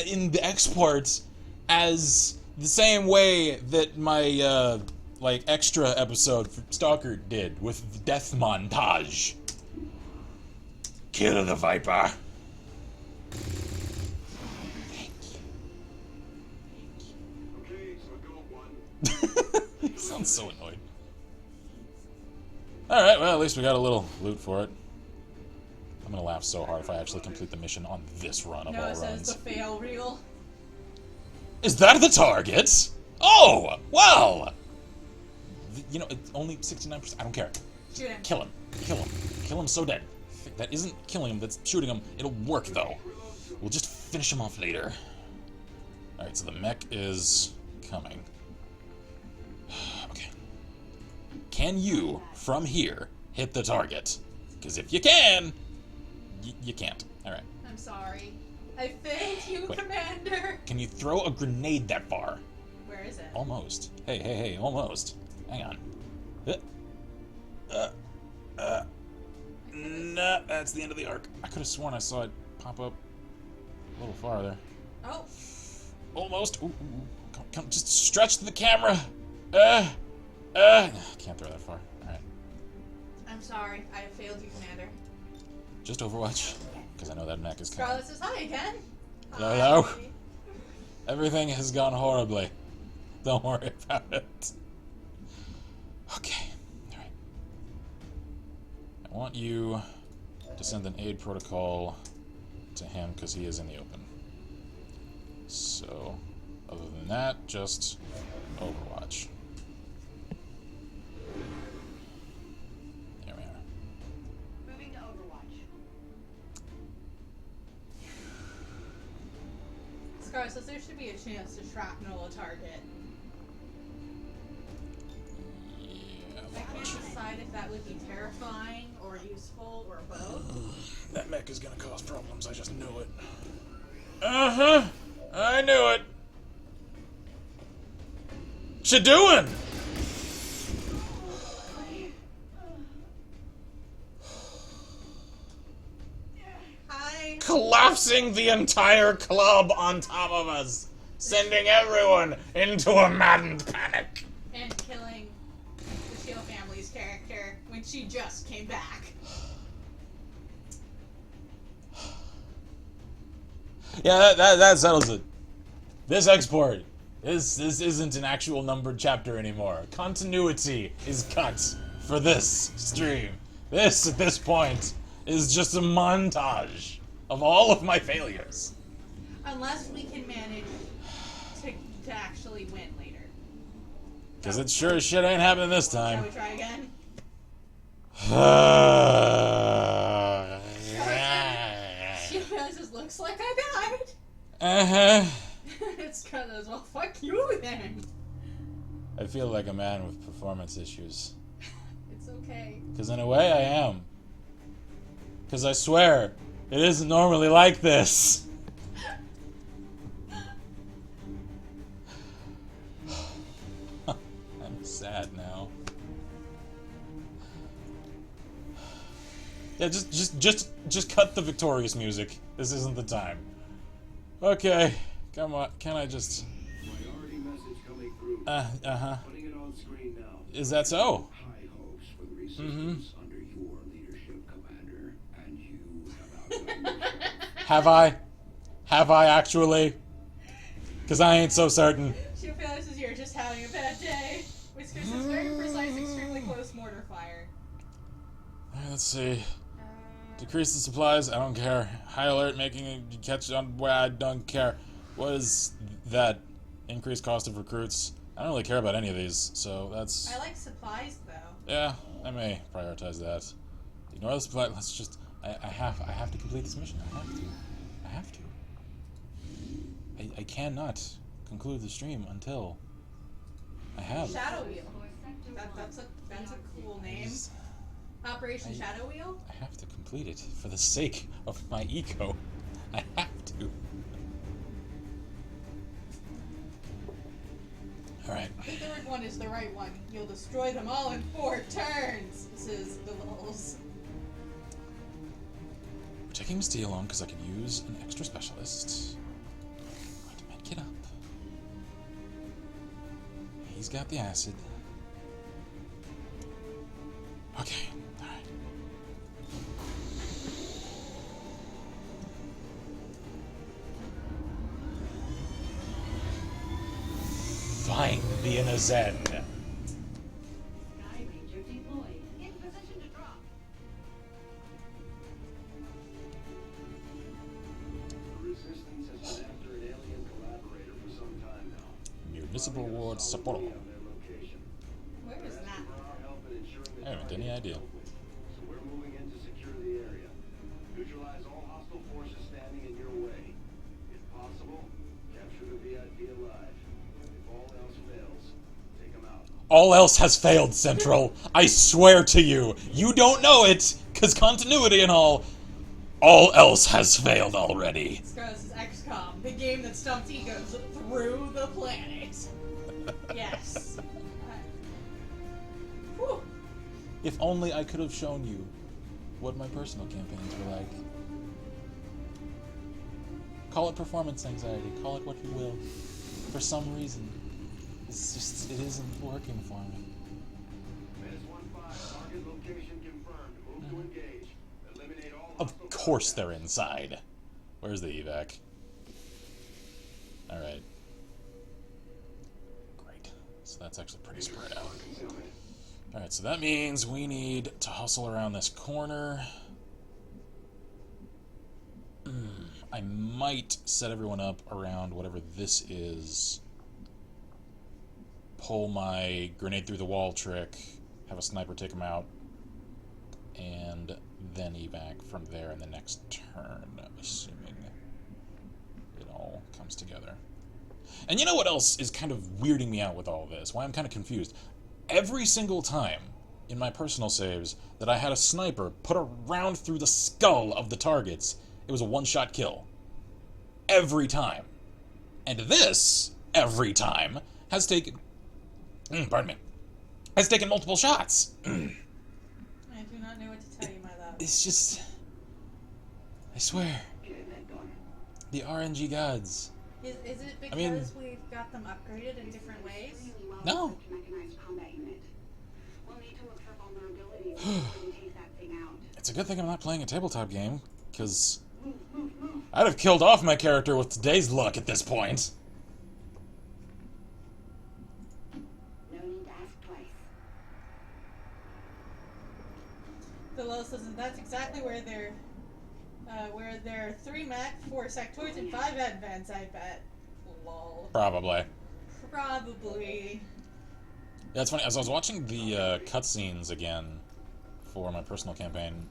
Speaker 1: in the exports as the same way that my, like, extra episode for Stalker did with the death montage. Kill the Viper. Thank
Speaker 3: Okay, so go one.
Speaker 1: you. He sounds so annoyed. Alright, well, at least we got a little loot for it. I'm gonna laugh so hard if I actually complete the mission on this run of all
Speaker 2: it says
Speaker 1: runs.
Speaker 2: the fail reel.
Speaker 1: Is that the target? Oh, well! You know, it's only 69%. I don't care.
Speaker 2: Shoot him.
Speaker 1: Kill him. Kill him. Kill him so dead. That isn't killing him, that's shooting him. It'll work, though. We'll just finish him off later. Alright, so the mech is coming. Okay. Can you, from here, hit the target? Because if you can, you can't. Alright.
Speaker 2: I'm sorry. I failed you,
Speaker 1: Wait.
Speaker 2: Commander.
Speaker 1: Can you throw a grenade that far?
Speaker 2: Where is it?
Speaker 1: Almost. Hey, almost. Hang on. Nah, that's the end of the arc. I could have sworn I saw it pop up a little farther.
Speaker 2: Oh.
Speaker 1: Almost. Ooh. Come, just stretch the camera. Can't throw that far. Alright.
Speaker 2: I'm sorry. I have failed you, Commander.
Speaker 1: Just Overwatch. Because I know that mech is coming.
Speaker 2: Scarlet says hi again.
Speaker 1: Hello.
Speaker 2: Hi.
Speaker 1: Everything has gone horribly. Don't worry about it. Okay. Alright. I want you to send an aid protocol to him because he is in the open. So, other than that, just Overwatch. There we are.
Speaker 4: Moving to Overwatch.
Speaker 2: Scar says there should be a chance to shrapnel a target.
Speaker 1: Yeah,
Speaker 2: I can't decide if that would be terrifying or useful or both.
Speaker 1: that mech is gonna cause problems, I just knew it. Uh-huh! I knew it! What you doing?
Speaker 2: Hi.
Speaker 1: Collapsing the entire club on top of us, sending everyone into a maddened panic.
Speaker 2: And killing the Shield family's character when she just came back.
Speaker 1: Yeah, that settles it. This export, this isn't an actual numbered chapter anymore. Continuity is cut for this stream. This, at this point, is just a montage of all of my failures.
Speaker 2: Unless we can manage to actually win later.
Speaker 1: Because it sure as shit ain't happening this
Speaker 2: Shall
Speaker 1: time.
Speaker 2: we try again? She realizes, looks like I died.
Speaker 1: Uh-huh.
Speaker 2: It's kind of, well, fuck you then.
Speaker 1: I feel like a man with performance issues.
Speaker 2: It's okay.
Speaker 1: Because in a way I am. Because I swear, it isn't normally like this. I'm sad now. Yeah, just cut the victorious music. This isn't the time. Okay, come on. Can I just?
Speaker 3: Priority message coming through.
Speaker 1: Uh-huh.
Speaker 3: Putting it on screen now.
Speaker 1: Is that so?
Speaker 3: High hopes for the resistance under your leadership, Commander, and you have outdone yourself.
Speaker 1: Have I actually? Because I ain't so certain.
Speaker 2: She realizes you're just having a bad day. Whiskers is very precise, extremely close mortar fire.
Speaker 1: Alright, let's see. Decrease the supplies, I don't care. High alert, making you catch on where I don't care. What is that? Increased cost of recruits. I don't really care about any of these, so that's...
Speaker 2: I like supplies, though.
Speaker 1: Yeah, I may prioritize that. Ignore the supply, let's just... I have to complete this mission. I have to. I cannot conclude the stream until I have.
Speaker 2: Shadow Wheel. That's a cool name. Operation Shadow Wheel?
Speaker 1: I have to complete it for the sake of my eco. I have to. Alright.
Speaker 2: The third one is the right one. You'll destroy them all in 4 turns, says the lulz.
Speaker 1: We're taking Misty along because I can use an extra specialist. I'm going to medkit up. He's got the acid. Okay, alright. Find the inner Zen.
Speaker 4: Sky Ranger deployed. In position to drop.
Speaker 1: Municipal Ward Sapporo.
Speaker 2: Where is that?
Speaker 1: I haven't any idea.
Speaker 3: So we're moving in to secure the area. Neutralize all hostile forces standing in your way. If possible, capture the VIP alive. If all else fails, take them out.
Speaker 1: All else has failed, Central. I swear to you. You don't know it, because continuity and all. All else has failed already.
Speaker 2: This is XCOM, the game that stumped egos through the planet. Yes. Whew.
Speaker 1: If only I could have shown you what my personal campaigns were like. Call it performance anxiety, call it what you will. For some reason, it's just, it isn't working for me.
Speaker 3: -15, target location confirmed. Move to engage. Eliminate all
Speaker 1: Of course they're inside. Where's the evac? Alright. Great. So that's actually pretty spread out. Alright, so that means we need to hustle around this corner. I might set everyone up around whatever this is. Pull my grenade through the wall trick, have a sniper take him out, and then evac from there in the next turn, assuming it all comes together. And you know what else is kind of weirding me out with all this? Why I'm kind of confused? Every single time in my personal saves that I had a sniper put a round through the skull of the targets, it was a one-shot kill. Every time. And this, every time, has taken... pardon me. Has taken multiple shots.
Speaker 2: I do not know what to tell you, my love.
Speaker 1: It's just... I swear. The RNG gods.
Speaker 2: Is it because
Speaker 1: mean-
Speaker 2: we've got them upgraded in different ways?
Speaker 1: No.
Speaker 4: Mechanized combat unit. We'll need to look for vulnerabilities before we take that thing out.
Speaker 1: It's a good thing I'm not playing a tabletop game, because I'd have killed off my character with today's luck at this point.
Speaker 4: No need to ask twice.
Speaker 2: Delos says that's exactly where there are 3 mech, 4 sectoids, and 5 advents, I bet. Lol.
Speaker 1: Probably.
Speaker 2: Probably.
Speaker 1: Yeah, it's funny. As I was watching the cutscenes again for my personal campaign,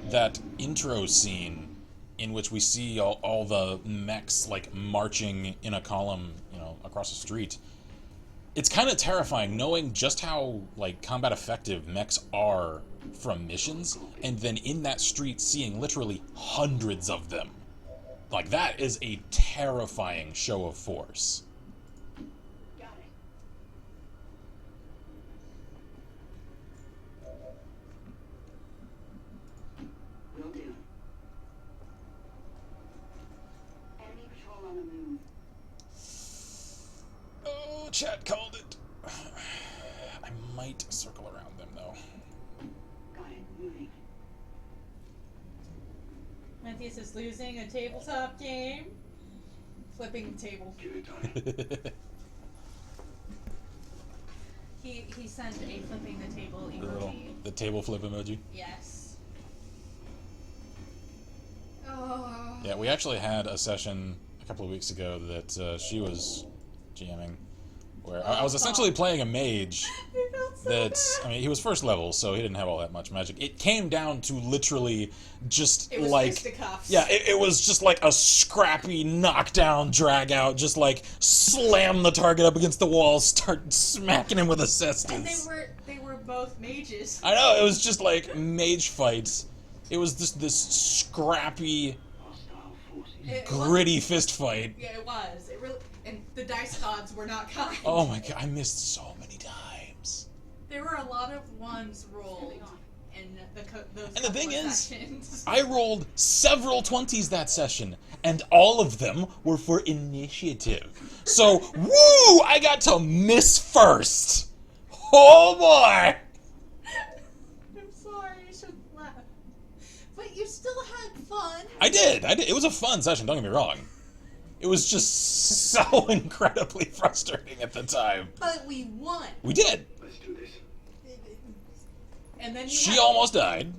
Speaker 1: that intro scene in which we see all the mechs like marching in a column, you know, across the street. It's kind of terrifying knowing just how like combat effective mechs are from missions, and then in that street seeing literally hundreds of them. Like, that is a terrifying show of force.
Speaker 4: Got it. Will do. Enemy patrol on the move.
Speaker 1: Oh, chat called it. I might circle around them, though.
Speaker 4: Got it. Moving.
Speaker 2: Matthias is losing a tabletop game. Flipping the table. He sent a flipping the table emoji.
Speaker 1: The table flip emoji.
Speaker 2: Yes. Oh.
Speaker 1: Yeah, we actually had a session a couple of weeks ago that she was GMing, where I was essentially playing a mage
Speaker 2: I felt so
Speaker 1: that,
Speaker 2: bad.
Speaker 1: I mean, he was first level, so he didn't have all that much magic. It came down to literally just
Speaker 2: It was
Speaker 1: like...
Speaker 2: fisticuffs.
Speaker 1: Yeah, it was just like a scrappy knockdown, drag out, just like slam the target up against the wall, start smacking him with a cestus.
Speaker 2: And they were both mages.
Speaker 1: I know, it was just like mage fights. It was just this scrappy,
Speaker 2: It
Speaker 1: gritty fist fight.
Speaker 2: Yeah, it was. It really, and the dice gods were not kind.
Speaker 1: Oh my god, I missed so many times.
Speaker 2: There were a lot of ones rolled in those
Speaker 1: And the thing
Speaker 2: couple of
Speaker 1: is,
Speaker 2: sessions.
Speaker 1: I rolled several 20s that session, and all of them were for initiative. So, woo! I got to miss first! Oh boy!
Speaker 2: I'm sorry, you shouldn't laugh. But you still had fun.
Speaker 1: I did. It was a fun session, don't get me wrong. It was just so incredibly frustrating at the time.
Speaker 2: But we won.
Speaker 1: We did.
Speaker 3: Let's do this.
Speaker 2: And then you
Speaker 1: She
Speaker 2: had-
Speaker 1: almost died,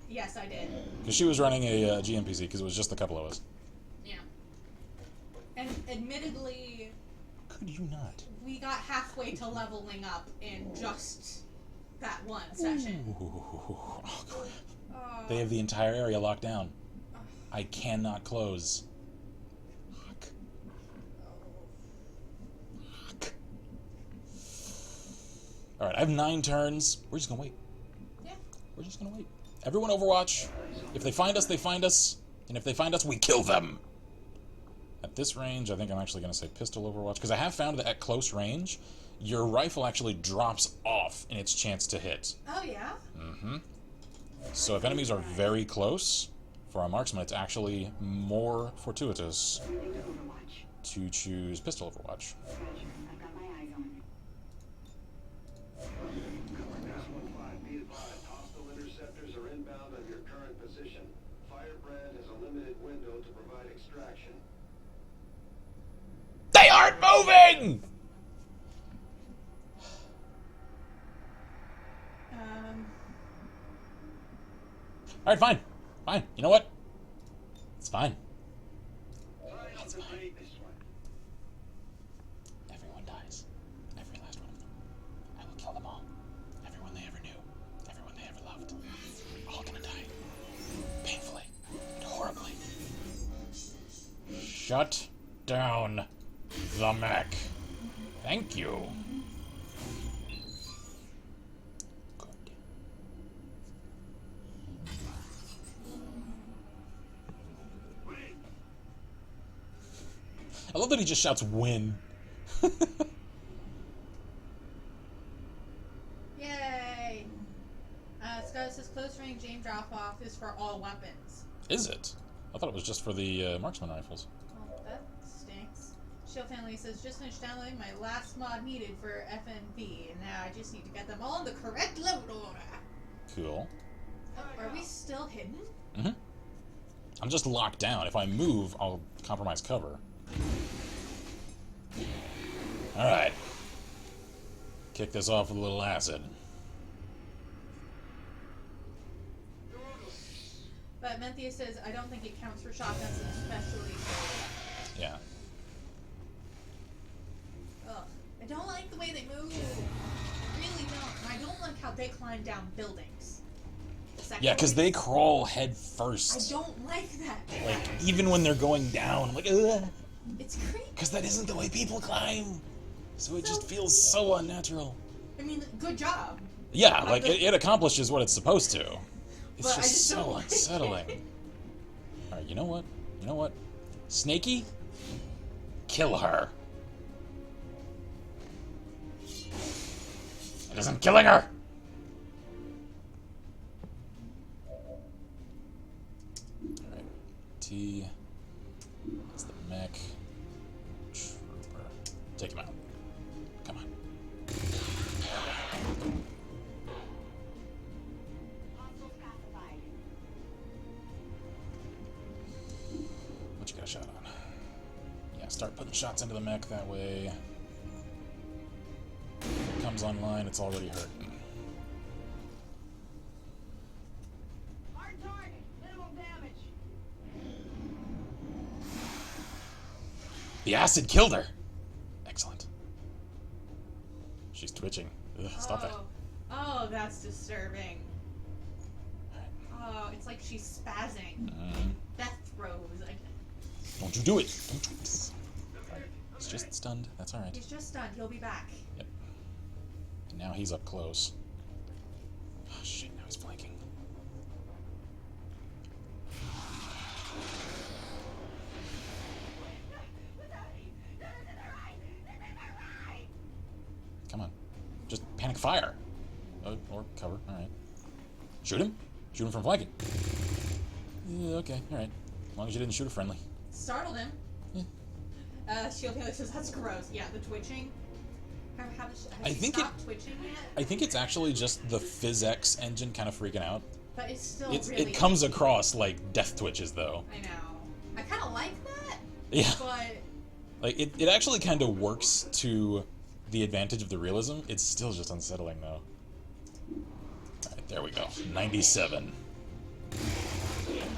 Speaker 2: Yes, I did.
Speaker 1: because she was running a GMPC, because it was just a couple of us.
Speaker 2: Yeah. And admittedly,
Speaker 1: could you not?
Speaker 2: We got halfway to leveling up in just that one session.
Speaker 1: Oh, crap. They have the entire area locked down. I cannot close. Fuck. Fuck. Alright, I have 9 turns. We're just gonna wait.
Speaker 2: Yeah.
Speaker 1: We're just gonna wait. Everyone Overwatch. If they find us, they find us. And if they find us, we kill them. At this range, I think I'm actually going to say pistol Overwatch. Because I have found that at close range, your rifle actually drops off in its chance to hit.
Speaker 2: Oh, yeah?
Speaker 1: Mm-hmm. So if enemies are very close, for our marksman, it's actually more fortuitous to choose pistol Overwatch.
Speaker 4: I've got my eyes on it.
Speaker 3: Be advised, hostile interceptors are inbound on your current position. Firebrand has a limited window to provide extraction.
Speaker 1: They aren't moving! Alright, fine. Fine. You know what? It's fine. It's fine. Everyone dies. Every last one of them. I will kill them all. Everyone they ever knew. Everyone they ever loved. All gonna die. Painfully. And horribly. Shut down the mech. Thank you. Good. I love that he just shouts win.
Speaker 2: Yay! Scott says close range aim drop off is for all weapons.
Speaker 1: Is it? I thought it was just for the marksman rifles.
Speaker 2: Well, that stinks. Shield Family says, just finished downloading my last mod needed for FNP, and now I just need to get them all in the correct level order.
Speaker 1: Cool.
Speaker 2: Oh, are we still hidden?
Speaker 1: Mm-hmm. I'm just locked down. If I move, I'll compromise cover. Alright. Kick this off with a little acid.
Speaker 2: But Menthea says, I don't think it counts for shotguns, especially for...
Speaker 1: Yeah.
Speaker 2: Ugh. I don't like the way they move. I really don't. And I don't like how they climb down buildings.
Speaker 1: Yeah, because they crawl head
Speaker 2: I
Speaker 1: first.
Speaker 2: don't like that.
Speaker 1: Like, even when they're going down, I'm like, ugh.
Speaker 2: It's creepy.
Speaker 1: Because that isn't the way people climb. So it just feels so unnatural.
Speaker 2: I mean, good job.
Speaker 1: Yeah, like, it accomplishes what it's supposed to. It's
Speaker 2: But I
Speaker 1: just
Speaker 2: just
Speaker 1: so
Speaker 2: don't like it.
Speaker 1: unsettling. Alright, you know what? You know what? Snaky? Kill her. It isn't killing her! Alright. T. That's the mech. Trooper. Take him out. Come on.
Speaker 4: Hostile classified.
Speaker 1: What you got a shot on? Yeah, start putting shots into the mech that way. If it comes online, it's already hurting.
Speaker 4: Hard target. Minimum damage.
Speaker 1: The acid killed her! Excellent. She's twitching. Ugh, stop that.
Speaker 2: Oh, that's disturbing. Oh, it's like she's spazzing. Death throes.
Speaker 1: Don't you do it! Don't you... He's just stunned. That's alright.
Speaker 2: He's just stunned. He'll be back.
Speaker 1: Yep. And now he's up close. Oh shit, now he's flanking. Come on. Just panic fire. Or cover, alright. Shoot him? Shoot him from flanking. Yeah, okay, alright. As long as you didn't shoot a friendly.
Speaker 2: Startled him.
Speaker 1: Yeah.
Speaker 2: Shield Taylor says that's gross. Yeah, the twitching. Has
Speaker 1: I
Speaker 2: she
Speaker 1: think
Speaker 2: stopped twitching yet?
Speaker 1: I think it's actually just the PhysX engine kind of freaking out.
Speaker 2: But it's still
Speaker 1: It
Speaker 2: really...
Speaker 1: comes across like death twitches, though.
Speaker 2: I know. I kind of like that.
Speaker 1: Yeah.
Speaker 2: But...
Speaker 1: Like, it actually kind of works to the advantage of the realism. It's still just unsettling, though. Alright, there we go. 97.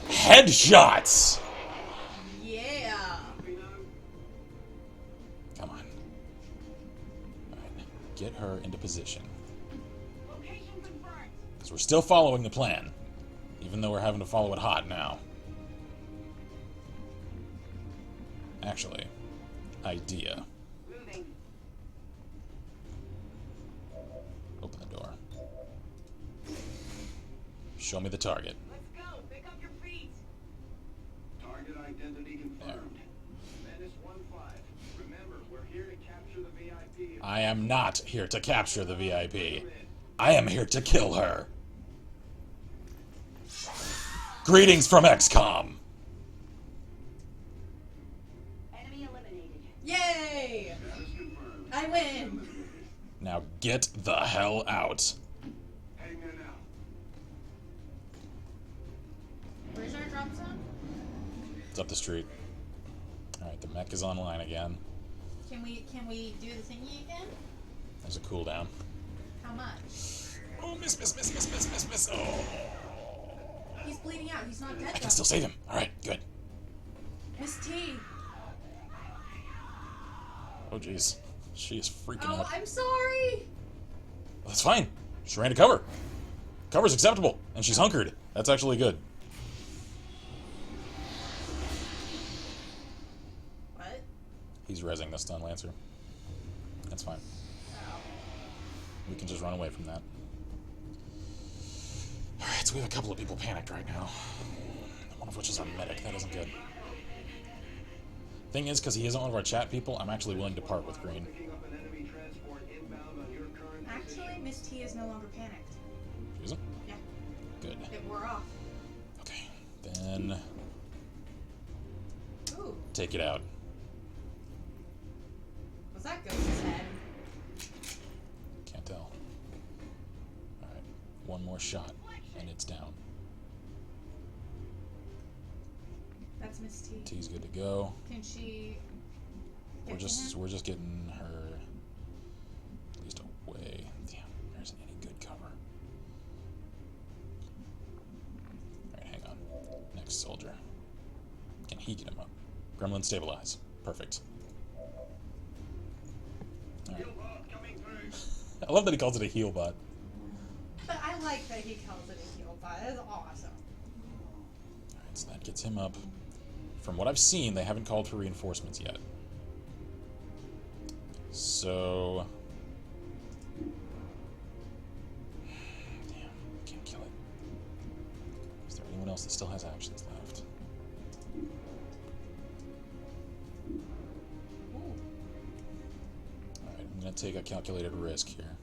Speaker 1: Headshots!
Speaker 2: Yeah.
Speaker 1: Come on. get her into position.
Speaker 4: Location confirmed.
Speaker 1: Because we're still following the plan. Even though we're having to follow it hot now. Actually, idea.
Speaker 4: Moving.
Speaker 1: Open the door. Show me the target.
Speaker 4: Let's go. Pick up your feet.
Speaker 3: Target identity confirmed. Menace 1-5. Remember, we're here to capture the VIP.
Speaker 1: I am not here to capture the VIP. I am here to kill her. Greetings from XCOM.
Speaker 4: Enemy eliminated.
Speaker 2: Yay!
Speaker 3: Status confirmed.
Speaker 2: I win.
Speaker 1: Now get the hell out.
Speaker 3: Heading there now.
Speaker 2: Where's our drop zone?
Speaker 1: It's up the street. Alright, the mech is online again.
Speaker 2: Can we do the thingy again?
Speaker 1: There's a cooldown.
Speaker 2: How much?
Speaker 1: Oh, miss. Oh.
Speaker 2: He's bleeding out. He's not dead
Speaker 1: I
Speaker 2: though.
Speaker 1: can still save him. Alright, good.
Speaker 2: Miss T.
Speaker 1: Oh, jeez. She is freaking
Speaker 2: Oh,
Speaker 1: out.
Speaker 2: I'm sorry.
Speaker 1: That's fine. She ran to cover. Cover's acceptable. And she's hunkered. That's actually good.
Speaker 2: What?
Speaker 1: He's rezzing the stun lancer. That's fine.
Speaker 2: Oh.
Speaker 1: We can just run away from that. Alright, so we have a couple of people panicked right now. One of which is our medic. That isn't good. Thing is, because he isn't one of our chat people, I'm actually willing to part with Green.
Speaker 3: Picking up an enemy transport inbound on your current
Speaker 2: Actually, Miss T is no longer panicked.
Speaker 1: She isn't?
Speaker 2: Yeah.
Speaker 1: Good.
Speaker 2: It wore off.
Speaker 1: Okay. Then
Speaker 2: Ooh.
Speaker 1: take it out.
Speaker 2: Was that Ghost's head?
Speaker 1: Can't tell. Alright. One more shot, and it's down.
Speaker 2: That's Miss T.
Speaker 1: T's good to go.
Speaker 2: Can she get to him?
Speaker 1: We're just getting her at least away. Damn, there isn't any good cover. Alright, hang on. Next soldier. Can he get him up? Gremlin stabilize. Perfect. Alright.
Speaker 3: coming through.
Speaker 1: I love that he calls it a heal bot.
Speaker 2: But I like that he calls it a heal bot. That's awesome.
Speaker 1: Alright, so that gets him up. From what I've seen, they haven't called for reinforcements yet. So... Damn, can't kill it. Is there anyone else that still has actions left?
Speaker 2: Ooh.
Speaker 1: Alright, I'm gonna take a calculated risk here.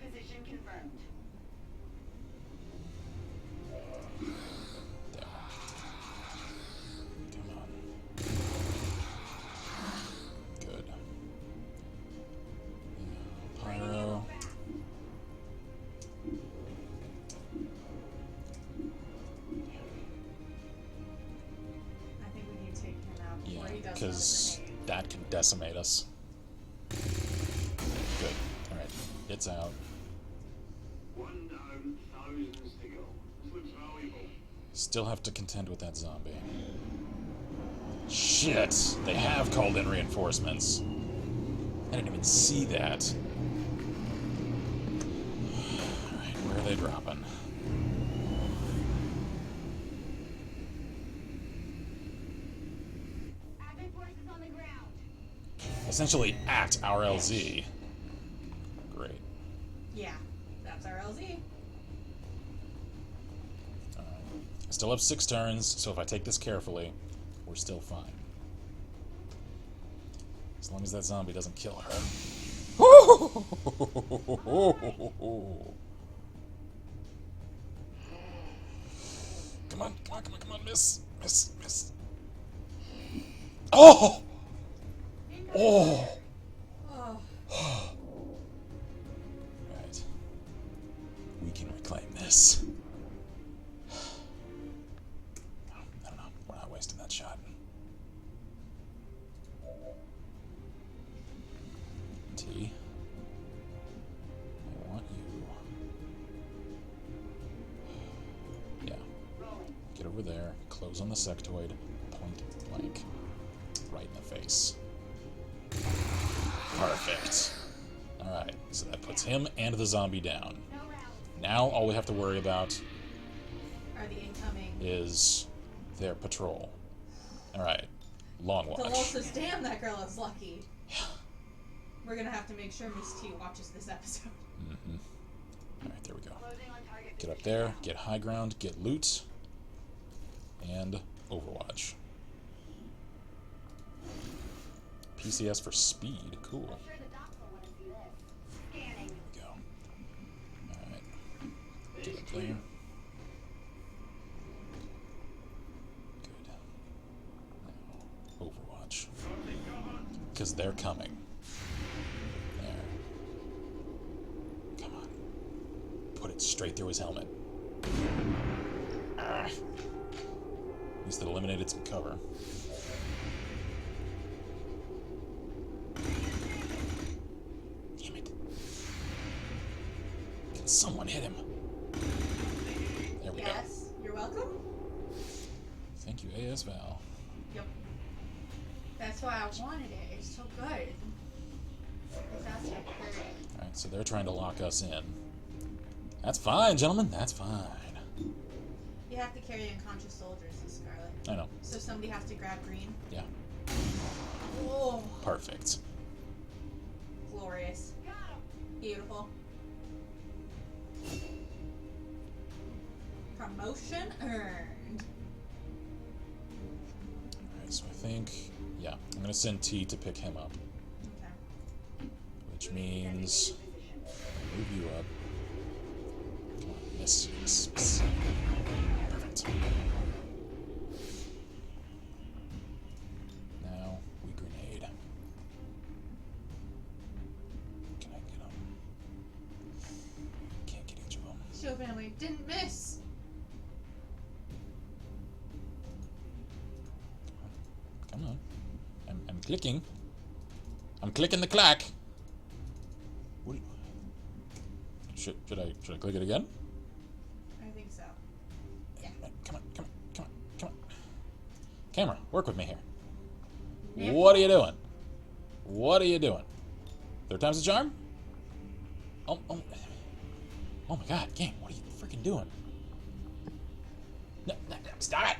Speaker 4: Position confirmed.
Speaker 1: Damn. Come on. Good. Pyro.
Speaker 2: I think we need to take him out
Speaker 1: Yeah,
Speaker 2: before he does
Speaker 1: because
Speaker 2: another grenade.
Speaker 1: that can decimate us. Good. Alright, it's out.
Speaker 3: One down, thousands to go. This looks valuable.
Speaker 1: Still have to contend with that zombie. Shit! They have called in reinforcements. I didn't even see that. Alright, where are they dropping?
Speaker 4: Active forces on the ground.
Speaker 1: Essentially at our LZ. Great.
Speaker 2: Yeah, that's our LZ.
Speaker 1: I still have 6 turns, so if I take this carefully, we're still fine. As long as that zombie doesn't kill her. Come on, miss. Miss. Oh! Oh!
Speaker 2: Oh.
Speaker 1: Right. We can reclaim this. I don't know. We're not wasting that shot. T. I want you. Yeah.
Speaker 4: Rolling.
Speaker 1: Get over there. Close on the sectoid. Point blank. Right in the face. Perfect. Alright, so that puts him and the zombie down.
Speaker 4: No rounds.
Speaker 1: Now all we have to worry about
Speaker 2: Are the incoming.
Speaker 1: is their patrol. Alright, long watch.
Speaker 2: Dolores, damn, that girl is lucky. We're gonna have to make sure Miss T watches this episode.
Speaker 1: Alright, there we go.
Speaker 4: Closing on target.
Speaker 1: Get up there, get high ground, get loot, and Overwatch. PCS for speed, cool.
Speaker 4: I'm sure the docs will want to see this. Scanning.
Speaker 1: There we go. Alright. Get up there. Good. Now, Overwatch. Because they're coming. There. Come on. Put it straight through his helmet. At least it eliminated some cover. Damn it. Can someone hit him? There we go.
Speaker 2: Yes, you're welcome.
Speaker 1: Thank you, AS Val.
Speaker 2: Yep. That's why I wanted it. It's so good. That's so good.
Speaker 1: Alright, so they're trying to lock us in. That's fine, gentlemen. That's fine.
Speaker 2: You have to carry unconscious soldiers in Scarlet.
Speaker 1: I know.
Speaker 2: So somebody has to grab green.
Speaker 1: Yeah.
Speaker 2: Oh,
Speaker 1: Perfect.
Speaker 2: glorious. Beautiful. Promotion earned.
Speaker 1: Alright, so I think... Yeah, I'm going to send T to pick him up.
Speaker 2: Okay.
Speaker 1: Which means... Move you up. Come on, miss. Miss. Perfect. Now, we grenade. Can I get him? Can't get each of them.
Speaker 2: Show family didn't miss.
Speaker 1: Come on. I'm clicking. I'm clicking the clack. What do you... Should I click it again?
Speaker 2: I think so.
Speaker 1: Come on. Camera, work with me here. What are you doing? What are you doing? Third time's a charm? Oh my god, game, what are you freaking doing? No, stop it!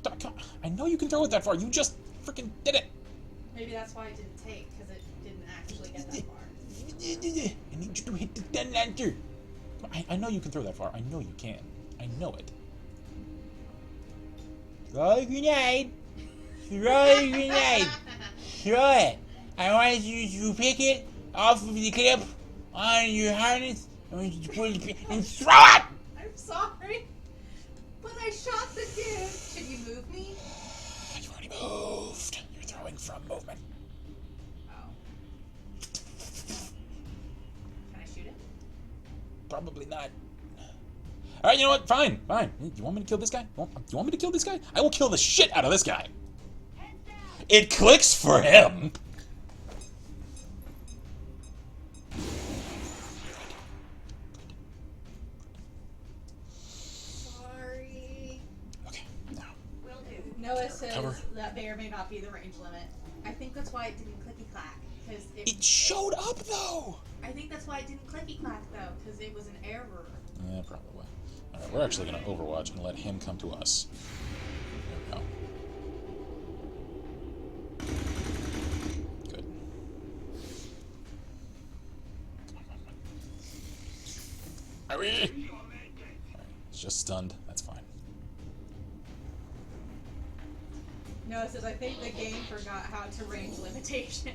Speaker 1: Stop it, come on. I know you can throw it that far, you just freaking did it!
Speaker 2: Maybe that's why it didn't take, because it didn't actually get that far.
Speaker 1: I need you to hit the detonator. I know you can throw that far. I know you can. I know it. Throw a grenade. Throw a grenade. Throw it. I want you to pick it off of the clip on your harness. I want you to pull it and throw it.
Speaker 2: I'm sorry, but I shot the dude. Should you move me?
Speaker 1: You already moved. You're throwing from movement.
Speaker 2: Oh. Can I shoot it?
Speaker 1: Probably not. Alright, you know what? Fine. You want me to kill this guy? You want me to kill this guy? I will kill the shit out of this guy. It clicks for him.
Speaker 2: Sorry.
Speaker 1: Okay, now.
Speaker 4: Will do.
Speaker 2: Noah says
Speaker 1: Cover.
Speaker 2: that may or may not be the range limit. I think that's why it didn't clicky clack. Because
Speaker 1: It showed up, though.
Speaker 2: I think that's why it didn't clicky clack though, because it was an error.
Speaker 1: Yeah, probably. Alright, we're actually going to Overwatch and let him come to us. There we go. Good. Come on. Are we? Alright, it's just stunned. That's fine.
Speaker 2: Noah says, I think the game forgot how to range limitation.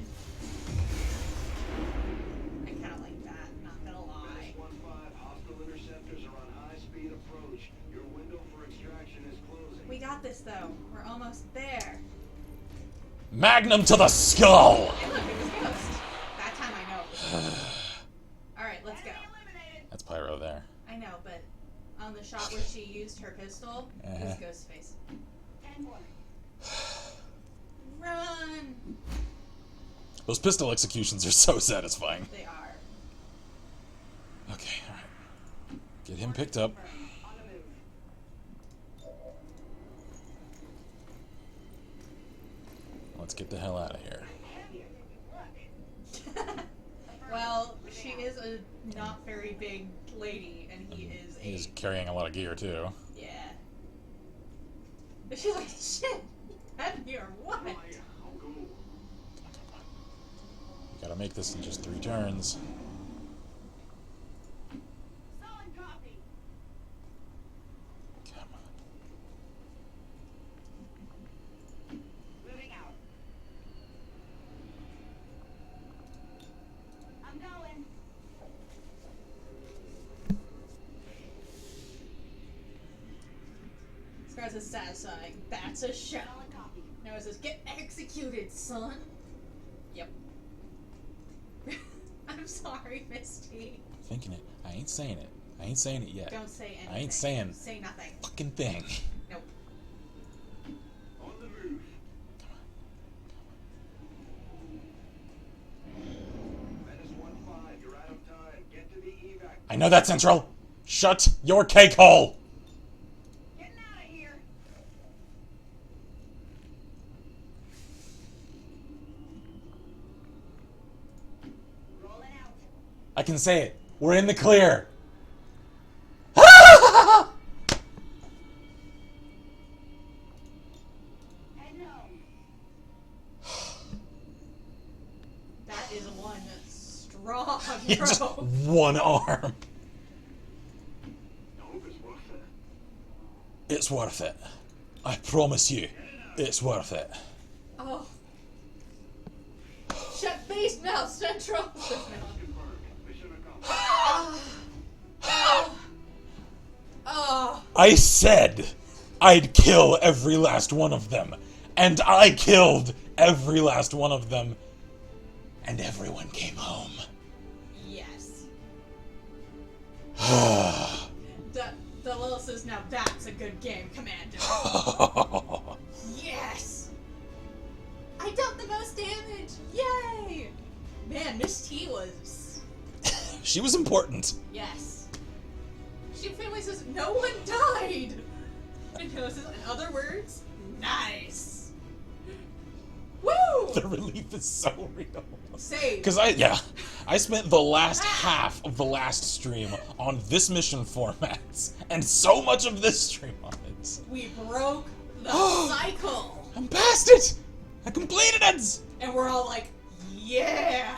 Speaker 2: I kind of like that, not gonna lie.
Speaker 3: 1-5, hostile interceptors are on high-speed approach. Your window for extraction is closing.
Speaker 2: We got this though. We're almost there.
Speaker 1: Magnum to the skull!
Speaker 2: Hey look, it was Ghost. That time I know it was Ghost. Alright, let's go.
Speaker 1: That's Pyro there.
Speaker 2: I know, but on the shot where she used her pistol, it was Ghostface.
Speaker 4: 10-4.
Speaker 2: Run!
Speaker 1: Those pistol executions are so satisfying.
Speaker 2: They are.
Speaker 1: Okay, alright. Get him picked up.
Speaker 4: On the move.
Speaker 1: Let's get the hell out of here.
Speaker 4: Heavier
Speaker 2: a not very big lady, and he is
Speaker 1: He's carrying a lot of gear, too.
Speaker 2: Yeah. But she's like, shit, heavy or what?
Speaker 1: Gotta make this in just 3 turns.
Speaker 4: Solid copy.
Speaker 1: Come on.
Speaker 4: Moving out. I'm going.
Speaker 2: This guy's a satisfying. That's a shot.
Speaker 4: Solid copy.
Speaker 2: Now it says, get executed, son. Yep. I'm sorry, Misty.
Speaker 1: Thinking it. I ain't saying it. I ain't saying it yet.
Speaker 2: Don't say anything.
Speaker 1: I ain't saying
Speaker 2: Say nothing.
Speaker 1: fucking thing.
Speaker 2: Nope.
Speaker 3: On the move. Menace 1-5, you're out of time. Get to the evac.
Speaker 1: I know that, Central. Shut your cake hole.
Speaker 4: Getting out of here. Rolling out.
Speaker 1: I can say it. We're in the clear.
Speaker 4: Heading home.
Speaker 2: That is one strong
Speaker 1: Just
Speaker 2: bro.
Speaker 1: one arm.
Speaker 3: I hope it's worth it.
Speaker 1: It's worth it. I promise you, it's worth it.
Speaker 2: Oh. Shut face now, Central.
Speaker 3: Confirmed. Mission accomplished.
Speaker 2: Oh.
Speaker 1: I said I'd kill every last one of them. And I killed every last one of them. And everyone came home.
Speaker 2: Yes. The Lil says, now that's a good game, Commander. Yes! I dealt the most damage! Yay! Man, Miss T was...
Speaker 1: She was important.
Speaker 2: Yes. She finally says, no one died! And Taylor says, in other words, nice! Woo!
Speaker 1: The relief is so real.
Speaker 2: Save.
Speaker 1: Because I spent the last half of the last stream on this mission format, and so much of this stream on it.
Speaker 2: We broke the cycle!
Speaker 1: I'm past it! I completed it!
Speaker 2: And we're all like, yeah!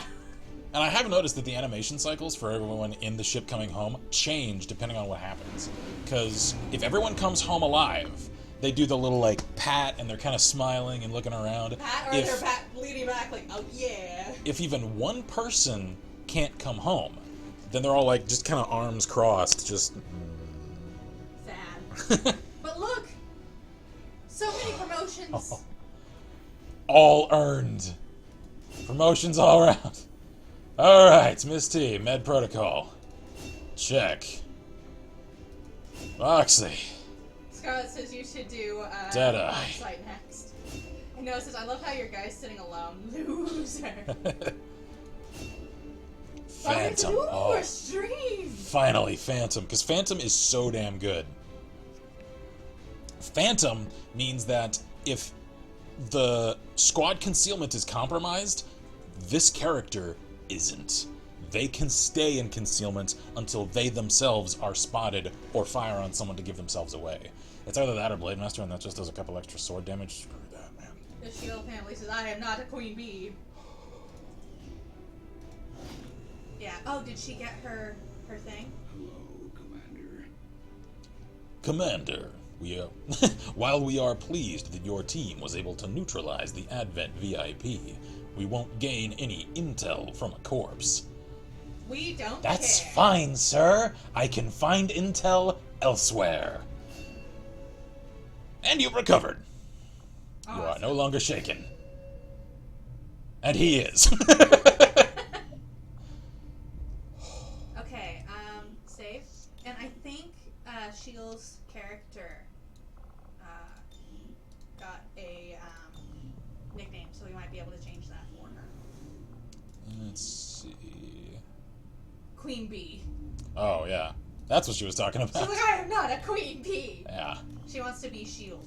Speaker 1: And I have noticed that the animation cycles for everyone in the ship coming home change depending on what happens. Because if everyone comes home alive, they do the little, like, pat, and they're kind of smiling and looking around.
Speaker 2: Pat, or they're leaning back like, oh yeah.
Speaker 1: If even one person can't come home, then they're all, like, just kind of arms crossed, just...
Speaker 2: Sad. But look! So many promotions!
Speaker 1: all earned. Promotions all around. Alright, Miss T, Med Protocol. Check. Roxy.
Speaker 2: Scarlett says you should do
Speaker 1: Deadeye.
Speaker 2: site next. And Noah says, I love how your guy's sitting alone. Loser.
Speaker 1: Phantom.
Speaker 2: Ooh,
Speaker 1: Oh,
Speaker 2: a stream!
Speaker 1: finally, Phantom. Because Phantom is so damn good. Phantom means that if the squad concealment is compromised, this character isn't. They can stay in concealment until they themselves are spotted or fire on someone to give themselves away. It's either that or Blade Master, and that just does a couple extra sword damage. Screw that, man.
Speaker 2: The Shield family says, I am not a queen bee. Yeah. Oh, did she get her thing?
Speaker 3: Hello, Commander.
Speaker 1: Commander, while we are pleased that your team was able to neutralize the Advent VIP, we won't gain any intel from a corpse.
Speaker 2: We don't
Speaker 1: That's
Speaker 2: care.
Speaker 1: fine, sir. I can find intel elsewhere. And you've recovered. You are no longer shaken. And he is.
Speaker 2: Okay, save. And I think Shield's character got a nickname, so we might be able to change that for her.
Speaker 1: Let's see.
Speaker 2: Queen Bee.
Speaker 1: Oh, yeah. That's what she was talking
Speaker 2: She's
Speaker 1: about.
Speaker 2: like, I am not a queen bee.
Speaker 1: Yeah.
Speaker 2: She wants to be Shield.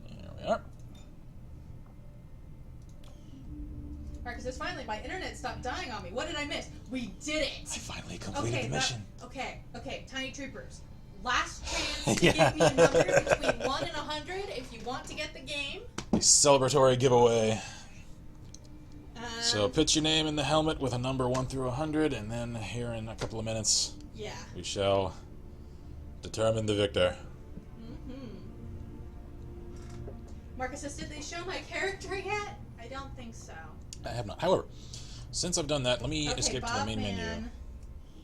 Speaker 1: Here we are.
Speaker 2: Marcus Marcus, finally, my internet stopped dying on me. What did I miss? We did it!
Speaker 1: I finally completed the mission.
Speaker 2: Okay, Tiny Troopers. Last chance to
Speaker 1: Yeah.
Speaker 2: give me a number between 1 and 100 if you want to get the game.
Speaker 1: The celebratory giveaway. So pitch your name in the helmet with a number 1 through 100, and then here in a couple of minutes,
Speaker 2: Yeah.
Speaker 1: we shall determine the victor.
Speaker 2: Marcus says, did they show my character yet? I don't think so.
Speaker 1: I have not. However, since I've done that, let me
Speaker 2: Okay,
Speaker 1: escape to the main menu.
Speaker 2: It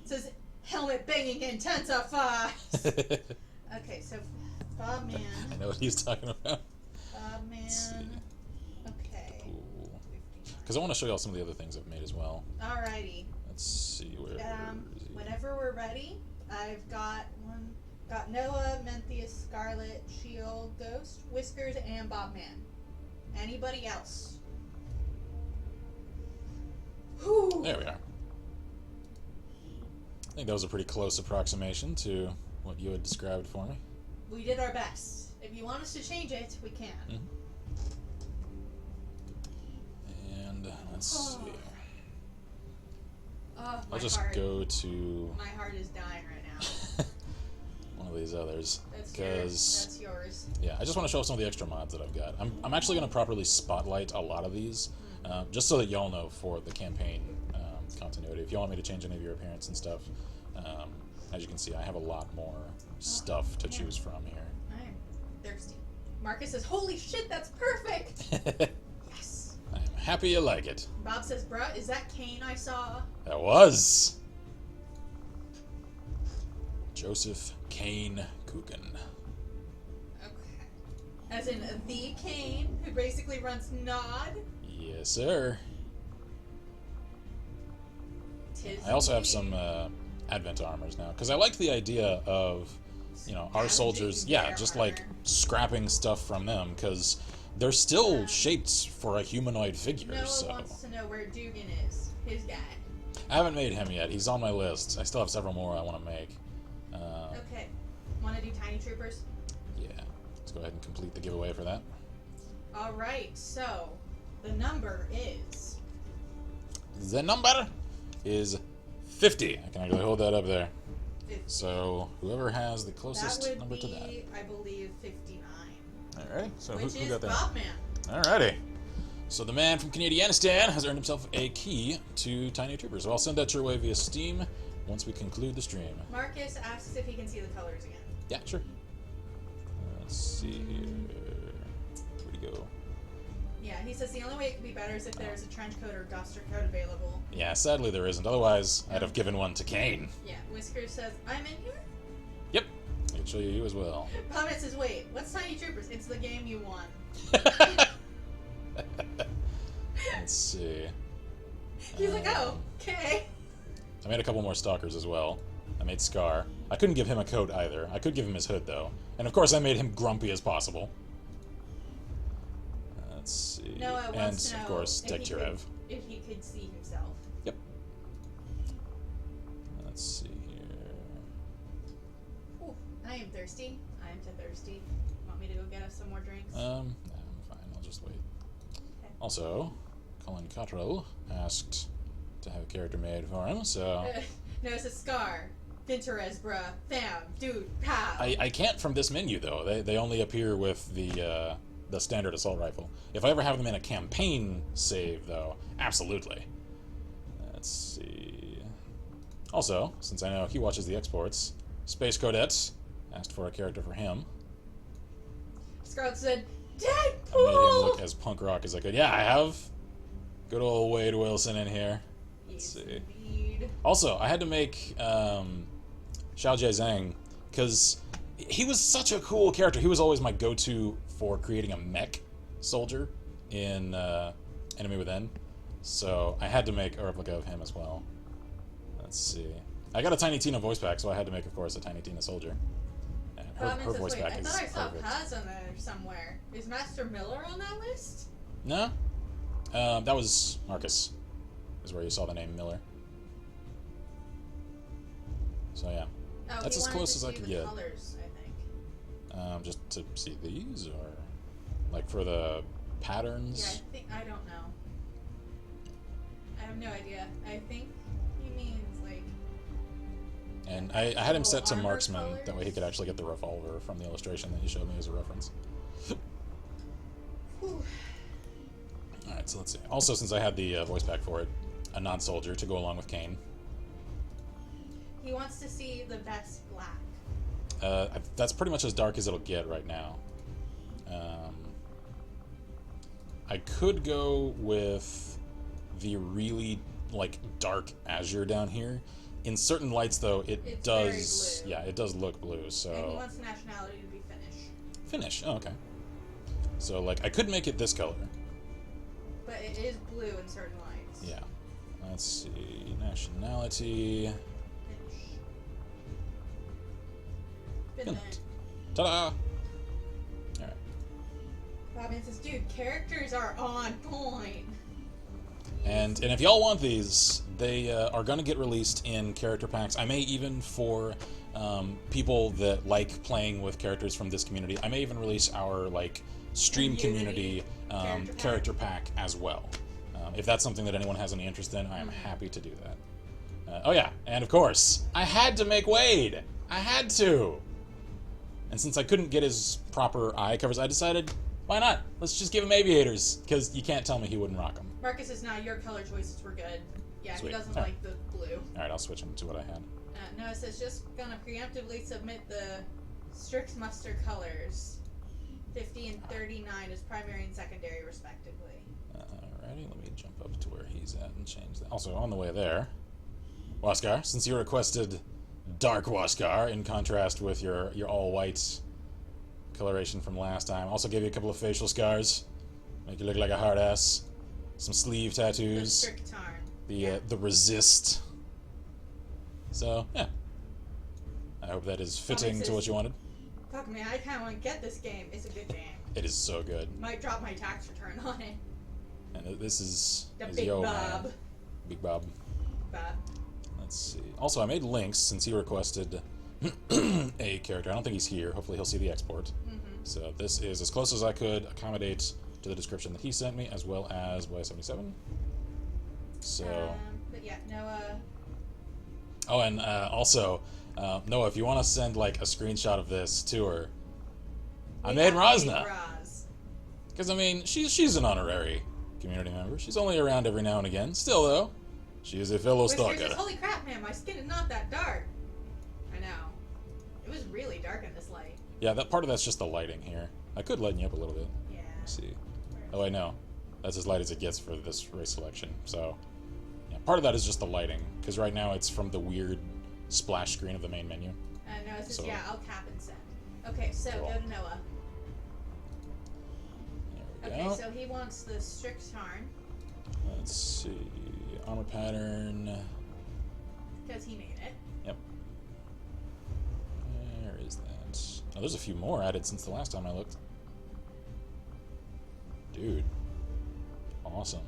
Speaker 2: says helmet banging intensifies. Okay, so Bob Man.
Speaker 1: I know what he's talking about.
Speaker 2: Bob Man. Okay.
Speaker 1: Because I want to show you all some of the other things I've made as well.
Speaker 2: Alrighty.
Speaker 1: Let's see where. Is he?
Speaker 2: Whenever we're ready, I've got Noah, Menthius, Scarlet, Shield, Ghost, Whiskers, and Bob Man. Anybody else? Whew.
Speaker 1: There we are. I think that was a pretty close approximation to what you had described for me.
Speaker 2: We did our best. If you want us to change it, we can.
Speaker 1: And let's see.
Speaker 2: Oh,
Speaker 1: I'll just go to
Speaker 2: My heart is dying right now.
Speaker 1: one of these others.
Speaker 2: That's yours.
Speaker 1: Yeah, I just want to show some of the extra mods that I've got. I'm actually going to properly spotlight a lot of these, just so that y'all know for the campaign continuity. If you want me to change any of your appearance and stuff, as you can see, I have a lot more stuff to choose from here.
Speaker 2: I'm thirsty. Marcus says, holy shit, that's perfect! Yes.
Speaker 1: I'm happy you like it.
Speaker 2: Bob says, bruh, is that Kane I saw?
Speaker 1: That was Joseph Kane Kukin.
Speaker 2: Okay. As in the Kane, who basically runs Nod?
Speaker 1: Yes, sir.
Speaker 2: Tis
Speaker 1: I also have
Speaker 2: indeed.
Speaker 1: some Advent armors now, because I like the idea of, our soldiers,
Speaker 2: their
Speaker 1: just
Speaker 2: armor.
Speaker 1: like scrapping stuff from them, because they're still shaped for a humanoid figure.
Speaker 2: Noah
Speaker 1: So
Speaker 2: wants to know where Dugan is. His guy.
Speaker 1: I haven't made him yet. He's on my list. I still have several more I want to make.
Speaker 2: Okay. Want to do Tiny Troopers?
Speaker 1: Yeah, let's go ahead and complete the giveaway for that.
Speaker 2: Alright, so the number is.
Speaker 1: The number is 50. I can actually hold that up there.
Speaker 2: 50.
Speaker 1: So whoever has the closest
Speaker 2: that would
Speaker 1: number
Speaker 2: be,
Speaker 1: to that.
Speaker 2: I believe, 59.
Speaker 1: Alright, so
Speaker 2: Which
Speaker 1: who
Speaker 2: is
Speaker 1: got that?
Speaker 2: Bob Man.
Speaker 1: Alrighty. So the man from Canadianistan has earned himself a key to Tiny Troopers. So I'll send that your way via Steam once we conclude the stream.
Speaker 2: Marcus asks if he can see the colors again.
Speaker 1: Yeah, sure. Let's see here. Where'd he go?
Speaker 2: Yeah, he says the only way it could be better is if there's a trench coat or duster coat available.
Speaker 1: Yeah, sadly there isn't. Otherwise, I'd have given one to Kane.
Speaker 2: Yeah, Whiskers says, I'm in here?
Speaker 1: Yep. I can show you as well.
Speaker 2: Bob says, wait, what's Tiny Troopers? It's the game you won.
Speaker 1: Let's see.
Speaker 2: He's like, oh, okay.
Speaker 1: I made a couple more stalkers as well. I made Scar. I couldn't give him a coat either. I could give him his hood, though. And of course, I made him grumpy as possible. Let's see.
Speaker 2: Noah
Speaker 1: And,
Speaker 2: wants to know
Speaker 1: of course,
Speaker 2: if he
Speaker 1: Dekturev.
Speaker 2: if he could see himself.
Speaker 1: Yep. Let's see here.
Speaker 2: Ooh, I am thirsty. I am too thirsty. Want me to go get us some more drinks?
Speaker 1: I'm fine. I'll just wait.
Speaker 2: Okay.
Speaker 1: Also, Colin Cottrell asked to have a character made for him, so...
Speaker 2: No, it's a Scar. Pinterest, bruh. Fam. Dude. Pow.
Speaker 1: I can't from this menu, though. They only appear with the standard assault rifle. If I ever have them in a campaign save, though, absolutely. Let's see... Also, since I know he watches the exports, Space Codette asked for a character for him.
Speaker 2: Scarlet said,
Speaker 1: I made him
Speaker 2: Deadpool!
Speaker 1: look as punk rock as I could. Yeah, I have. Good old Wade Wilson in here. Let's
Speaker 2: Yes,
Speaker 1: see.
Speaker 2: indeed.
Speaker 1: Also, I had to make Ch.7 because he was such a cool character. He was always my go-to for creating a mech soldier in Enemy Within. So I had to make a replica of him as well. Let's see. I got a Tiny Tina voice pack, so I had to make, of course, a Tiny Tina soldier. And her voice
Speaker 2: Wait,
Speaker 1: pack
Speaker 2: I
Speaker 1: is
Speaker 2: thought I saw
Speaker 1: perfect.
Speaker 2: Paz on there somewhere. Is Master Miller on that list?
Speaker 1: No? That was Marcus. Is where you saw the name Miller. So yeah.
Speaker 2: Oh,
Speaker 1: That's
Speaker 2: he
Speaker 1: as
Speaker 2: wanted
Speaker 1: close
Speaker 2: to
Speaker 1: as I
Speaker 2: see
Speaker 1: could
Speaker 2: the
Speaker 1: get.
Speaker 2: colors, I think.
Speaker 1: Just to see these, or like for the patterns.
Speaker 2: Yeah, I don't know. have no idea. I think he means like.
Speaker 1: And I had him set to
Speaker 2: Armor
Speaker 1: marksman,
Speaker 2: colors?
Speaker 1: that way he could actually get the revolver from the illustration that he showed me as a reference.
Speaker 2: Whew.
Speaker 1: Alright, so let's see. Also, since I had the voice pack for it, a non-soldier to go along with Kane.
Speaker 2: He wants to see the best black.
Speaker 1: That's pretty much as dark as it'll get right now. I could go with the really, like, dark azure down here. In certain lights, though, it
Speaker 2: It's
Speaker 1: does...
Speaker 2: very blue.
Speaker 1: Yeah, it does look blue, so...
Speaker 2: And he wants the nationality to be Finnish.
Speaker 1: Finnish, oh, okay. So, like, I could make it this color.
Speaker 2: But it is blue in certain lights.
Speaker 1: Yeah. Let's see. Nationality...
Speaker 2: Finland.
Speaker 1: Ta-da! Alright.
Speaker 2: Robin says, dude, characters are on point.
Speaker 1: And if y'all want these, they are going to get released in character packs. I may even, for people that like playing with characters from this community, I may even release our like stream community character pack as well. If that's something that anyone has any interest in, I am happy to do that. Oh yeah, and of course, I had to make Wade! I had to! And since I couldn't get his proper eye covers, I decided, why not? Let's just give him aviators, because you can't tell me he wouldn't rock them.
Speaker 2: Marcus says, nah, your color choices were good. Yeah,
Speaker 1: Sweet.
Speaker 2: he doesn't
Speaker 1: Alright.
Speaker 2: like the blue.
Speaker 1: Alright, I'll switch him to what I had.
Speaker 2: Noah says, just gonna preemptively submit the strict muster colors. 50 and 39 as primary and secondary, respectively.
Speaker 1: Alrighty, let me jump up to where he's at and change that. Also, on the way there, Waskar, since you requested dark Waskar in contrast with your all-white coloration from last time, also gave you a couple of facial scars, make you look like a hard ass, some sleeve
Speaker 2: The
Speaker 1: tattoos,
Speaker 2: strict tarn.
Speaker 1: the resist. So yeah, I hope that is fitting to what you wanted.
Speaker 2: Fuck man, I kinda wanna get this game. It's a good game.
Speaker 1: It is so good,
Speaker 2: Might drop my tax return on it.
Speaker 1: and this is
Speaker 2: The
Speaker 1: yo
Speaker 2: Big
Speaker 1: man.
Speaker 2: Bob.
Speaker 1: Big Bob.
Speaker 2: But
Speaker 1: Let's see. Also, I made links since he requested a character. I don't think he's here. Hopefully he'll see the export. So this is as close as I could accommodate to the description that he sent me, as well as Y77. So...
Speaker 2: but yeah, Noah.
Speaker 1: Oh, and also, Noah, if you want to send, like, a screenshot of this to her, I made Rosna. Because, I mean, she's an honorary community member. She's only around every now and again. Still, though, she is a fellow
Speaker 2: Whiskers
Speaker 1: stalker.
Speaker 2: says, holy crap, man, my skin is not that dark. I know. It was really dark in this light.
Speaker 1: Yeah, that part of that's just the lighting here. I could lighten you up a little bit.
Speaker 2: Yeah.
Speaker 1: Let's see. Oh, I know. That's as light as it gets for this race selection. So, yeah, part of that is just the lighting, because right now it's from the weird splash screen of the main menu.
Speaker 2: Noah says,
Speaker 1: So-
Speaker 2: yeah, I'll cap and send. Okay, so
Speaker 1: Cool.
Speaker 2: go to Noah.
Speaker 1: There we
Speaker 2: Okay,
Speaker 1: go.
Speaker 2: so he wants the strict tarn,
Speaker 1: Let's see. Armor pattern.
Speaker 2: because he made it.
Speaker 1: Yep. Where is that? Oh, there's a few more added since the last time I looked. Dude. Awesome.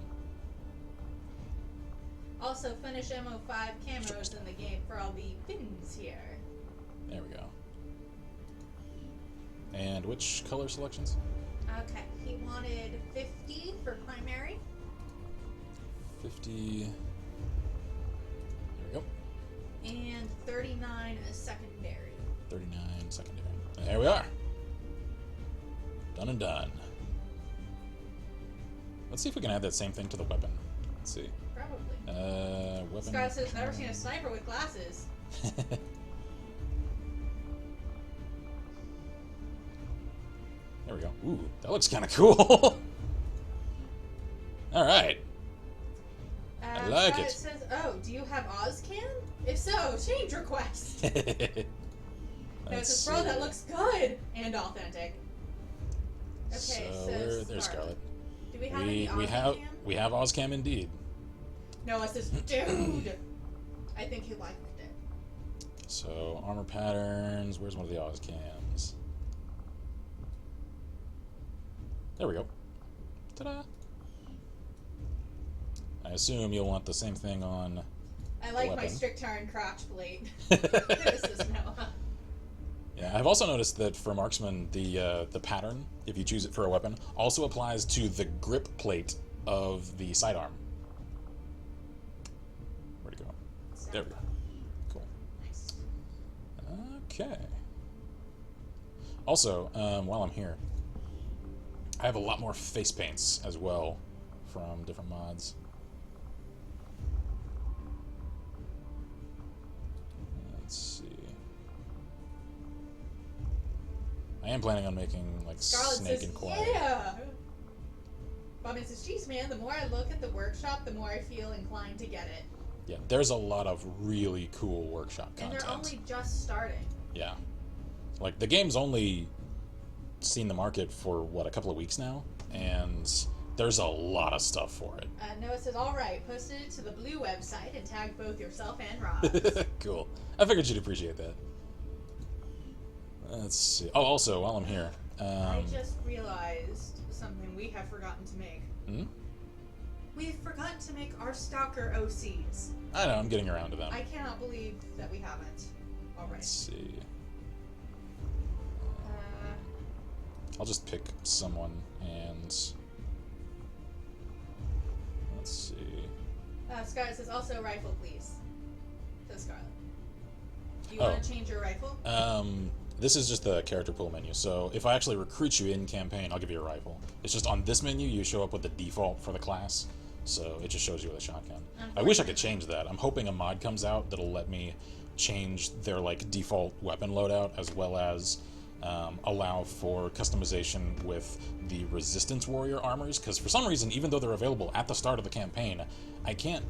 Speaker 2: Also, finish MO5 camos in the game for all the Finns here.
Speaker 1: There we go. And which color selections?
Speaker 2: Okay, he wanted 50 for primary.
Speaker 1: 50. There we go.
Speaker 2: And 39 as secondary.
Speaker 1: 39 secondary. And there we are. Done and done. Let's see if we can add that same thing to the weapon. Let's see.
Speaker 2: Probably.
Speaker 1: Weapon.
Speaker 2: Scott says, never seen a sniper with glasses.
Speaker 1: There we go. Ooh, that looks kind of cool. All right. I like
Speaker 2: Scott
Speaker 1: it.
Speaker 2: says, oh, do you have Ozcan? If so, change request. No, it
Speaker 1: Let's
Speaker 2: says, bro, that
Speaker 1: see.
Speaker 2: looks good and authentic. Okay,
Speaker 1: So there's Scarlet.
Speaker 2: Do we have
Speaker 1: We
Speaker 2: any
Speaker 1: have
Speaker 2: Ozcan?
Speaker 1: we have Ozcam indeed.
Speaker 2: No, it says, dude. I think he liked it.
Speaker 1: So armor patterns. Where's one of the Ozcams? There we go. Ta-da! I assume you'll want the same thing on.
Speaker 2: I like my
Speaker 1: weapon.
Speaker 2: strict turn crotch plate. This is Noah.
Speaker 1: Yeah, I've also noticed that for marksman, the pattern, if you choose it for a weapon, also applies to the grip plate of the sidearm. There we go. Cool.
Speaker 2: Nice.
Speaker 1: Okay. Also, while I'm here, I have a lot more face paints as well from different mods. Let's see. I am planning on making like
Speaker 2: Scarlet
Speaker 1: Snake
Speaker 2: says,
Speaker 1: and Quiet.
Speaker 2: yeah! Bobby says, geez, man, the more I look at the workshop, the more I feel inclined to get it.
Speaker 1: Yeah, there's a lot of really cool workshop
Speaker 2: And
Speaker 1: content.
Speaker 2: they're only just starting.
Speaker 1: Yeah. Like, the game's only seen the market for, what, a couple of weeks now? And there's a lot of stuff for it.
Speaker 2: Noah says, alright, post it to the blue website and tag both yourself and Rob.
Speaker 1: Cool. I figured you'd appreciate that. Let's see. Oh, also, while I'm here...
Speaker 2: I just realized something we have forgotten to make.
Speaker 1: Hmm?
Speaker 2: We've forgotten to make our Stalker OCs.
Speaker 1: I know, I'm getting around to them.
Speaker 2: I cannot believe that we haven't already.
Speaker 1: Let's see.
Speaker 2: Uh,
Speaker 1: I'll just pick someone and... Let's see.
Speaker 2: Scarlet says, also rifle, please. Says Scarlet. Do you
Speaker 1: Oh.
Speaker 2: want to change your rifle?
Speaker 1: This is just the character pool menu, so if I actually recruit you in campaign, I'll give you a rifle. It's just on this menu, you show up with the default for the class, so it just shows you with a shotgun. I wish I could change that. I'm hoping a mod comes out that'll let me change their like default weapon loadout, as well as allow for customization with the Resistance Warrior armors, because for some reason, even though they're available at the start of the campaign, I can't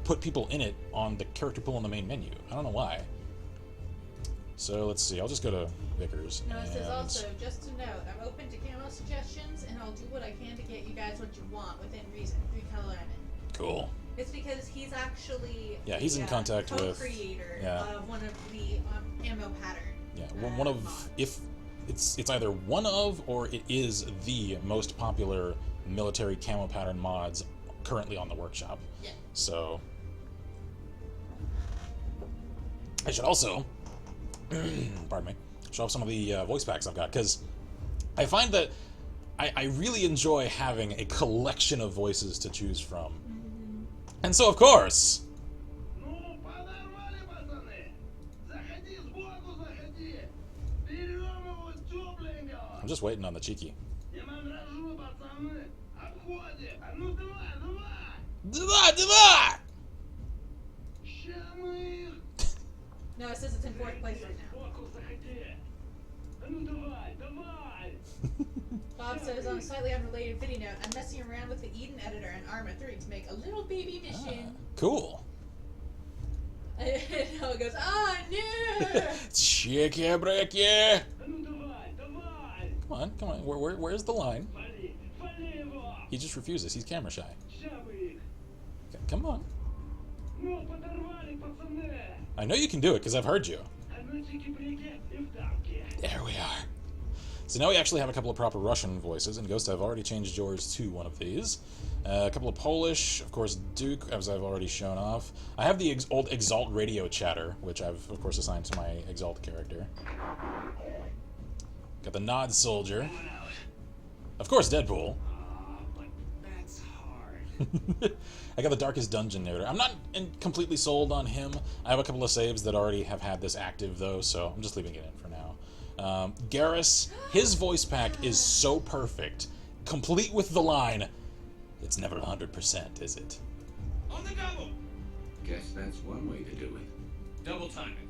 Speaker 1: put people in it on the character pool in the main menu. I don't know why. So let's see, I'll just go to Vickers.
Speaker 2: No, it says
Speaker 1: and-
Speaker 2: also, just to note, I'm open to camo suggestions, and I'll do what I can to get you guys what you want within reason. 3 color I'm in.
Speaker 1: Cool.
Speaker 2: It's because he's actually
Speaker 1: Yeah, he's in contact with-
Speaker 2: co-creator
Speaker 1: yeah.
Speaker 2: of one of the ammo pattern.
Speaker 1: Yeah, one of,
Speaker 2: mods.
Speaker 1: if it's either one of or it is the most popular military camo pattern mods currently on the workshop.
Speaker 2: Yeah.
Speaker 1: So I should also, pardon me, show off some of the voice packs I've got, because I find that I really enjoy having a collection of voices to choose from. And so, of course, I'm just waiting on the cheeky. Давай!
Speaker 2: No, it says it's in 4th place right now. Bob says, on a slightly unrelated video note, I'm messing around with the Eden editor and Arma 3 to make a little baby mission.
Speaker 1: Cool.
Speaker 2: And Noah goes, oh no!
Speaker 1: Check-a-break-ya! Come on. Where's the line? He just refuses. He's camera shy. Okay, come on. I know you can do it because I've heard you. There we are. So now we actually have a couple of proper Russian voices, and Ghost, I've already changed yours to one of these. A couple of Polish, of course, Duke, as I've already shown off. I have the old Exalt radio chatter, which I've, of course, assigned to my Exalt character. Got the Nod Soldier. Of course, Deadpool.
Speaker 3: That's hard.
Speaker 1: I got the Darkest Dungeon narrator. I'm not completely sold on him. I have a couple of saves that already have had this active, though, so I'm just leaving it in for now. Garrus, his voice pack is so perfect, complete with the line, "It's never 100%, is it?"
Speaker 5: On the double!
Speaker 3: Guess that's one way to do it.
Speaker 5: Double timing.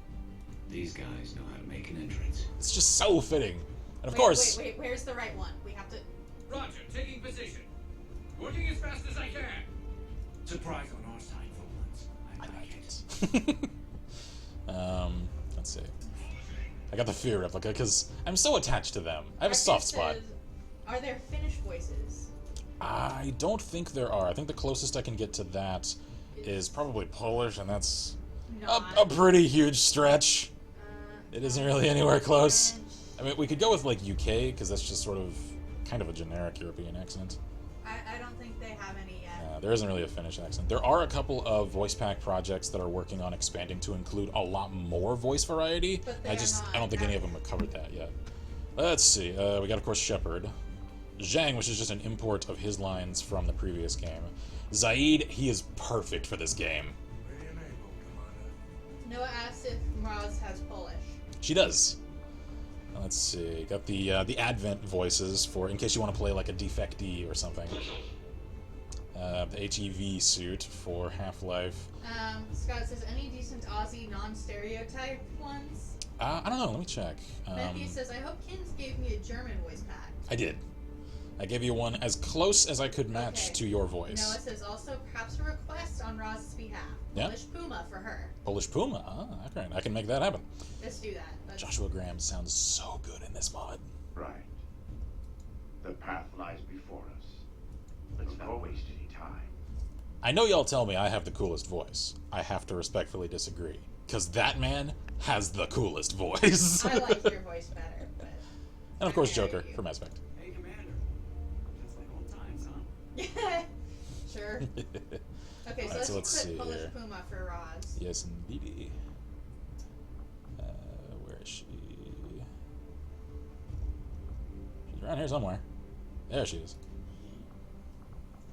Speaker 3: These guys know how to make an entrance.
Speaker 1: It's just so fitting. And of
Speaker 2: Wait,
Speaker 1: course...
Speaker 2: Wait, where's the right one? We have to...
Speaker 5: Roger, taking position. Working as fast as I can. Surprise on our side for once. I like it.
Speaker 1: Let's see. I got the Fear replica because I'm so attached to them. I have a soft spot.
Speaker 2: Says, are there Finnish voices?
Speaker 1: I don't think there are. I think the closest I can get to that is probably Polish, and that's a pretty huge stretch. It isn't really anywhere close.
Speaker 2: French.
Speaker 1: I mean, we could go with, like, UK, because that's just sort of kind of a generic European accent.
Speaker 2: I don't think they have any yet.
Speaker 1: There isn't really a Finnish accent. There are a couple of voice pack projects that are working on expanding to include a lot more voice variety.
Speaker 2: But
Speaker 1: I don't think any of them have covered that yet. Let's see. We got, of course, Shepard. Zhang, which is just an import of his lines from the previous game. Zaid, he is perfect for this game.
Speaker 2: Noah asks if Mraz has Polish.
Speaker 1: She does. Let's see. Got the Advent voices for in case you want to play like a defectee or something. The HEV suit for Half-Life.
Speaker 2: Scott says, any decent Aussie non-stereotype ones?
Speaker 1: I don't know. Let me check.
Speaker 2: Matthew says, I hope Kins gave me a German voice pack.
Speaker 1: I did. I gave you one as close as I could match
Speaker 2: Okay.
Speaker 1: to your voice.
Speaker 2: Noah says, also perhaps a request on Roz's behalf.
Speaker 1: Yeah?
Speaker 2: Polish Puma for her.
Speaker 1: Polish Puma. Ah, okay. I can make that happen.
Speaker 2: Let's do that. Let's
Speaker 1: Joshua Graham sounds so good in this mod.
Speaker 6: Right. The path lies before us. Let's not waste any time.
Speaker 1: I know y'all tell me I have the coolest voice. I have to respectfully disagree. Because that man has the coolest voice.
Speaker 2: I like your voice better, but...
Speaker 1: And of course
Speaker 2: I marry
Speaker 1: Joker
Speaker 2: you.
Speaker 1: from Mass Effect.
Speaker 5: Hey, Commander. Just like old times, huh?
Speaker 2: Sure. Okay,
Speaker 1: Alright, so
Speaker 2: so
Speaker 1: let's
Speaker 2: let's
Speaker 1: see
Speaker 2: put Polish
Speaker 1: here.
Speaker 2: Puma for Roz.
Speaker 1: Yes, indeedy. Where is she? She's around here somewhere. There she is.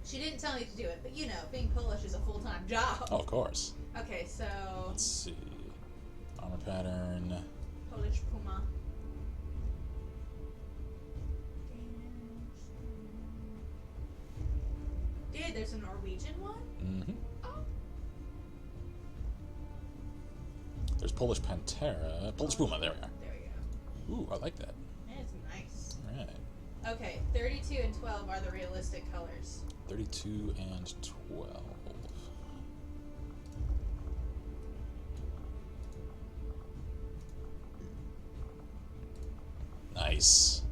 Speaker 2: She didn't tell me to do it, but you know, being Polish is a full-time job.
Speaker 1: Oh, of course.
Speaker 2: Okay, so...
Speaker 1: Let's see. Armor pattern.
Speaker 2: Polish Puma. Dude, there's a Norwegian one?
Speaker 1: Mm-hmm.
Speaker 2: Oh.
Speaker 1: There's Polish Pantera. Polish Puma, there we are.
Speaker 2: There we go.
Speaker 1: Ooh, I like that.
Speaker 2: It's nice.
Speaker 1: Alright.
Speaker 2: Okay, 32 and 12 are the realistic colors.
Speaker 1: 32 and 12. Nice.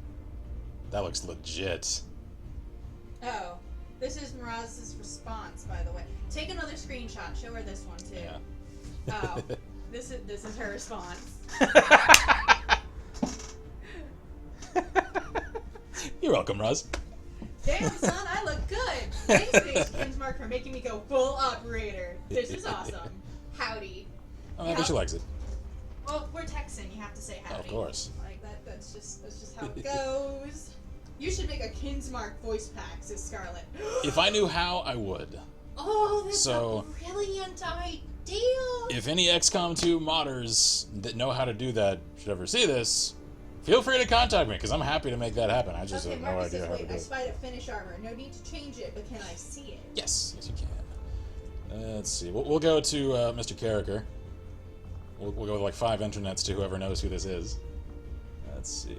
Speaker 1: That looks legit.
Speaker 2: Oh, this is Miraz's response, by the way. Take another screenshot. Show her this one too.
Speaker 1: Yeah.
Speaker 2: Oh, this is her response.
Speaker 1: You're welcome, Roz.
Speaker 2: Damn, son, I look good. Thanks, Kinsmarck, for making me go full operator. This is awesome. Howdy.
Speaker 1: Oh, maybe she likes it.
Speaker 2: Well, we're Texan. You have to say howdy.
Speaker 1: Of course.
Speaker 2: Like that. That's just how it goes. You should make a Kinsmarck voice pack, says Scarlett.
Speaker 1: If I knew how, I would.
Speaker 2: Oh, that's
Speaker 1: So-
Speaker 2: a brilliant idea.
Speaker 1: If any XCOM 2 modders that know how to do that should ever see this, feel free to contact me, because I'm happy to make that happen. I just
Speaker 2: Okay,
Speaker 1: have no
Speaker 2: Marcus
Speaker 1: idea
Speaker 2: says,
Speaker 1: how to
Speaker 2: wait,
Speaker 1: do
Speaker 2: I
Speaker 1: it.
Speaker 2: spied a Finnish armor. No need to change it, but can I see it?
Speaker 1: Yes, yes you can. Let's see. We'll go to Mr. Carricker. We'll go with like 5 internets to whoever knows who this is. Let's see.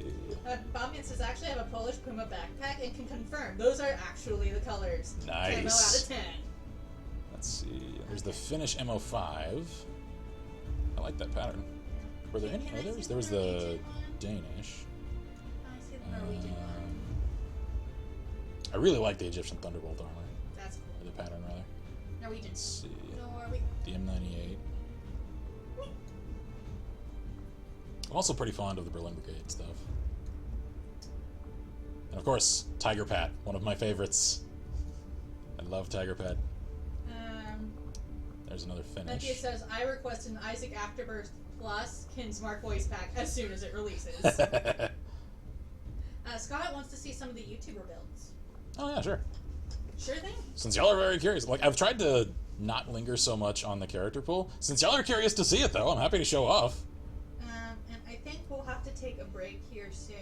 Speaker 2: Bombian says, actually, I have a Polish Puma backpack and can confirm those are actually the colors. 10
Speaker 1: Nice.
Speaker 2: out of 10.
Speaker 1: Let's see. There's the Finnish MO5. I like that pattern. Were there any
Speaker 2: Can I see
Speaker 1: others?
Speaker 2: the
Speaker 1: There was the
Speaker 2: Norwegian one?
Speaker 1: Danish.
Speaker 2: I see the Norwegian one.
Speaker 1: I really like the Egyptian Thunderbolt armor.
Speaker 2: That's
Speaker 1: Or
Speaker 2: cool.
Speaker 1: the pattern, rather.
Speaker 2: Norwegian.
Speaker 1: Let's see.
Speaker 2: Norwegian.
Speaker 1: The M98. I'm also pretty fond of the Berlin Brigade stuff. And of course, Tiger Pat, one of my favorites. I love Tiger Pat. There's another
Speaker 2: Matthew
Speaker 1: Finnish.
Speaker 2: says, I request an Isaac Afterbirth plus Kinsmarck voice pack as soon as it releases. Scott wants to see some of the YouTuber builds.
Speaker 1: Oh yeah, sure.
Speaker 2: Sure thing.
Speaker 1: Since y'all are very curious, like I've tried to not linger so much on the character pool. Since y'all are curious to see it though, I'm happy to show off.
Speaker 2: And I think we'll have to take a break here soon.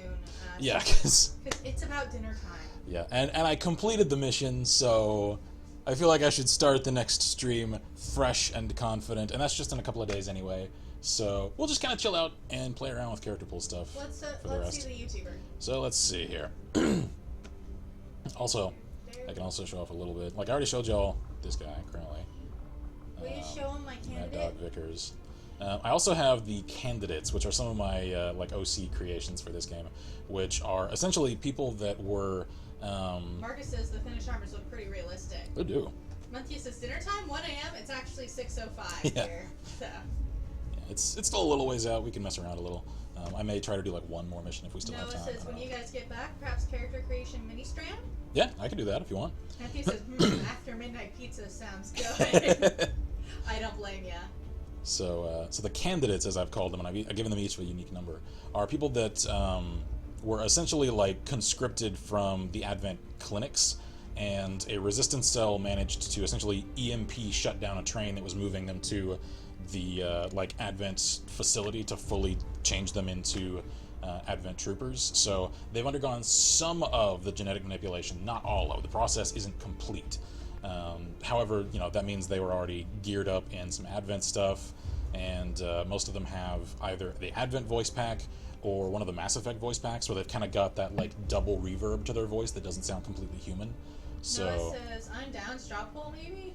Speaker 1: Yeah, because
Speaker 2: it's about dinner time.
Speaker 1: yeah, and I completed the mission, so I feel like I should start the next stream fresh and confident, and that's just in a couple of days anyway. So we'll just kind of chill out and play around with character pool stuff
Speaker 2: Let's
Speaker 1: for the rest.
Speaker 2: see the YouTuber.
Speaker 1: So let's see here. Also, I can also show off a little bit. Like I already showed y'all this guy currently.
Speaker 2: Will you show him my
Speaker 1: Mad
Speaker 2: candidate?
Speaker 1: Dog Vickers. I also have the candidates, which are some of my like OC creations for this game, which are essentially people that were.
Speaker 2: Marcus says the Finnish armors look pretty realistic.
Speaker 1: They do.
Speaker 2: Matthew says dinner time 1 a.m. It's actually 6:05
Speaker 1: Yeah.
Speaker 2: here. So
Speaker 1: Yeah, it's still a little ways out. We can mess around a little. I may try to do like one more mission if we still
Speaker 2: Noah
Speaker 1: have time.
Speaker 2: says
Speaker 1: I don't
Speaker 2: when
Speaker 1: know.
Speaker 2: you guys get back, perhaps character creation mini stram.
Speaker 1: Yeah, I can do that if you want.
Speaker 2: Matthew says after midnight pizza sounds good. I don't blame ya.
Speaker 1: So the candidates, as I've called them, and I've given them each a unique number, are people that were essentially like conscripted from the Advent clinics, and a resistance cell managed to essentially EMP shut down a train that was moving them to the like Advent facility to fully change them into Advent troopers. So they've undergone some of the genetic manipulation, not all of. The process isn't complete. However, you know, that means they were already geared up in some Advent stuff, and most of them have either the Advent voice pack or one of the Mass Effect voice packs, where they've kind of got that like double reverb to their voice that doesn't sound completely human. So
Speaker 2: Noah says, I'm down, straw poll maybe?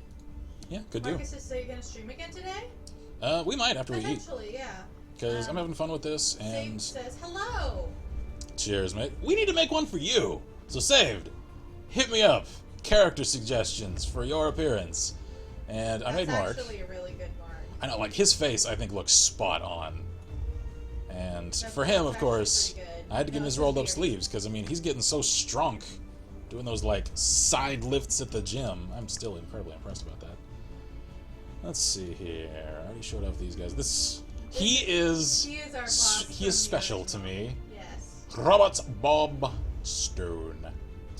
Speaker 1: yeah, could do.
Speaker 2: Marcus says, so you're going to stream again today?
Speaker 1: We might after we eat,
Speaker 2: Potentially, yeah.
Speaker 1: because I'm having fun with this.
Speaker 2: Saved
Speaker 1: And
Speaker 2: says, hello!
Speaker 1: cheers, mate. We need to make one for you. So Saved, hit me up. Character suggestions for your appearance. And I made Mark.
Speaker 2: That's actually a really good Mark.
Speaker 1: I know, like, his face, I think, looks spot on. And
Speaker 2: That's-
Speaker 1: for him,
Speaker 2: that's
Speaker 1: of course,
Speaker 2: actually pretty good.
Speaker 1: I had to give him
Speaker 2: No,
Speaker 1: his
Speaker 2: it's
Speaker 1: rolled up
Speaker 2: weird.
Speaker 1: sleeves, because, I mean, he's getting so strong, doing those, like, side lifts at the gym. I'm still incredibly impressed about that. Let's see here. I already showed off these guys. He is
Speaker 2: our boss.
Speaker 1: he is
Speaker 2: from the
Speaker 1: special to
Speaker 2: original.
Speaker 1: me.
Speaker 2: Yes.
Speaker 1: Robert Bob Stone.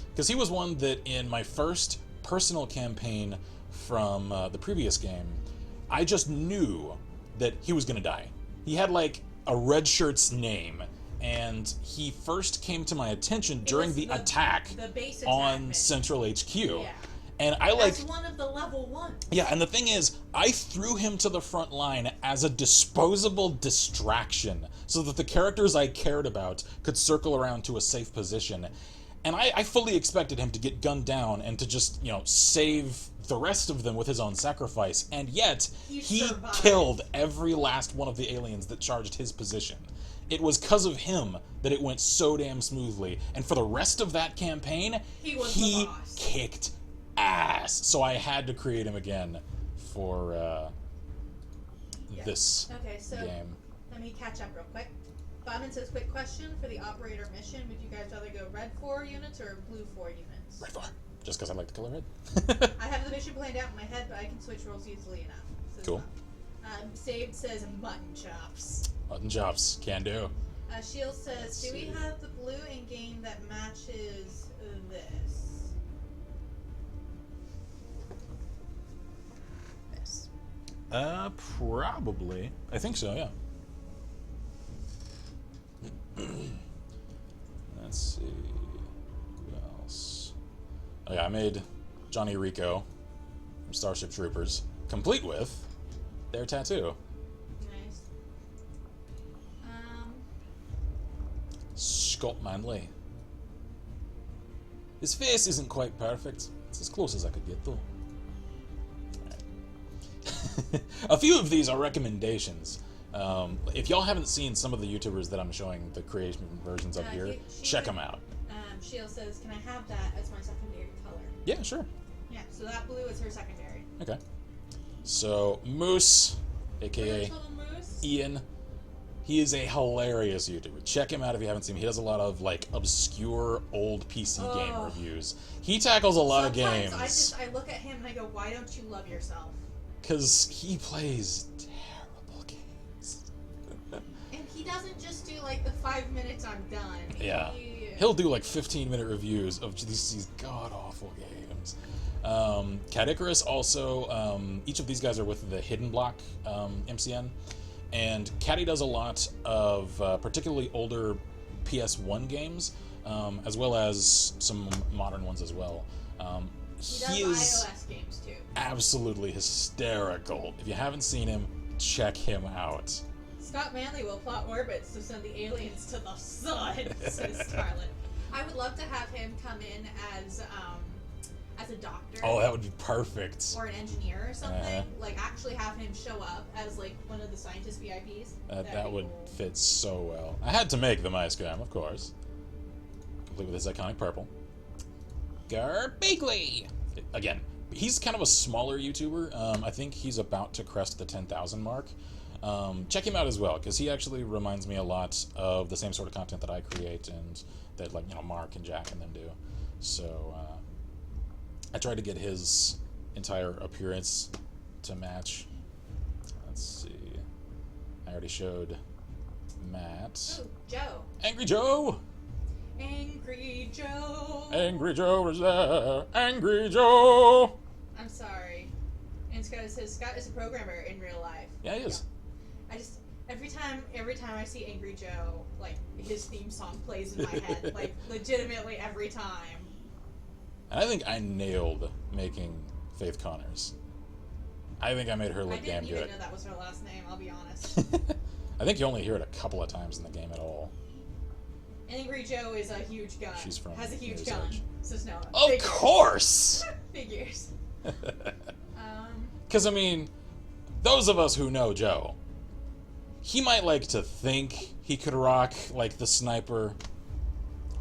Speaker 1: Because he was one that in my first personal campaign from the previous game, I just knew that he was going to die. He had like a red shirt's name, and he first came to my attention during
Speaker 2: was
Speaker 1: the
Speaker 2: the
Speaker 1: attack
Speaker 2: base
Speaker 1: on
Speaker 2: attack mission.
Speaker 1: Central HQ.
Speaker 2: Yeah.
Speaker 1: And I like...
Speaker 2: That's one of the level 1.
Speaker 1: Yeah, and the thing is, I threw him to the front line as a disposable distraction so that the characters I cared about could circle around to a safe position. And I fully expected him to get gunned down and to just, you know, save the rest of them with his own sacrifice. And yet, he
Speaker 2: survived.
Speaker 1: killed every last one of the aliens that charged his position. It was because of him that it went so damn smoothly. And for the rest of that campaign,
Speaker 2: He was the boss.
Speaker 1: kicked ass. So I had to create him again for this
Speaker 2: Okay, so
Speaker 1: game.
Speaker 2: let me catch up real quick. Bobman says, quick question for the operator mission. Would you guys rather go red 4 units or blue 4 units?
Speaker 1: Red 4. Just because I like the color red.
Speaker 2: I have the mission planned out in my head, but I can switch roles easily enough. Says
Speaker 1: Cool.
Speaker 2: Bob. Saved says mutton chops.
Speaker 1: Mutton chops. Can do.
Speaker 2: Shield says, do we have the blue in game that matches this? This.
Speaker 1: Probably. I think so, yeah. Let's see. Who else? Oh yeah, I made Johnny Rico from Starship Troopers, complete with their tattoo.
Speaker 2: Nice.
Speaker 1: Scott Manley. His face isn't quite perfect. It's as close as I could get, though. Alright. A few of these are recommendations. If y'all haven't seen some of the YouTubers that I'm showing the creation versions of here, check them out.
Speaker 2: Shield says, can I have that as my secondary color?
Speaker 1: Yeah, sure.
Speaker 2: Yeah, so that blue is her secondary.
Speaker 1: Okay. So, Moose, aka
Speaker 2: Little Moose.
Speaker 1: Ian, he is a hilarious YouTuber. Check him out if you haven't seen him. He does a lot of, like, obscure old PC game
Speaker 2: Oh.
Speaker 1: reviews. He tackles a lot of
Speaker 2: Sometimes
Speaker 1: games.
Speaker 2: I look at him and I go, why don't you love yourself?
Speaker 1: Because he plays terrible games.
Speaker 2: And he doesn't just do like the 5 minutes I'm done.
Speaker 1: Yeah. He'll do like 15-minute reviews of these god-awful games. Cat Icarus also, each of these guys are with the Hidden Block MCN. And Catty does a lot of particularly older PS1 games, as well as some modern ones as well.
Speaker 2: He does iOS games too.
Speaker 1: Absolutely hysterical. If you haven't seen him, check him out.
Speaker 2: Scott Manley will plot orbits to send the aliens to the sun, says Scarlett. I would love to have him come in as a doctor.
Speaker 1: Oh, that would be perfect.
Speaker 2: Or an engineer or something. Like, actually have him show up as, like, one of the scientist VIPs.
Speaker 1: That would fit so well. I had to make the Mice Graham, of course. Complete with his iconic purple. Gar Bagley! Again, he's kind of a smaller YouTuber. I think he's about to crest the 10,000 mark. Check him out as well, because he actually reminds me a lot of the same sort of content that I create and that, like, you know, Mark and Jack and them do. So, I tried to get his entire appearance to match. Let's see. I already showed Matt.
Speaker 2: Ooh, Joe.
Speaker 1: Angry Joe!
Speaker 2: Angry Joe.
Speaker 1: Angry Joe is there. Angry Joe!
Speaker 2: I'm sorry. And Scott says Scott is a programmer in real life.
Speaker 1: Yeah, he is.
Speaker 2: I just every time I see Angry Joe, like his theme song plays in my head, like legitimately every time.
Speaker 1: And I think I nailed making Faith Connors. I think I made her look damn
Speaker 2: I didn't
Speaker 1: good.
Speaker 2: even know that was her last name, I'll be honest.
Speaker 1: I think you only hear it a couple of times in the game at all.
Speaker 2: Angry Joe is a huge gun.
Speaker 1: She's from
Speaker 2: has a huge
Speaker 1: Mirror's
Speaker 2: gun.
Speaker 1: Edge.
Speaker 2: So no.
Speaker 1: Of
Speaker 2: Figures.
Speaker 1: course!
Speaker 2: Figures.
Speaker 1: Because, I mean, those of us who know Joe, he might like to think he could rock, like, the sniper.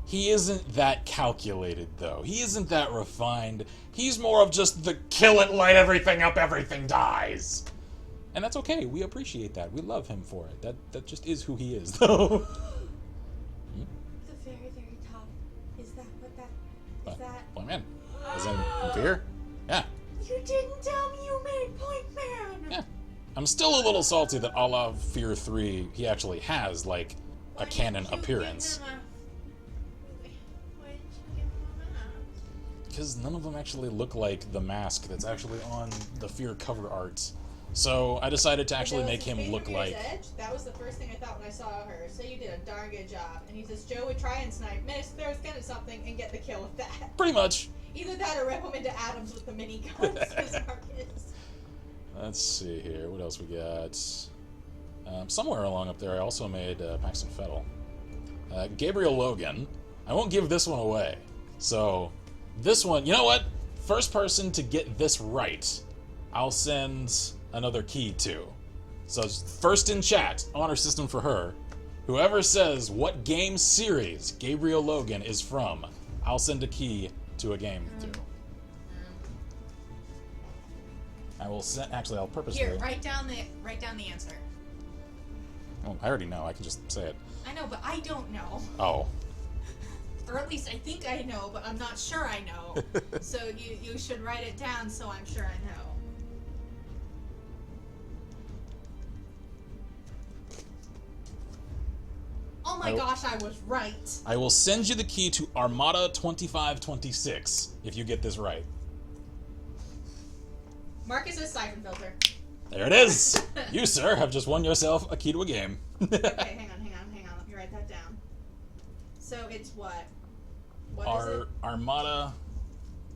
Speaker 1: He isn't that calculated, though. He isn't that refined. He's more of just the kill it, light everything up, everything dies. And that's okay. We appreciate that. We love him for it. That just is who he is, though.
Speaker 2: The very, very top. Is that what that... Is that...
Speaker 1: Point Man. As in, from Fear? Yeah.
Speaker 2: You didn't tell me you made Point Man!
Speaker 1: Yeah. I'm still a little salty that a la Fear 3, he actually has, like, a canon appearance.
Speaker 2: Why didn't you give him a mask?
Speaker 1: Because none of them actually look like the mask that's actually on the Fear cover art. So I decided to actually make him look like...
Speaker 2: Edge? That was the first thing I thought when I saw her. So you did a darn good job. And he says, Joe would try and snipe, miss, throw his gun at something, and get the kill with that.
Speaker 1: Pretty much.
Speaker 2: Either that or rip him into atoms with the miniguns, Kinsmarck is.
Speaker 1: Let's see here. What else we got? Somewhere along up there, I also made Paxton Fettel. Gabriel Logan. I won't give this one away. So, this one, you know what? First person to get this right, I'll send another key to. So, first in chat, honor system for her. Whoever says what game series Gabriel Logan is from, I'll send a key to a game to. I will send. Actually, I'll purposely.
Speaker 2: Here, write down the answer.
Speaker 1: Oh, I already know. I can just say it.
Speaker 2: I know, but I don't know.
Speaker 1: Oh.
Speaker 2: Or at least I think I know, but I'm not sure I know. So you should write it down so I'm sure I know. Oh my gosh, I was right.
Speaker 1: I will send you the key to Armada 2526 if you get this right.
Speaker 2: Marcus's siphon filter.
Speaker 1: There it is. You, sir, have just won yourself a key to a game.
Speaker 2: Okay, hang on. Let me write that down. So it's what? What is it?
Speaker 1: Armada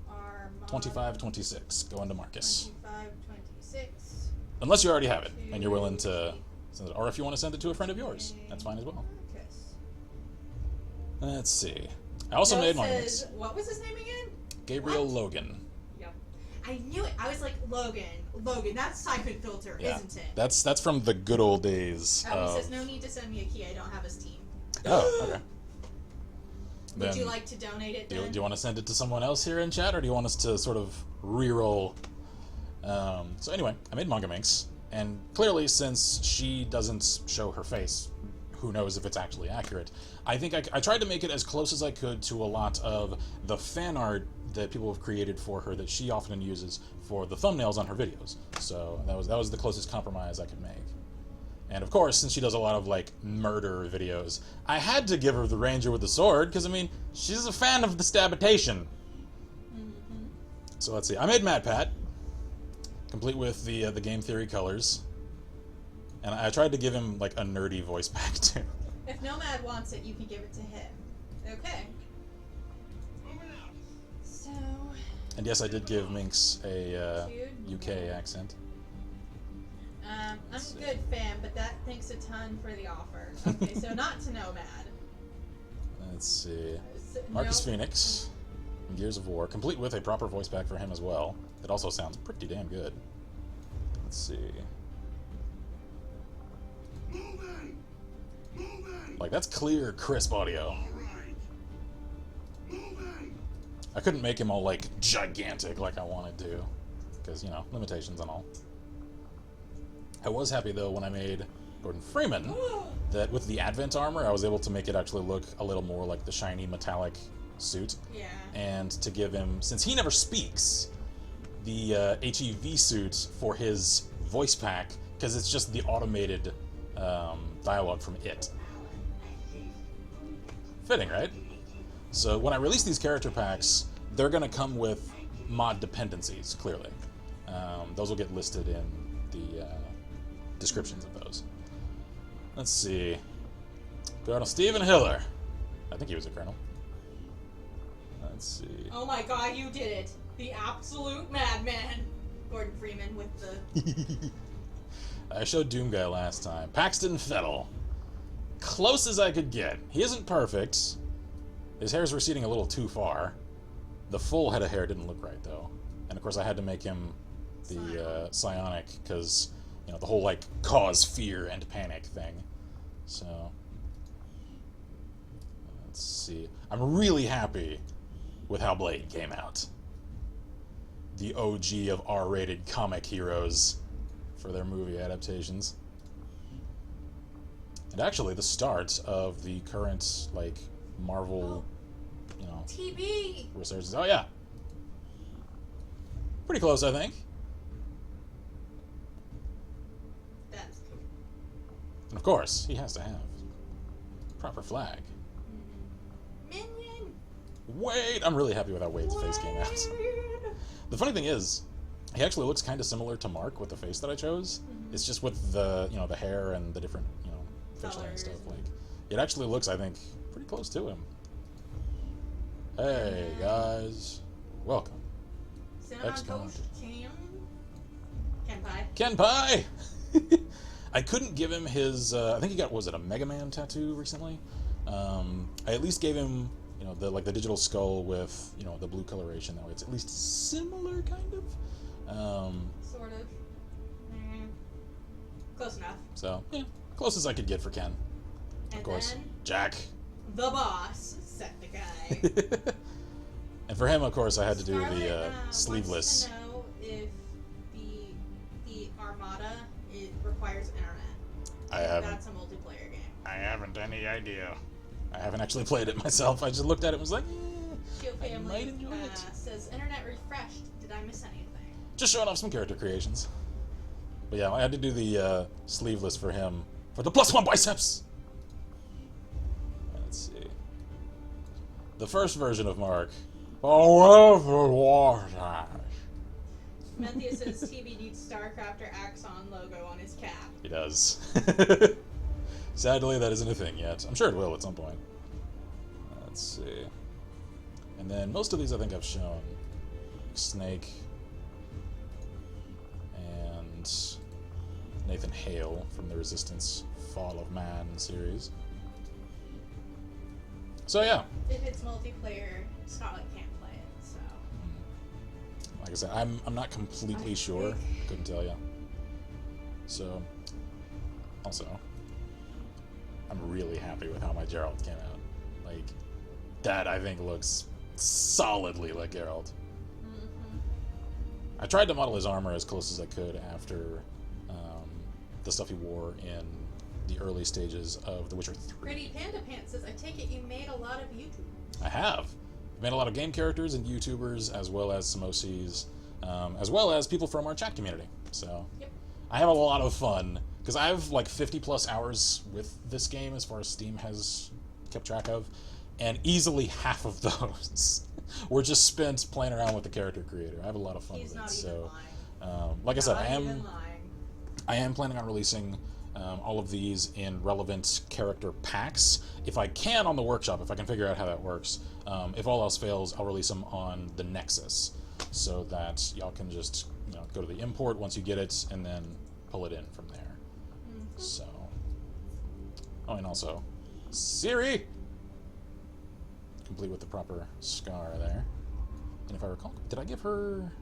Speaker 2: Armada
Speaker 1: 2526. Go into Marcus.
Speaker 2: 2526.
Speaker 1: Unless you already have it and you're willing to send it. Or if you want to send it to a friend of yours, that's fine as well.
Speaker 2: Marcus.
Speaker 1: Let's see. I also made my mix.
Speaker 2: What was his name again?
Speaker 1: Gabriel
Speaker 2: What?
Speaker 1: Logan.
Speaker 2: Yep. I knew it. I was like, Logan, that's siphon filter,
Speaker 1: Yeah.
Speaker 2: isn't it?
Speaker 1: That's from the good old days.
Speaker 2: He says, no need to send me a key. I don't have his team.
Speaker 1: Oh, okay.
Speaker 2: Would
Speaker 1: Then,
Speaker 2: you like to donate it
Speaker 1: do
Speaker 2: then?
Speaker 1: you want to send it to someone else here in chat, or do you want us to sort of re-roll? So anyway, I made Manga Minx, and clearly, since she doesn't show her face, who knows if it's actually accurate, I think I tried to make it as close as I could to a lot of the fan art that people have created for her that she often uses for the thumbnails on her videos. So that was the closest compromise I could make. And of course, since she does a lot of like murder videos, I had to give her the Ranger with the sword because I mean she's a fan of the stabitation.
Speaker 2: Mm-hmm.
Speaker 1: So let's see. I made Mad Pat, complete with the game theory colors, and I tried to give him like a nerdy voice pack too.
Speaker 2: If Nomad wants it, you can give it to him. Okay. So.
Speaker 1: And yes, I did give Minx a
Speaker 2: Dude,
Speaker 1: UK accent.
Speaker 2: I'm good, fam, but that thanks a ton for the offer. Okay, so not to Nomad.
Speaker 1: Let's see. Marcus
Speaker 2: No-
Speaker 1: Phoenix, from Gears of War, complete with a proper voice pack for him as well. It also sounds pretty damn good. Let's see.
Speaker 3: Moving! Moving!
Speaker 1: Like, that's clear, crisp audio.
Speaker 3: All right. Moving!
Speaker 1: I couldn't make him all, like, gigantic like I wanted to. Because, you know, limitations and all. I was happy, though, when I made Gordon Freeman, that with the Advent armor, I was able to make it actually look a little more like the shiny metallic suit.
Speaker 2: Yeah.
Speaker 1: And to give him, since he never speaks, the HEV suit for his voice pack, because it's just the automated dialogue from it. Fitting, right? So when I release these character packs, they're going to come with mod dependencies, clearly. Those will get listed in the descriptions of those. Let's see. Colonel Stephen Hiller. I think he was a colonel. Let's see.
Speaker 2: Oh my god, you did it. The absolute madman. Gordon Freeman with the...
Speaker 1: I showed Doom Guy last time. Paxton Fettle. Close as I could get. He isn't perfect. His hair's receding a little too far. The full head of hair didn't look right, though. And, of course, I had to make him the psionic, because, you know, the whole, like, cause fear and panic thing. So... let's see. I'm really happy with how Blade came out. The OG of R-rated comic heroes for their movie adaptations. And actually the start of the current, like, Marvel, you know...
Speaker 2: TV!
Speaker 1: resurgence. Oh, yeah. Pretty close, I think.
Speaker 2: That's cool.
Speaker 1: And of course, he has to have proper flag.
Speaker 2: Minion!
Speaker 1: Wade! I'm really happy with how Wade's face came out. The funny thing is, he actually looks kind of similar to Mark with the face that I chose.
Speaker 2: Mm-hmm.
Speaker 1: It's just with the, you know, the hair and the different, you know, facial hair and stuff. Like, it actually looks, I think, pretty close to him. Hey, guys. Welcome.
Speaker 2: Cinnamon
Speaker 1: XCOM.
Speaker 2: Toast Cam? Kenpai.
Speaker 1: Kenpai! I couldn't give him his, I think he got, was it a Mega Man tattoo recently? I at least gave him, you know, the digital skull with, you know, the blue coloration. That way it's at least similar, kind of.
Speaker 2: Sort of. Close enough.
Speaker 1: So, yeah, close as I could get for Ken.
Speaker 2: And
Speaker 1: Of course.
Speaker 2: then
Speaker 1: Jack.
Speaker 2: the boss, set the guy.
Speaker 1: And for him, of course, I had to do
Speaker 2: Scarlet,
Speaker 1: the sleeveless.
Speaker 2: wants to know if the Armada requires internet.
Speaker 1: I haven't.
Speaker 2: That's a multiplayer game.
Speaker 1: I haven't any idea. I haven't actually played it myself. I just looked at it and was like,
Speaker 2: Shield
Speaker 1: I
Speaker 2: Family
Speaker 1: might enjoy it.
Speaker 2: says internet refreshed. Did I miss anything?
Speaker 1: just showing off some character creations. But yeah, I had to do the sleeveless for him for the +1 biceps. Let's see. The first version of Mark.
Speaker 2: Menthia says TV needs Starcrafter Axon logo on his cap.
Speaker 1: He does. Sadly, that isn't a thing yet. I'm sure it will at some point. Let's see. And then most of these I think I've shown. Snake. And Nathan Hale from the Resistance Fall of Man series. So yeah.
Speaker 2: If it's multiplayer, Scarlet can't play it, so.
Speaker 1: Like I said, I'm not completely sure. Couldn't tell you. So, also, I'm really happy with how my Gerald came out. Like, that I think looks solidly like Gerald. I tried to model his armor as close as I could after the stuff he wore in the early stages of The Witcher 3.
Speaker 2: Pretty Panda Pants says, I take it you made a lot of YouTube.
Speaker 1: I have. I've made a lot of game characters and YouTubers, as well as some OCs, as well as people from our chat community. So,
Speaker 2: Yep.
Speaker 1: I have a lot of fun, because I have like 50 plus hours with this game as far as Steam has kept track of, and easily half of those were just spent playing around with the character creator. I have a lot of fun
Speaker 2: He's
Speaker 1: with
Speaker 2: not
Speaker 1: it.
Speaker 2: even
Speaker 1: So,
Speaker 2: lying.
Speaker 1: like I said,
Speaker 2: Not even lying.
Speaker 1: I am planning on releasing all of these in relevant character packs. If I can on the workshop, if I can figure out how that works. If all else fails, I'll release them on the Nexus, so that y'all can just go to the import once you get it, and then pull it in from there. So, oh, and also Siri, complete with the proper scar there. And if I recall, did I give her?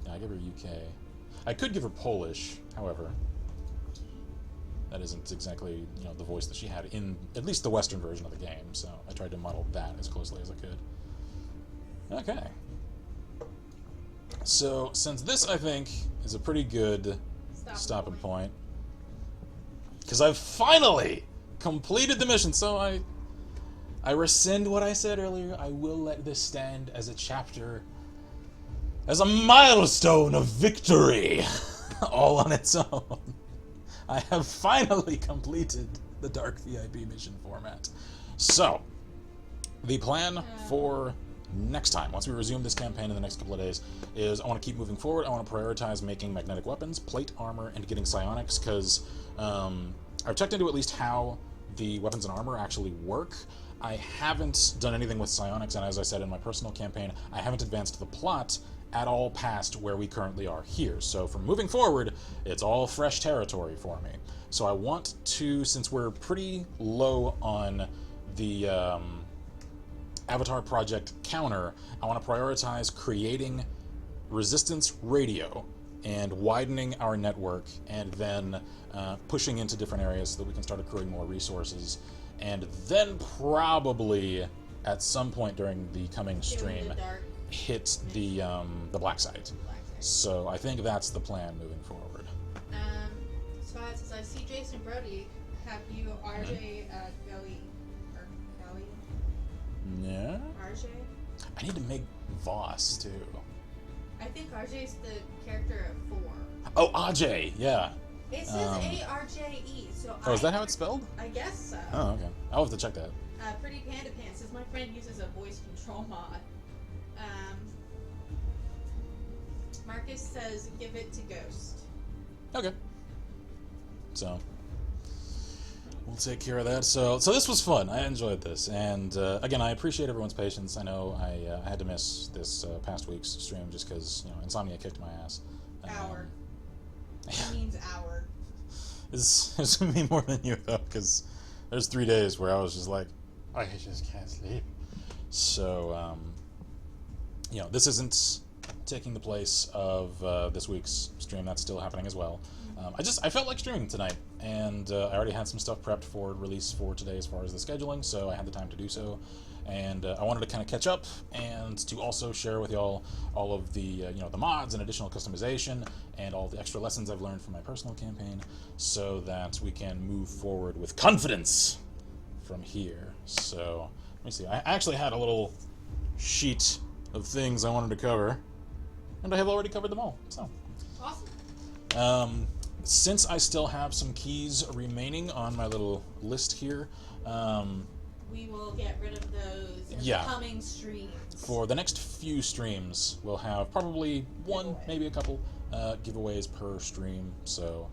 Speaker 1: Yeah, I gave her UK. I could give her Polish, however. That isn't exactly, the voice that she had in at least the Western version of the game, so I tried to model that as closely as I could. Okay. So, since this, I think, is a pretty good stopping point, because I've finally completed the mission, so I rescind what I said earlier. I will let this stand as a chapter, as a milestone of victory, all on its own. I have finally completed the Dark VIP mission format. So, the plan for next time, once we resume this campaign in the next couple of days, is I want to keep moving forward. I want to prioritize making magnetic weapons, plate armor, and getting psionics, because I've checked into at least how the weapons and armor actually work. I haven't done anything with psionics, and as I said in my personal campaign, I haven't advanced the plot at all past where we currently are here. So from moving forward, it's all fresh territory for me. So I want to, since we're pretty low on the Avatar Project counter, I want to prioritize creating resistance radio and widening our network, and then pushing into different areas so that we can start accruing more resources, and then probably at some point during the coming stream hit the black site. So I think that's the plan moving forward.
Speaker 2: Scott says, I see Jason Brody. Have you RJ Gali? Or Gali?
Speaker 1: Yeah?
Speaker 2: RJ?
Speaker 1: I need to make Voss too.
Speaker 2: I think RJ's the character of 4.
Speaker 1: Oh, Ajay, yeah.
Speaker 2: It says A-R-J-E, so
Speaker 1: Oh, is that how it's spelled?
Speaker 2: I guess so.
Speaker 1: Oh, okay. I'll have to check that.
Speaker 2: Pretty Panda Pants says, my friend uses a voice control mod. Marcus says, give it to Ghost.
Speaker 1: Okay. So we'll take care of that. So this was fun. I enjoyed this, and again, I appreciate everyone's patience. I know I had to miss this past week's stream just because insomnia kicked my ass.
Speaker 2: Hour. It means hour.
Speaker 1: It's gonna be more than you though, because there's 3 days where I was just like, I just can't sleep. So this isn't taking the place of this week's stream. That's still happening as well. I felt like streaming tonight, and I already had some stuff prepped for release for today as far as the scheduling, so I had the time to do so. And I wanted to kind of catch up, and to also share with y'all all of the the mods and additional customization and all the extra lessons I've learned from my personal campaign, so that we can move forward with confidence from here. So let me see. I actually had a little sheet of things I wanted to cover, and I have already covered them all. So
Speaker 2: awesome.
Speaker 1: Since I still have some keys remaining on my little list here,
Speaker 2: we will get rid of those in the coming streams.
Speaker 1: For the next few streams, we'll have probably one, maybe a couple giveaways per stream. So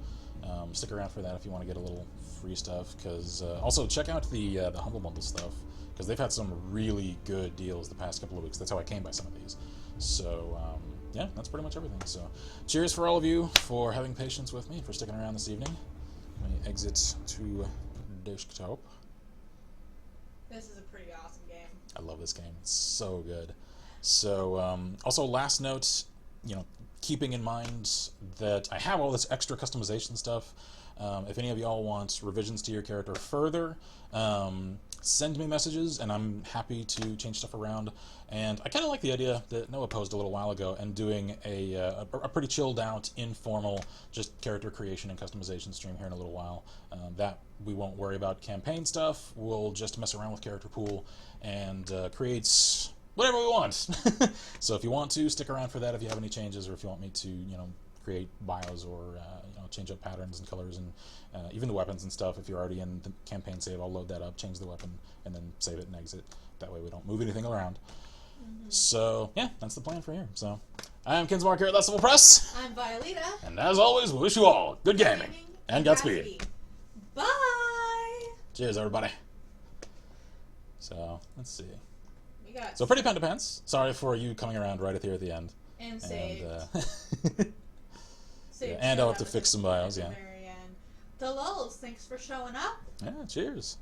Speaker 1: stick around for that if you want to get a little free stuff. Because also check out the Humble Bundle stuff, because they've had some really good deals the past couple of weeks. That's how I came by some of these. So yeah, that's pretty much everything. So cheers for all of you for having patience with me, for sticking around this evening. Let me exit to desktop.
Speaker 2: This is a pretty awesome game.
Speaker 1: I love this game. It's so good. So also last note, keeping in mind that I have all this extra customization stuff. If any of y'all want revisions to your character further, send me messages, and I'm happy to change stuff around. And I kind of like the idea that Noah posed a little while ago, and doing a pretty chilled out, informal, just character creation and customization stream here in a little while. That we won't worry about campaign stuff. We'll just mess around with character pool and create whatever we want. So if you want to, stick around for that if you have any changes, or if you want me to, create bios, or change up patterns and colors, and even the weapons and stuff. If you're already in the campaign save, I'll load that up, change the weapon, and then save it and exit. That way we don't move anything around. So yeah, that's the plan for here. So I'm Kinsmarck here at Less Level Press.
Speaker 2: I'm Violeta.
Speaker 1: And as always, we wish you all good gaming and Godspeed.
Speaker 2: Bye.
Speaker 1: Cheers, everybody. So let's see.
Speaker 2: We got
Speaker 1: so Pretty Panda Pants. Sorry for you coming around right at the end.
Speaker 2: And saved.
Speaker 1: And I'll have to fix some bios. Yeah.
Speaker 2: The lulz. Thanks for showing up.
Speaker 1: Yeah. Cheers.